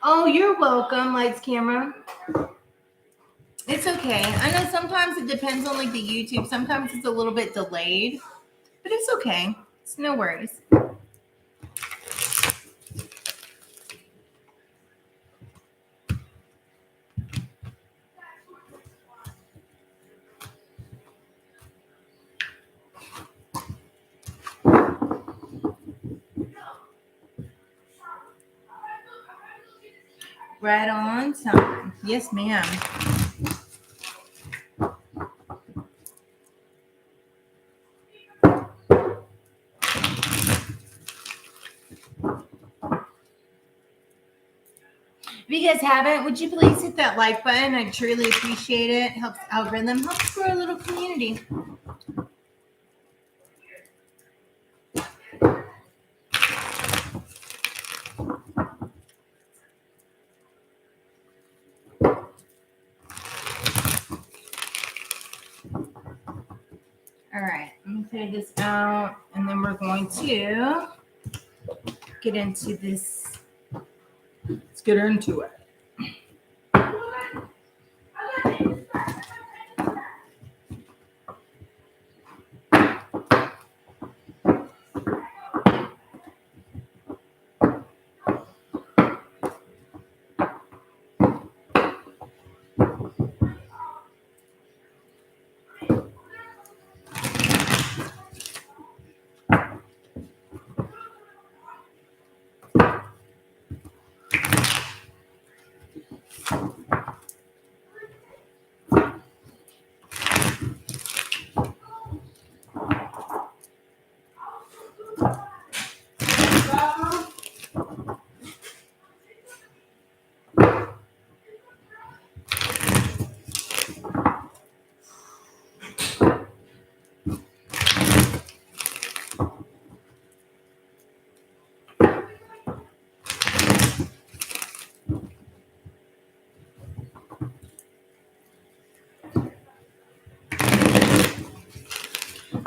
Oh, you're welcome, lights, camera. It's okay. I know sometimes it depends on like the YouTube. Sometimes it's a little bit delayed, but it's okay. It's no worries. Right on time. Yes, ma'am. If you guys haven't, would you please hit that like button? I truly appreciate it. Helps algorithm, helps grow our little community. All right, let me clear this out, and then we're going to get into this. Let's get into it.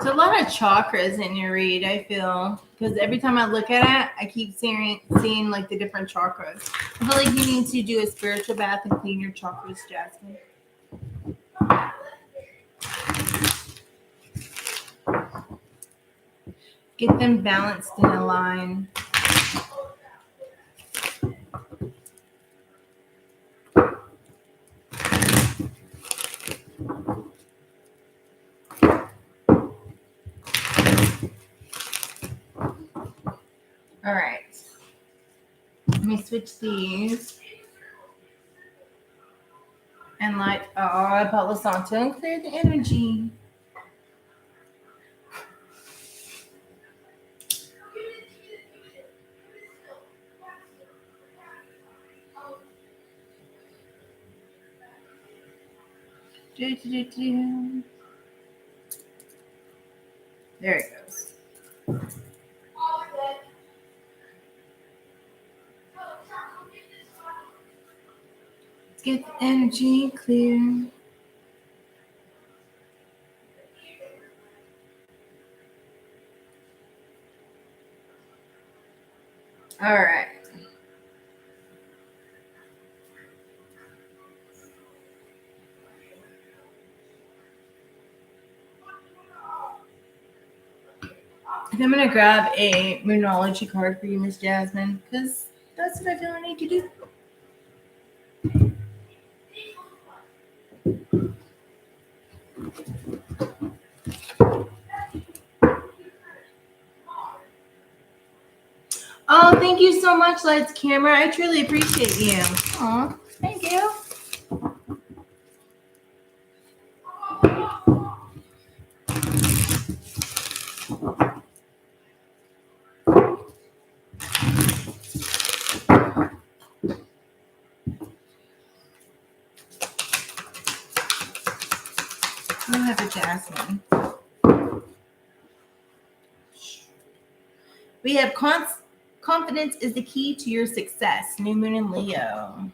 There's a lot of chakras in your read, I feel, because every time I look at it, I keep seeing like the different chakras. I feel like you need to do a spiritual bath and clean your chakras, Jasmine. Get them balanced and aligned. All right. Let me switch these. And light Palo Santo and clear the energy. There it goes. Let's get the energy clear. All right. I'm going to grab a Moonology card for you, Miss Jasmine, because that's what I feel I need to do. Oh, thank you so much, Lights Camera. I truly appreciate you. Aw, thank you. I have a Jasmine. We have confidence is the key to your success. New Moon in Leo.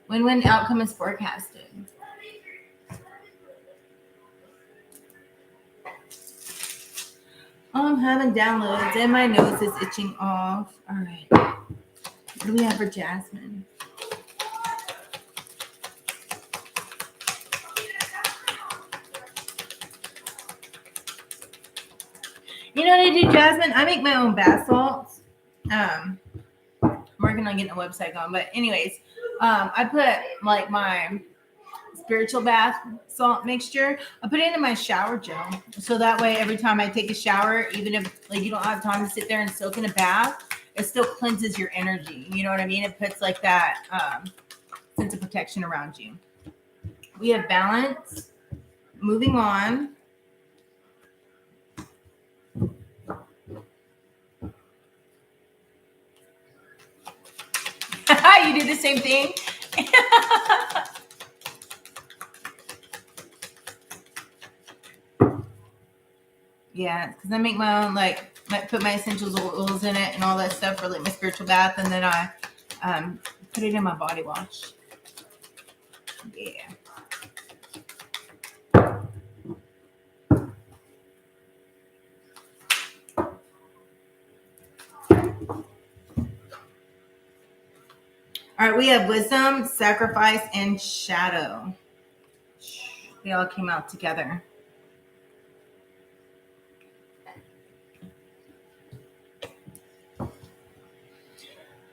When outcome is forecasted. Oh, I'm having downloads and my nose is itching off. All right. What do we have for Jasmine? You know what I do, Jasmine? I make my own bath salts. I'm working on getting a website going. But anyways, I put like my spiritual bath salt mixture. I put it in my shower gel. So that way every time I take a shower, even if like you don't have time to sit there and soak in a bath, it still cleanses your energy. You know what I mean? It puts like that sense of protection around you. We have balance. Moving on. You do the same thing? Yeah, because I make my own, like, put my essential oils in it and all that stuff for like my spiritual bath, and then I put it in my body wash. Yeah. All right, we have wisdom, sacrifice, and shadow. They all came out together. I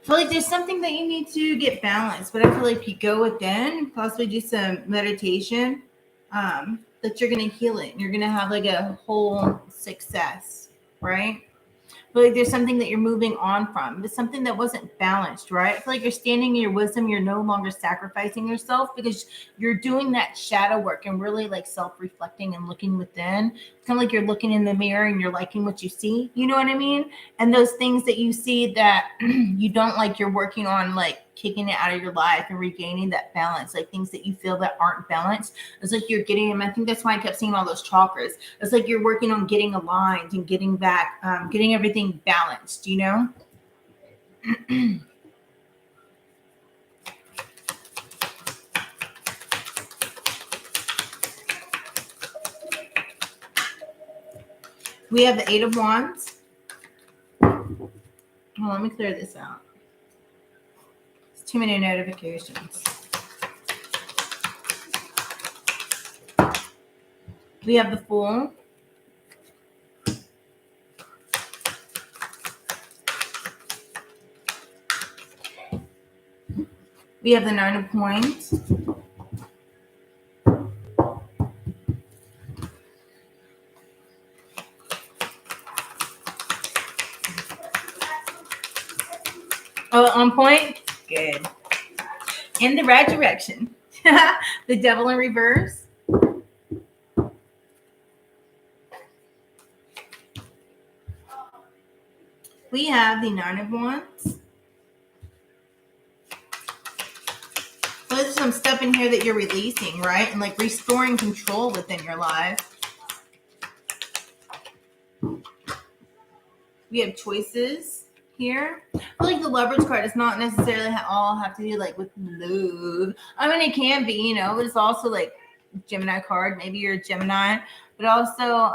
feel like there's something that you need to get balanced, but I feel like you go within, possibly do some meditation, that you're going to heal it. And you're going to have like a whole success, right? But like there's something that you're moving on from. It's something that wasn't balanced, right? I feel like you're standing in your wisdom. You're no longer sacrificing yourself because you're doing that shadow work and really like self-reflecting and looking within. It's kind of like you're looking in the mirror and you're liking what you see. You know what I mean? And those things that you see that you don't like, you're working on like kicking it out of your life and regaining that balance, like things that you feel that aren't balanced. It's like you're getting them. I think that's why I kept seeing all those chakras. It's like you're working on getting aligned and getting back, getting everything balanced, you know? We have the Eight of Wands. Oh, let me clear this out. It's too many notifications. We have the Fool. We have the Nine of Coins. Oh, on point? Good. In the right direction. The Devil in reverse. We have the Nine of Wands. So there's some stuff in here that you're releasing, right? And like restoring control within your life. We have choices here. I feel like the Lovers card does not necessarily all have to do like with love. I mean, it can be, you know, but it's also like Gemini card. Maybe you're a Gemini, but also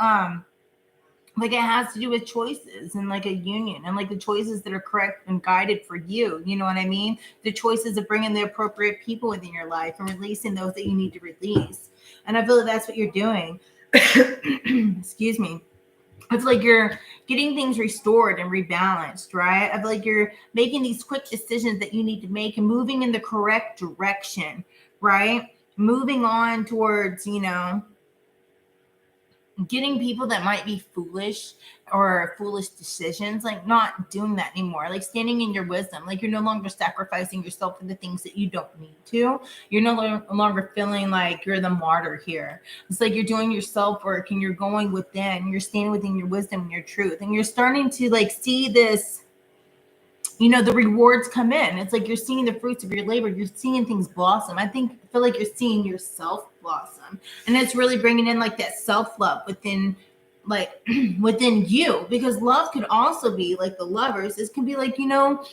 like it has to do with choices and like a union and like the choices that are correct and guided for you. You know what I mean? The choices of bringing the appropriate people within your life and releasing those that you need to release. And I feel like that's what you're doing. Excuse me. I feel like you're getting things restored and rebalanced, right? I feel like you're making these quick decisions that you need to make and moving in the correct direction, right? Moving on towards, you know, getting people that might be foolish or foolish decisions, like not doing that anymore, like standing in your wisdom, like you're no longer sacrificing yourself for the things that you don't need to. You're no longer feeling like you're the martyr here. It's like you're doing your self work and you're going within, you're standing within your wisdom and your truth, and you're starting to like see this, you know, the rewards come in. It's like you're seeing the fruits of your labor. You're seeing things blossom. I feel like you're seeing yourself blossom. And it's really bringing in like that self-love within, like within you, because love could also be like the Lovers. This can be like, you know,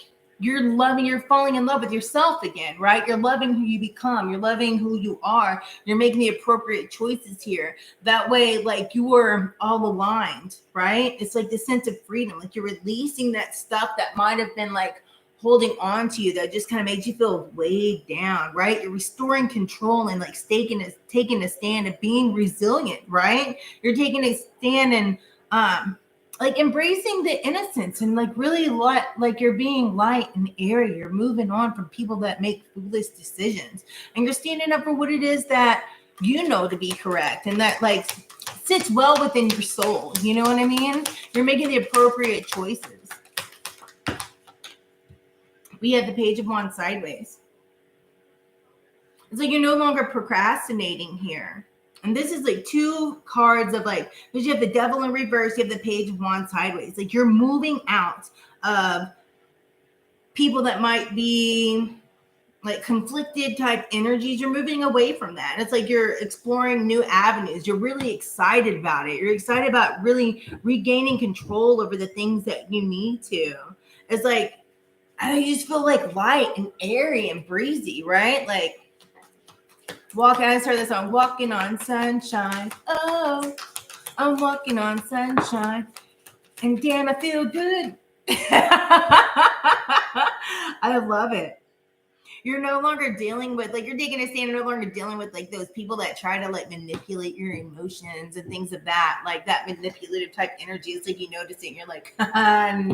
you're falling in love with yourself again, right? You're loving who you become. You're loving who you are. You're making the appropriate choices here. That way, like, you are all aligned, right? It's like the sense of freedom. Like, you're releasing that stuff that might have been like holding on to you, that just kind of made you feel weighed down, right? You're restoring control and like taking a stand and being resilient, right? You're taking a stand and like embracing the innocence and like really like you're being light and airy. You're moving on from people that make foolish decisions, and you're standing up for what it is that you know to be correct and that like sits well within your soul. You know what I mean? You're making the appropriate choices. We have the Page of Wands sideways. It's like you're no longer procrastinating here. And this is like two cards of like, because you have the Devil in reverse, you have the Page of Wands sideways. Like you're moving out of people that might be like conflicted type energies. You're moving away from that. It's like you're exploring new avenues. You're really excited about it. You're excited about really regaining control over the things that you need to. It's like, you just feel like light and airy and breezy, right? Like I started this song, walking on sunshine. Oh, I'm walking on sunshine. And damn, I feel good. I love it. You're no longer dealing with, like, you're taking a stand, no longer dealing with like those people that try to like manipulate your emotions and things of that, like that manipulative type energy. It's like you notice it and you're like, no, I'm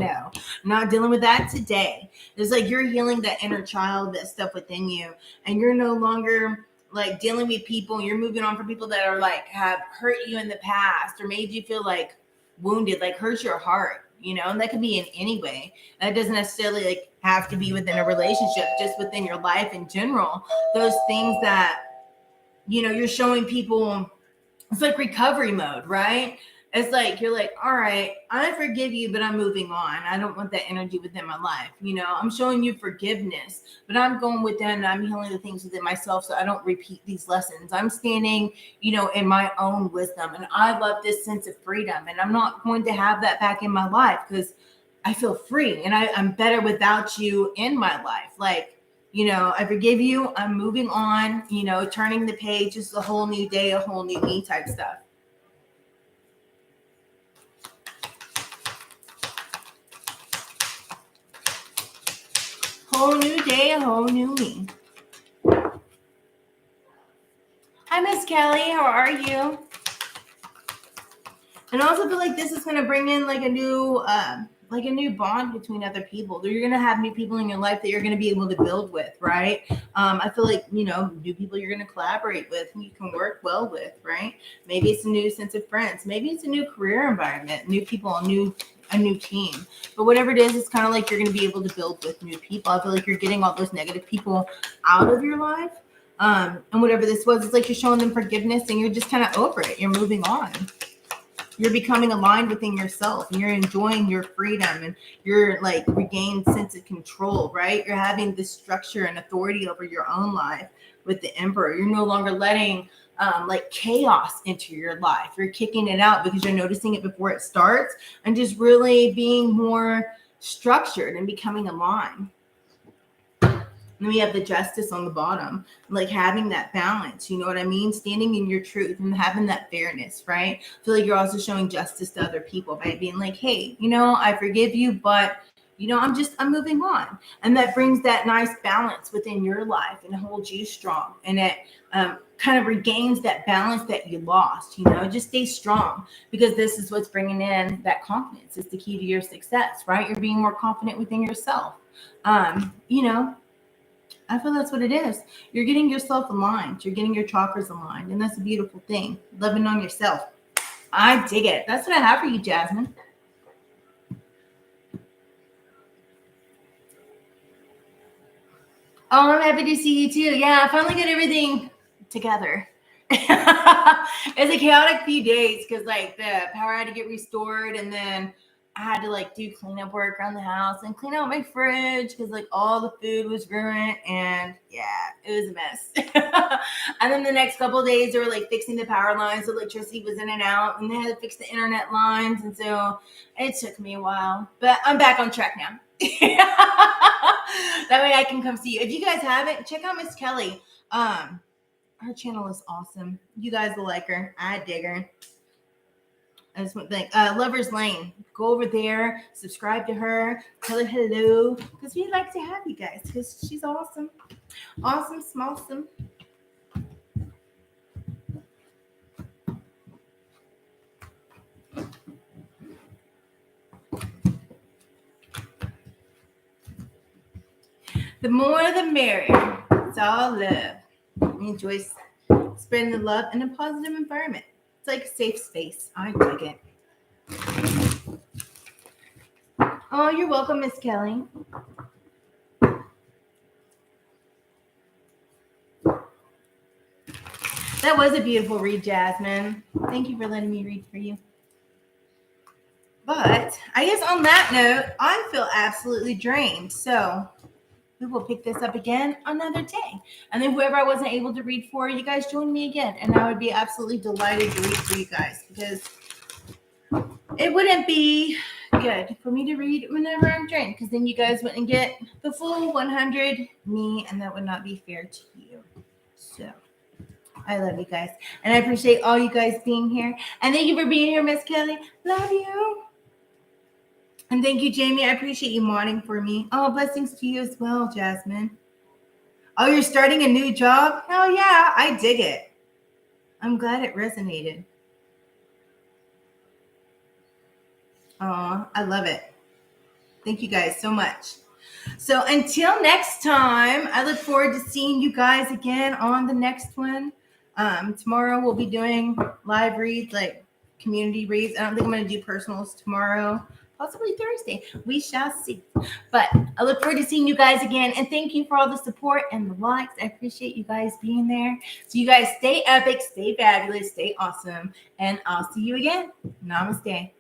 not dealing with that today. It's like you're healing that inner child, that stuff within you, and you're no longer like dealing with people. You're moving on from people that are like have hurt you in the past or made you feel like wounded, like hurt your heart. You know, and that could be in any way. That doesn't necessarily like have to be within a relationship, just within your life in general. Those things that, you know, you're showing people, it's like recovery mode, right? It's like, you're like, all right, I forgive you, but I'm moving on. I don't want that energy within my life. You know, I'm showing you forgiveness, but I'm going within and I'm healing the things within myself so I don't repeat these lessons. I'm standing, you know, in my own wisdom. And I love this sense of freedom. And I'm not going to have that back in my life because I feel free and I'm better without you in my life. Like, you know, I forgive you. I'm moving on, you know, turning the page. Just a whole new day, a whole new me type stuff. Whole new day, a whole new me. Hi, Miss Kelly. How are you? And I also feel like this is going to bring in like a new bond between other people. You're going to have new people in your life that you're going to be able to build with, right? I feel like, you know, new people you're going to collaborate with and you can work well with, right? Maybe it's a new sense of friends. Maybe it's a new career environment, new people, a new team. But whatever it is, it's kind of like you're going to be able to build with new people. I feel like you're getting all those negative people out of your life. And whatever this was, it's like you're showing them forgiveness and you're just kind of over it. You're moving on. You're becoming aligned within yourself and you're enjoying your freedom and you're like regained sense of control, right? You're having this structure and authority over your own life with the Emperor. You're no longer letting like chaos into your life. You're kicking it out because you're noticing it before it starts and just really being more structured and becoming aligned. And then we have the Justice on the bottom, like having that balance, you know what I mean? Standing in your truth and having that fairness, right? I feel like you're also showing justice to other people by being like, hey, you know, I forgive you, but, you know, I'm moving on. And that brings that nice balance within your life and holds you strong. And it kind of regains that balance that you lost, you know, just stay strong because this is what's bringing in that confidence. It's the key to your success, right? You're being more confident within yourself. You know, I feel that's what it is. You're getting yourself aligned. You're getting your chakras aligned. And that's a beautiful thing. Loving on yourself. I dig it. That's what I have for you, Jasmine. Oh, I'm happy to see you too. Yeah, I finally got everything together. It's a chaotic few days because like the power had to get restored and then I had to like do cleanup work around the house and clean out my fridge because like all the food was ruined, and yeah, it was a mess. And then the next couple of days they were like fixing the power lines, so electricity was in and out, and they had to fix the internet lines, and so it took me a while, but I'm back on track now. That way I can come see you. If you guys haven't, check out Miss Kelly. Her channel is awesome. You guys will like her. I dig her. I just want to thank Lover's Lane. Go over there, subscribe to her, tell her hello, because we'd like to have you guys, because she's awesome. Awesome, smallsome. The more the merrier. It's all love. Enjoy spreading the love in a positive environment. It's like a safe space. I dig it. Oh, you're welcome, Miss Kelly. That was a beautiful read, Jasmine. Thank you for letting me read for you. But I guess on that note, I feel absolutely drained. So we will pick this up again another day. And then whoever I wasn't able to read for, you guys join me again. And I would be absolutely delighted to read for you guys, because it wouldn't be good for me to read whenever I'm drained, because then you guys wouldn't get the full 100 me, and that would not be fair to you. So I love you guys, and I appreciate all you guys being here. And thank you for being here, Miss Kelly. Love you. And thank you, Jamie. I appreciate you modding for me. Oh, blessings to you as well, Jasmine. Oh, you're starting a new job? Hell yeah, I dig it. I'm glad it resonated. Oh, I love it. Thank you guys so much. So until next time, I look forward to seeing you guys again on the next one. Tomorrow we'll be doing live reads, like community reads. I don't think I'm going to do personals tomorrow. Possibly Thursday. We shall see. But I look forward to seeing you guys again. And thank you for all the support and the likes. I appreciate you guys being there. So you guys stay epic, stay fabulous, stay awesome. And I'll see you again. Namaste.